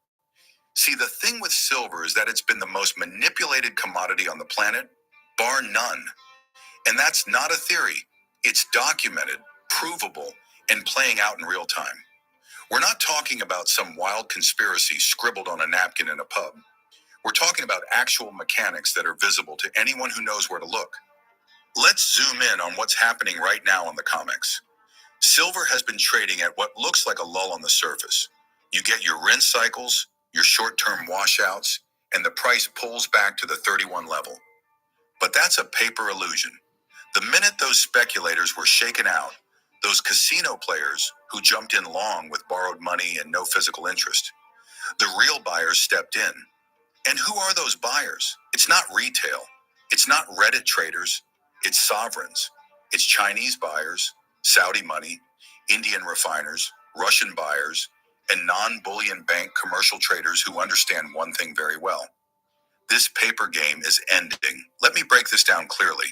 See, the thing with silver is that it's been the most manipulated commodity on the planet, bar none. And that's not a theory. It's documented, provable, and playing out in real time. We're not talking about some wild conspiracy scribbled on a napkin in a pub. We're talking about actual mechanics that are visible to anyone who knows where to look. Let's zoom in on what's happening right now on the COMEX. Silver has been trading at what looks like a lull on the surface. You get your rinse cycles, your short-term washouts, and the price pulls back to the 31 level. But that's a paper illusion. The minute those speculators were shaken out, those casino players who jumped in long with borrowed money and no physical interest, the real buyers stepped in. And who are those buyers? It's not retail. It's not Reddit traders. It's sovereigns. It's Chinese buyers, Saudi money, Indian refiners, Russian buyers, and non-bullion bank commercial traders who understand one thing very well. This paper game is ending. Let me break this down clearly.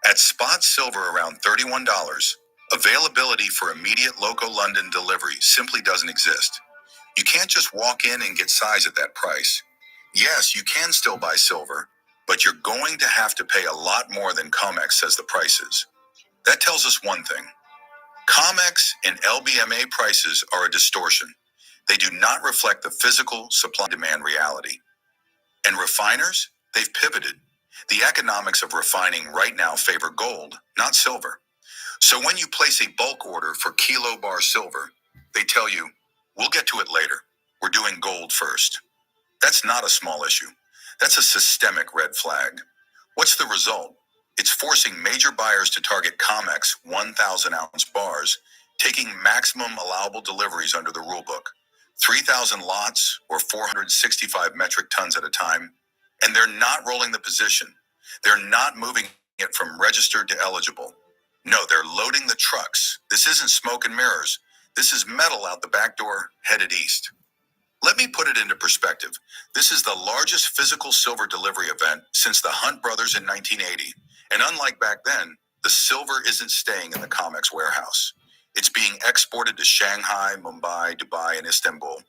At spot silver around $31, availability for immediate local London delivery simply doesn't exist. You can't just walk in and get size at that price. Yes, you can still buy silver, but you're going to have to pay a lot more than COMEX says the price is. That tells us one thing. COMEX and LBMA prices are a distortion. They do not reflect the physical supply-demand reality. And refiners, they've pivoted. The economics of refining right now favor gold, not silver. So when you place a bulk order for kilo bar silver, they tell you, we'll get to it later. We're doing gold first. That's not a small issue. That's a systemic red flag. What's the result? It's forcing major buyers to target COMEX 1,000-ounce bars, taking maximum allowable deliveries under the rulebook, 3,000 lots or 465 metric tons at a time, and they're not rolling the position. They're not moving it from registered to eligible. No, they're loading the trucks. This isn't smoke and mirrors. This is metal out the back door headed east. Let me put it into perspective. This is the largest physical silver delivery event since the Hunt brothers in 1980. And unlike back then, the silver isn't staying in the COMEX warehouse. It's being exported to Shanghai, Mumbai, Dubai, and Istanbul,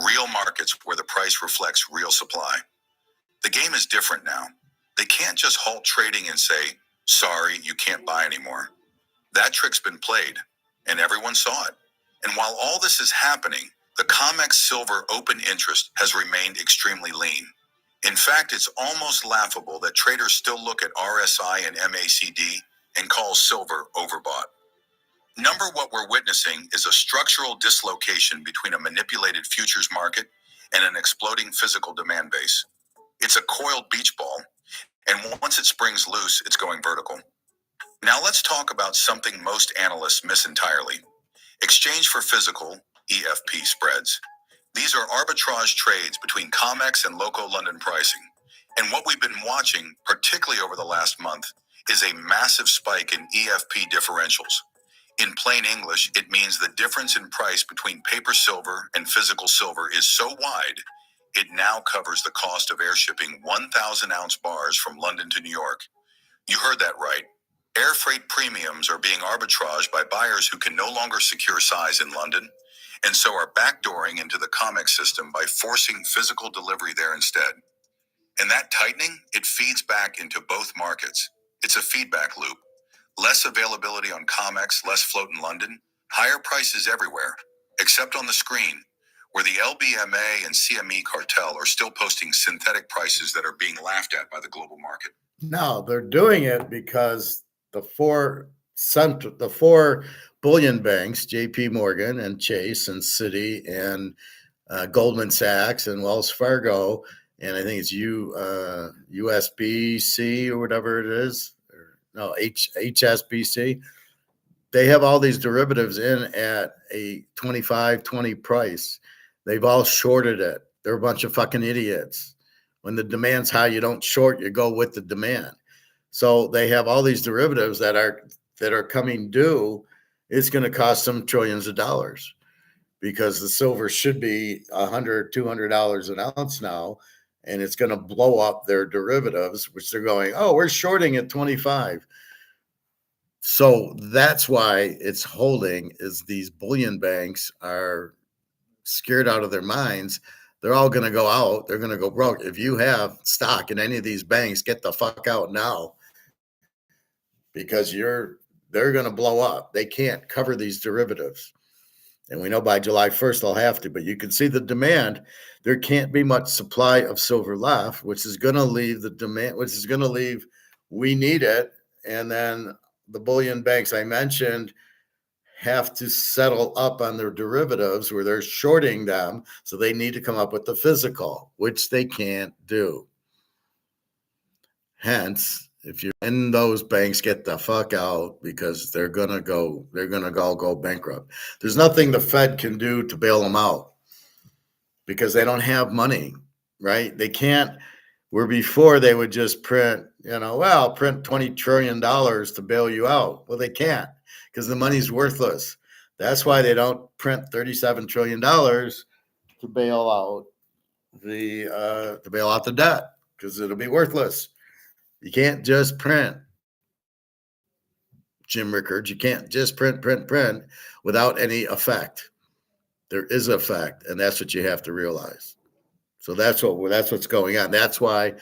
real markets where the price reflects real supply. The game is different now. They can't just halt trading and say, sorry, you can't buy anymore. That trick's been played, and everyone saw it. And while all this is happening, the COMEX silver open interest has remained extremely lean. In fact, it's almost laughable that traders still look at RSI and MACD and call silver overbought. What we're witnessing is a structural dislocation between a manipulated futures market and an exploding physical demand base. It's a coiled beach ball, and once it springs loose, it's going vertical. Now let's talk about something most analysts miss entirely. Exchange for physical, EFP spreads. These are arbitrage trades between COMEX and local London pricing. And what we've been watching, particularly over the last month, is a massive spike in EFP differentials. In plain English, it means the difference in price between paper silver and physical silver is so wide, it now covers the cost of air shipping 1,000-ounce bars from London to New York. You heard that right. Air freight premiums are being arbitraged by buyers who can no longer secure size in London, and so are backdooring into the COMEX system by forcing physical delivery there instead. And that tightening, it feeds back into both markets. It's a feedback loop. Less availability on COMEX, less float in London, higher prices everywhere, except on the screen, where the LBMA and CME cartel are still posting synthetic prices that are being laughed at by the global market. No, they're doing it because the four bullion banks, JP Morgan and Chase and Citi and Goldman Sachs and Wells Fargo, and I think it's USBC or whatever it is, HSBC. They have all these derivatives in at a 25, 20 price. They've all shorted it. They're a bunch of fucking idiots. When the demand's high, you don't short, you go with the demand. So they have all these derivatives that are coming due. It's going to cost them trillions of dollars because the silver should be $100, $200 an ounce now, and it's going to blow up their derivatives, which they're going, oh, we're shorting at 25. So that's why it's holding, is these bullion banks are scared out of their minds. They're all going to go out. They're going to go broke. If you have stock in any of these banks, get the fuck out now, because they're going to blow up. They can't cover these derivatives. And we know by July 1st, they'll have to, but you can see the demand. There can't be much supply of silver left, which is going to leave the demand, which is going to leave, we need it. And then the bullion banks I mentioned have to settle up on their derivatives where they're shorting them. So they need to come up with the physical, which they can't do. Hence, if you're in those banks, get the fuck out because they're gonna go bankrupt. There's nothing the Fed can do to bail them out because they don't have money, right? They can't. Where before they would just print, print $20 trillion to bail you out. Well, they can't because the money's worthless. That's why they don't print $37 trillion to bail out the debt because it'll be worthless. You can't just print, Jim Rickards. You can't just print without any effect. There is effect, and that's what you have to realize. So that's what's going on. That's why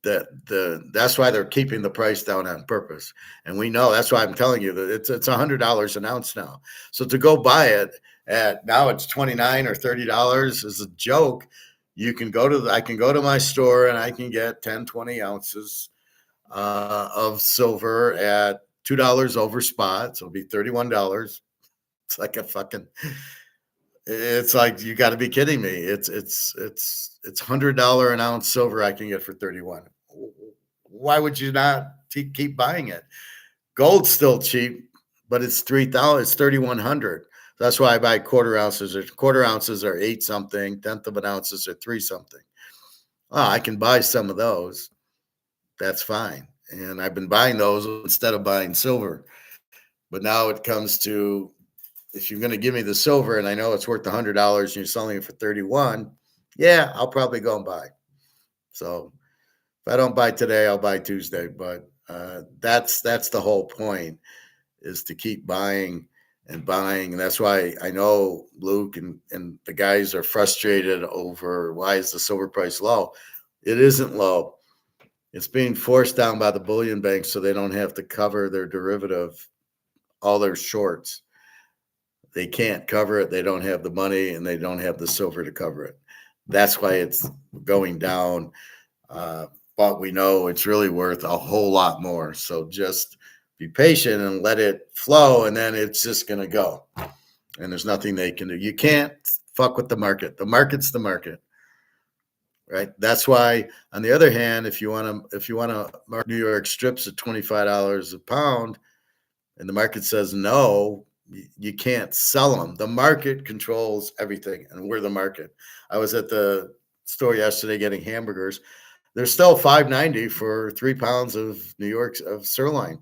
that's why they're keeping the price down on purpose. And we know that's why I'm telling you that it's $100 an ounce now. So to go buy it at now it's $29 or $30 is a joke. I can go to my store and I can get 10, 20 ounces of silver at $2 over spot. So it'll be $31. It's like it's like you got to be kidding me. It's $100 an ounce silver I can get for 31. Why would you not keep buying it? Gold's still cheap, but it's $3,000. It's 3,100. That's why I buy quarter ounces. Quarter ounces are 8 something. Tenth of an ounces are 3 something. I can buy some of those. That's fine. And I've been buying those instead of buying silver. But now it comes to, if you're going to give me the silver and I know it's worth $100 and you're selling it for 31, yeah, I'll probably go and buy. So if I don't buy today, I'll buy Tuesday. But that's the whole point, is to keep buying and buying. And that's why I know Luke and the guys are frustrated over why is the silver price low. It isn't low. It's being forced down by the bullion banks so they don't have to cover their derivative, all their shorts. They can't cover it. They don't have the money and they don't have the silver to cover it. That's why it's going down. But we know it's really worth a whole lot more. So just be patient and let it flow, and then it's just going to go. And there's nothing they can do. You can't fuck with the market. The market's the market, right? That's why, on the other hand, if you want to mark New York strips at $25 a pound, and the market says no, you can't sell them. The market controls everything, and we're the market. I was at the store yesterday getting hamburgers. They're still $5.90 for 3 pounds of New York of sirloin.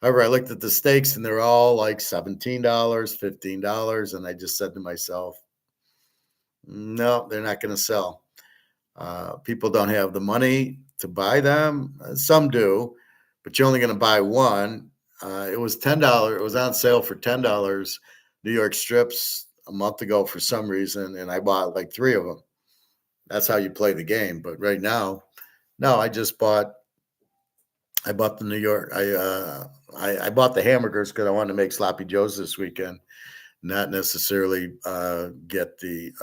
However, I looked at the steaks and they're all like $17, $15, and I just said to myself, no, they're not going to sell. People don't have the money to buy them. Some do, but you're only going to buy one. It was $10. It was on sale for $10 New York strips a month ago for some reason, and I bought like 3 of them. That's how you play the game. But right now, no, I bought the New York. I bought the hamburgers because I wanted to make sloppy joes this weekend, not necessarily get the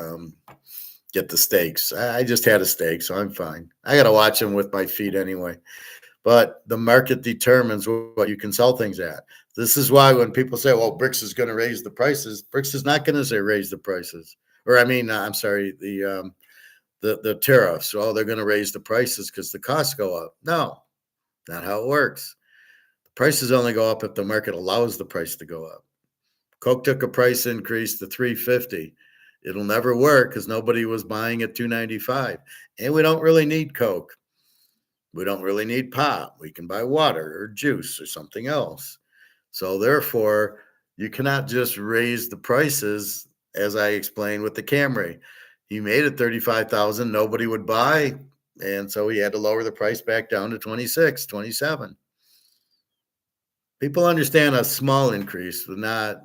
steaks. I just had a steak, so I'm fine. I got to watch them with my feet anyway. But the market determines what you can sell things at. This is why when people say, well, BRICS is going to raise the prices, BRICS is not going to say raise the prices. Or I'm sorry, the tariffs. Oh, they're going to raise the prices because the costs go up. No, not how it works. The prices only go up if the market allows the price to go up. Coke took a price increase to $3.50. It'll never work because nobody was buying at $2.95. And we don't really need Coke. We don't really need pop. We can buy water or juice or something else. So therefore, you cannot just raise the prices, as I explained with the Camry. He made it $35,000. Nobody would buy. And so he had to lower the price back down to 26, 27. People understand a small increase, but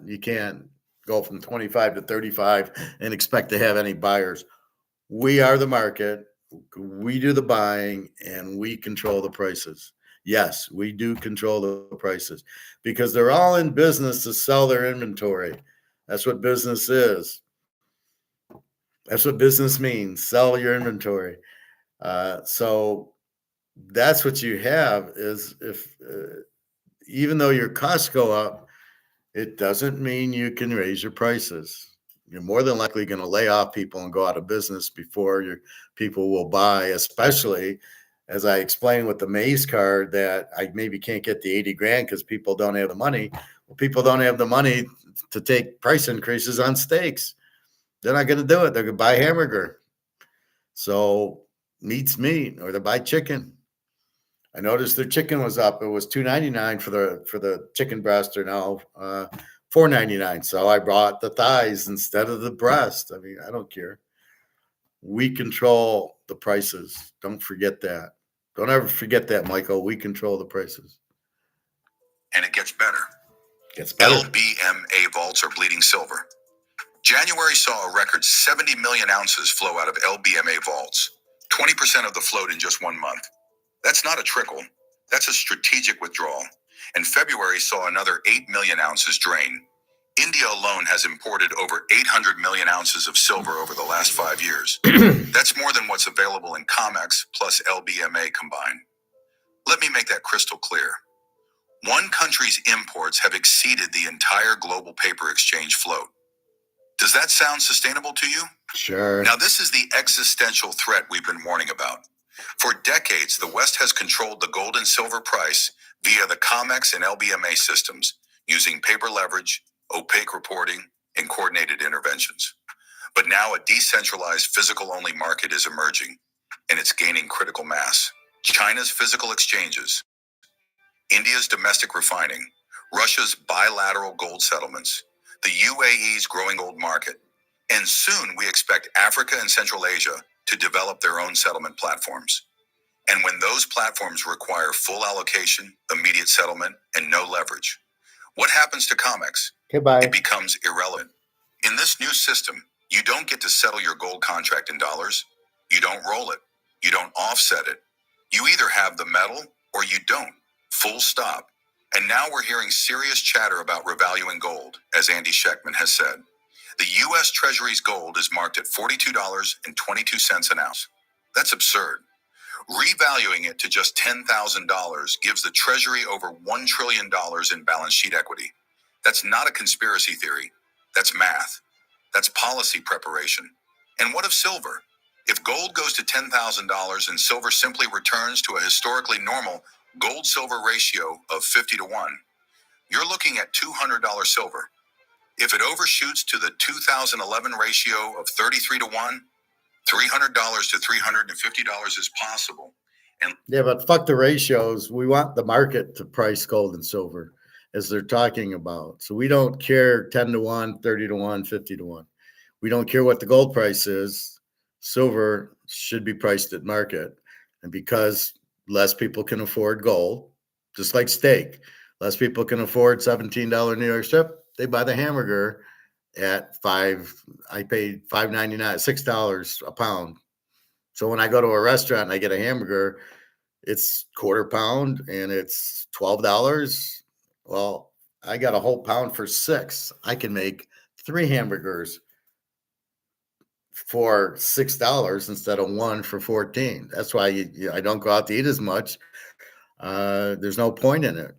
you can't go from 25 to 35 and expect to have any buyers. We are the market. We do the buying and we control the prices. Yes, we do control the prices because they're all in business to sell their inventory. That's what business is. That's what business means. Sell your inventory. So that's what you have is if even though your costs go up, It doesn't mean you can raise your prices. You're more than likely going to lay off people and go out of business before your people will buy, especially as I explained with the Maze card that I maybe can't get the 80 grand because people don't have the money. Well, people don't have the money to take price increases on steaks. They're not going to do it. They're going to buy hamburger. So meat's meat, or they buy chicken. I noticed their chicken was up. It was $2.99 for the chicken breast, or now $4.99. So I bought the thighs instead of the breast. I mean, I don't care. We control the prices. Don't forget that. Don't ever forget that, Michael. We control the prices. And it gets better. Gets better. LBMA vaults are bleeding silver. January saw a record 70 million ounces flow out of LBMA vaults, 20% of the float in just 1 month. That's not a trickle. That's a strategic withdrawal. And February saw another 8 million ounces drain. India alone has imported over 800 million ounces of silver over the last 5 years. That's more than what's available in COMEX plus LBMA combined. Let me make that crystal clear. One country's imports have exceeded the entire global paper exchange float. Does that sound sustainable to you? Sure. Now, this is the existential threat we've been warning about. For decades, the West has controlled the gold and silver price via the COMEX and LBMA systems, using paper leverage, opaque reporting, and coordinated interventions. But now a decentralized physical-only market is emerging, and it's gaining critical mass. China's physical exchanges, India's domestic refining, Russia's bilateral gold settlements, the UAE's growing gold market, and soon we expect Africa and Central Asia to develop their own settlement platforms. And when those platforms require full allocation, immediate settlement, and no leverage, what happens to COMEX? Goodbye. It becomes irrelevant. In this new system, you don't get to settle your gold contract in dollars. You don't roll it. You don't offset it. You either have the metal or you don't. Full stop. And now we're hearing serious chatter about revaluing gold, as Andy Schechtman has said. The U.S. Treasury's gold is marked at $42.22 an ounce. That's absurd. Revaluing it to just $10,000 gives the Treasury over $1 trillion in balance sheet equity. That's not a conspiracy theory. That's math. That's policy preparation. And what of silver? If gold goes to $10,000 and silver simply returns to a historically normal gold-silver ratio of 50 to 1, you're looking at $200 silver. If it overshoots to the 2011 ratio of 33 to 1, $300 to $350 is possible. And Yeah, but fuck the ratios. We want the market to price gold and silver as they're talking about. So we don't care 10 to 1, 30 to 1, 50 to 1. We don't care what the gold price is. Silver should be priced at market. And because less people can afford gold, just like steak, less people can afford $17 New York strip, they buy the hamburger at I paid $5.99, $6 a pound. So when I go to a restaurant and I get a hamburger, it's quarter pound and it's $12. Well, I got a whole pound for $6. I can make 3 hamburgers for $6 instead of 1 for 14. That's why I don't go out to eat as much. There's no point in it.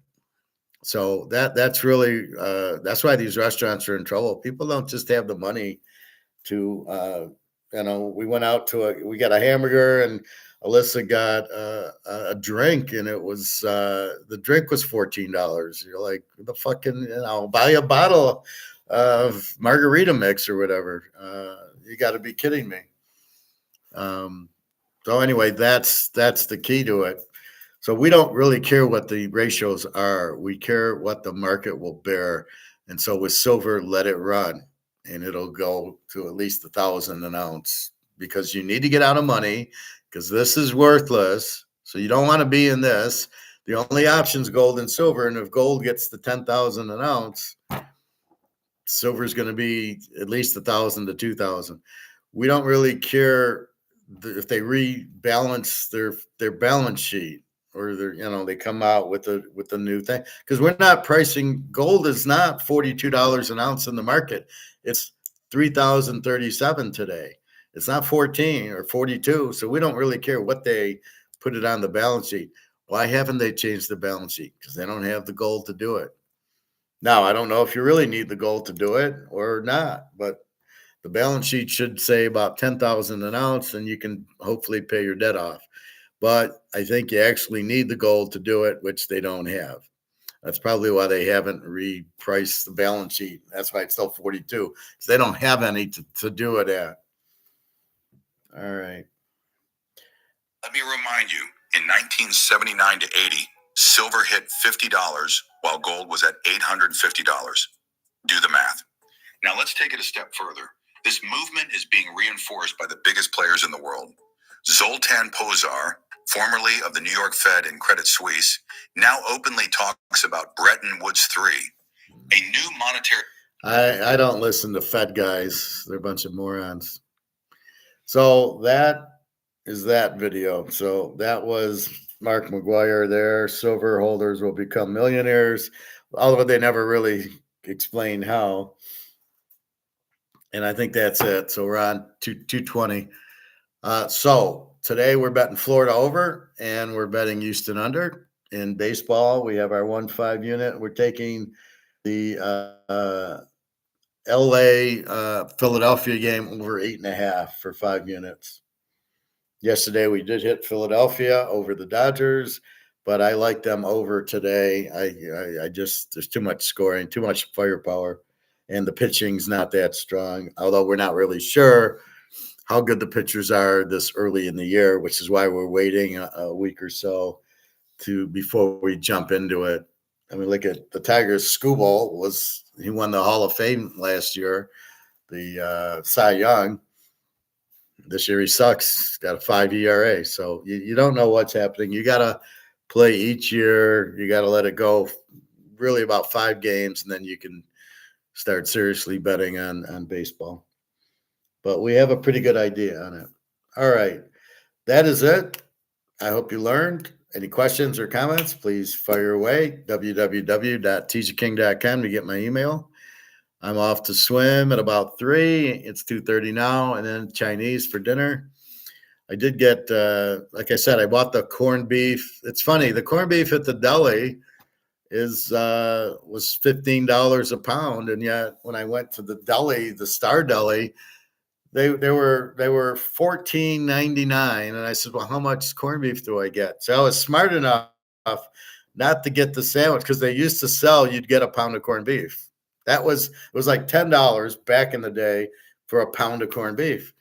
So that's really that's why these restaurants are in trouble. People don't just have the money to we went out to we got a hamburger and Alyssa got a drink and it was the drink was $14. You're like, the fucking, buy a bottle of margarita mix or whatever. You got to be kidding me. So anyway, that's the key to it. So we don't really care what the ratios are. We care what the market will bear. And so with silver, let it run. And it'll go to at least 1,000 an ounce because you need to get out of money because this is worthless. So you don't want to be in this. The only option is gold and silver. And if gold gets to 10,000 an ounce, silver is going to be at least 1,000 to 2,000. We don't really care if they rebalance their balance sheet or they come out with a new thing because we're not pricing gold is not $42 an ounce in the market. It's $3,037 today. It's not 14 or 42. So we don't really care what they put it on the balance sheet. Why haven't they changed the balance sheet? Because they don't have the gold to do it. Now, I don't know if you really need the gold to do it or not, but the balance sheet should say about 10,000 an ounce, and you can hopefully pay your debt off. But I think you actually need the gold to do it, which they don't have. That's probably why they haven't repriced the balance sheet. That's why it's still 42, because they don't have any to do it at. All right. Let me remind you, in 1979 to 80, silver hit $50 while gold was at $850. Do the math. Now let's take it a step further. This movement is being reinforced by the biggest players in the world. Zoltan Pozsar, formerly of the New York Fed and Credit Suisse, now openly talks about Bretton Woods 3, a new monetary. I don't listen to Fed guys. They're a bunch of morons. So that is that video. So that was Mark McGuire there. Silver holders will become millionaires, although they never really explain how. And I think that's it. So we're on 220. So today we're betting Florida over and we're betting Houston under. In baseball, we have our 1-5 unit. We're taking the LA Philadelphia game over 8.5 for 5 units. Yesterday we did hit Philadelphia over the Dodgers, but I like them over today. I just there's too much scoring, too much firepower, and the pitching's not that strong. Although we're not really sure how good the pitchers are this early in the year, which is why we're waiting a week or so before we jump into it. I mean, look at the Tigers. Skubal he won the Hall of Fame last year, the Cy Young. This year he sucks. He's got a 5 ERA. So you don't know what's happening. You got to play each year. You got to let it go really about 5 games, and then you can start seriously betting on baseball. But we have a pretty good idea on it. All right. That is it. I hope you learned. Any questions or comments, please fire away. www.teaserking.com to get my email. I'm off to swim at about 3. It's 2:30 now, and then Chinese for dinner. I did get, like I said, I bought the corned beef. It's funny, the corned beef at the deli was $15 a pound, and yet when I went to the deli, the Star Deli, they were $14.99, and I said, "Well, how much corned beef do I get?" So I was smart enough not to get the sandwich because they used to sell you'd get a pound of corned beef. It was like $10 back in the day for a pound of corned beef.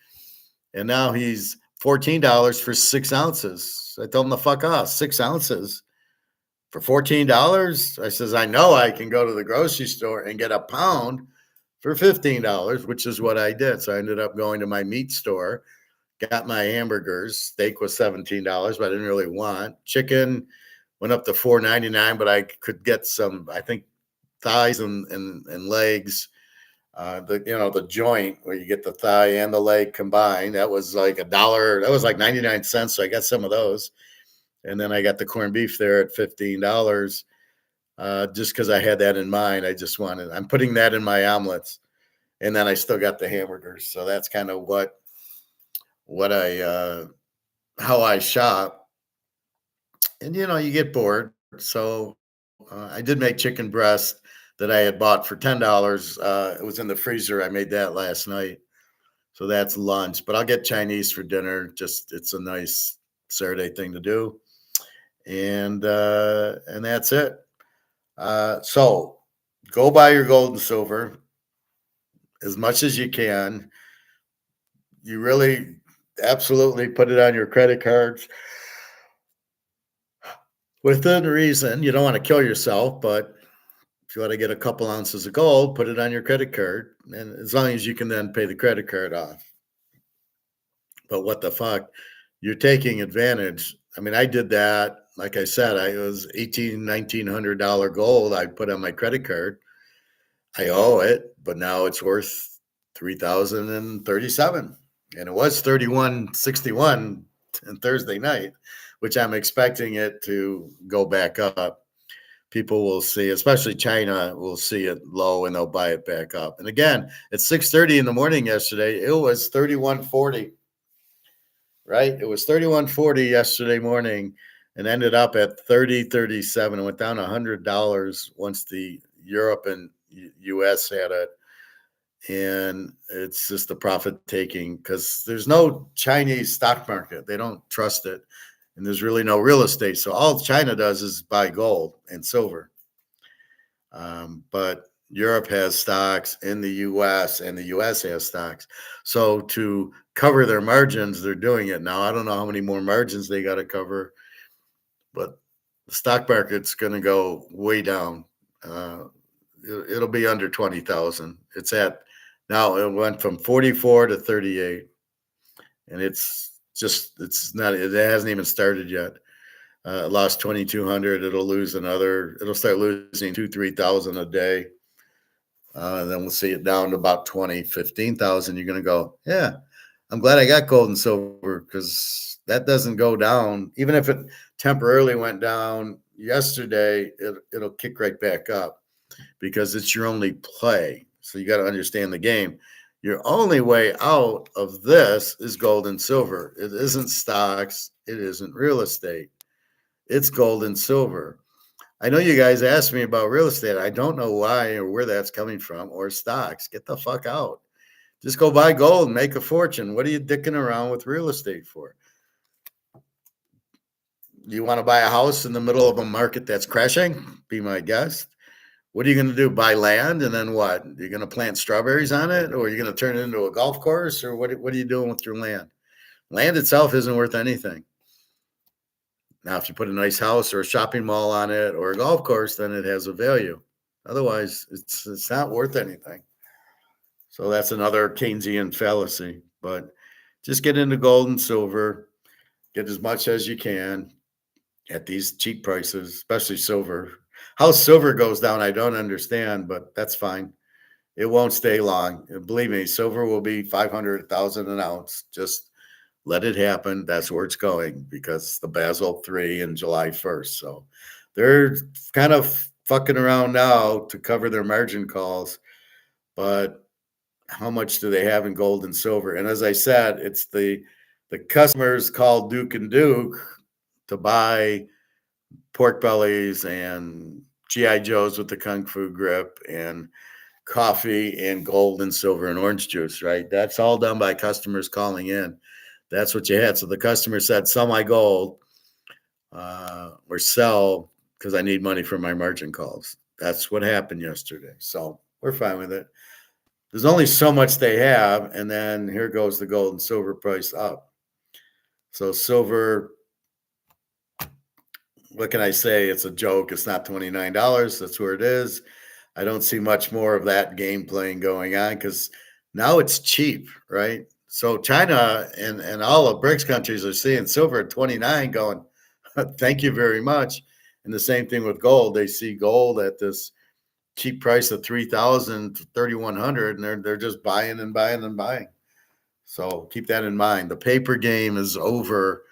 And now he's $14 for 6 ounces. I told him to fuck off. 6 ounces for $14. I says, I know I can go to the grocery store and get a pound for $15, which is what I did. So I ended up going to my meat store, got my hamburgers. Steak was $17, but I didn't really want. Chicken went up to $4.99, but I could get some, I think, thighs and legs. The joint where you get the thigh and the leg combined, that was like $1. That was like 99 cents. So I got some of those. And then I got the corned beef there at $15. Just because I had that in mind. I'm putting that in my omelets. And then I still got the hamburgers. So that's kind of how I shop. And you get bored. So I did make chicken breast that I had bought for $10. It was in the freezer. I made that last night. So that's lunch. But I'll get Chinese for dinner. It's a nice Saturday thing to do. And that's it. So go buy your gold and silver as much as you can. You really absolutely put it on your credit cards within reason. You don't want to kill yourself, but if you want to get a couple ounces of gold, put it on your credit card, and as long as you can then pay the credit card off. But what the fuck? You're taking advantage. I mean, I did that. Like I said, it was $1,900 gold I put on my credit card. I owe it, but now it's worth $3,037, and it was $3,161 on Thursday night, which I'm expecting it to go back up. People will see, especially China, will see it low and they'll buy it back up. And again, at 6:30 in the morning yesterday, it was 31.40, right? It was 31.40 yesterday morning and ended up at 30.37. It went down $100 once the Europe and US had it. And it's just the profit taking because there's no Chinese stock market. They don't trust it. And there's really no real estate. So all China does is buy gold and silver. But Europe has stocks in the US and the US has stocks. So to cover their margins, they're doing it now. I don't know how many more margins they got to cover, but the stock market's going to go way down. It'll be under 20,000. It's at now it went from 44 to 38, and it's not, it hasn't even started yet. It lost 2,200. It'll start losing 3,000 a day. Then we'll see it down to about 15,000. You're going to go, yeah, I'm glad I got gold and silver because that doesn't go down. Even if it temporarily went down yesterday, it'll kick right back up because it's your only play. So you got to understand the game. Your only way out of this is gold and silver. It isn't stocks. It isn't real estate. It's gold and silver. I know you guys asked me about real estate. I don't know why or where that's coming from or stocks. Get the fuck out. Just go buy gold and make a fortune. What are you dicking around with real estate for? You want to buy a house in the middle of a market that's crashing? Be my guest. What are you going to do? Buy land and then what? You're going to plant strawberries on it, or you're going to turn it into a golf course, or what are you doing with your land? Land itself isn't worth anything. Now, if you put a nice house or a shopping mall on it or a golf course, then it has a value. Otherwise, it's not worth anything. So that's another Keynesian fallacy. But just get into gold and silver, get as much as you can at these cheap prices, especially silver. How silver goes down, I don't understand, but that's fine. It won't stay long. And believe me, silver will be 500,000 an ounce. Just let it happen. That's where it's going because the Basel III in July 1st. So they're kind of fucking around now to cover their margin calls. But how much do they have in gold and silver? And as I said, it's the customers call Duke and Duke to buy pork bellies and GI Joes with the Kung Fu grip and coffee and gold and silver and orange juice, right? That's all done by customers calling in. That's what you had. So the customer said, sell my gold or sell because I need money for my margin calls. That's what happened yesterday. So we're fine with it. There's only so much they have. And then here goes the gold and silver price up. So silver, what can I say? It's a joke. It's not $29. That's where it is. I don't see much more of that game playing going on because now it's cheap, right? So China and all the BRICS countries are seeing silver at 29 going, thank you very much. And the same thing with gold. They see gold at this cheap price of 3,000 to 3,100, and they're just buying and buying and buying. So keep that in mind. The paper game is over.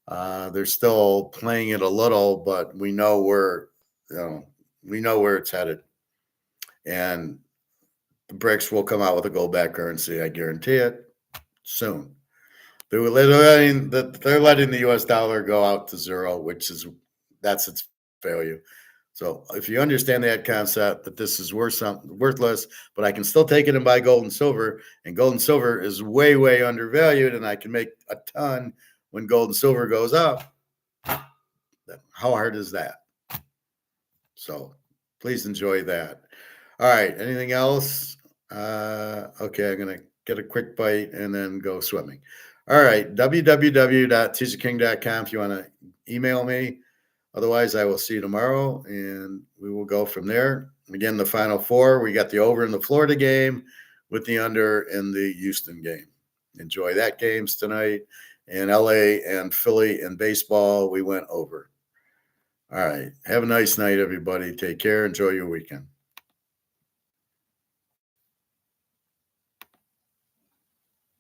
They're still playing it a little, but we know where it's headed. And the BRICS will come out with a gold-backed currency. I guarantee it soon. They're letting the U.S. dollar go out to zero, that's its value. So if you understand that concept, that this is worthless, but I can still take it and buy gold and silver is way, way undervalued, and I can make a ton when gold and silver goes up. How hard is that? So please enjoy that. All right. Anything else? Okay. I'm going to get a quick bite and then go swimming. All right. www.teaserking.com if you want to email me. Otherwise, I will see you tomorrow and we will go from there. Again, the final four, we got the over in the Florida game with the under in the Houston game. Enjoy that games tonight. And LA and Philly and baseball, we went over. All right. Have a nice night, everybody. Take care. Enjoy your weekend.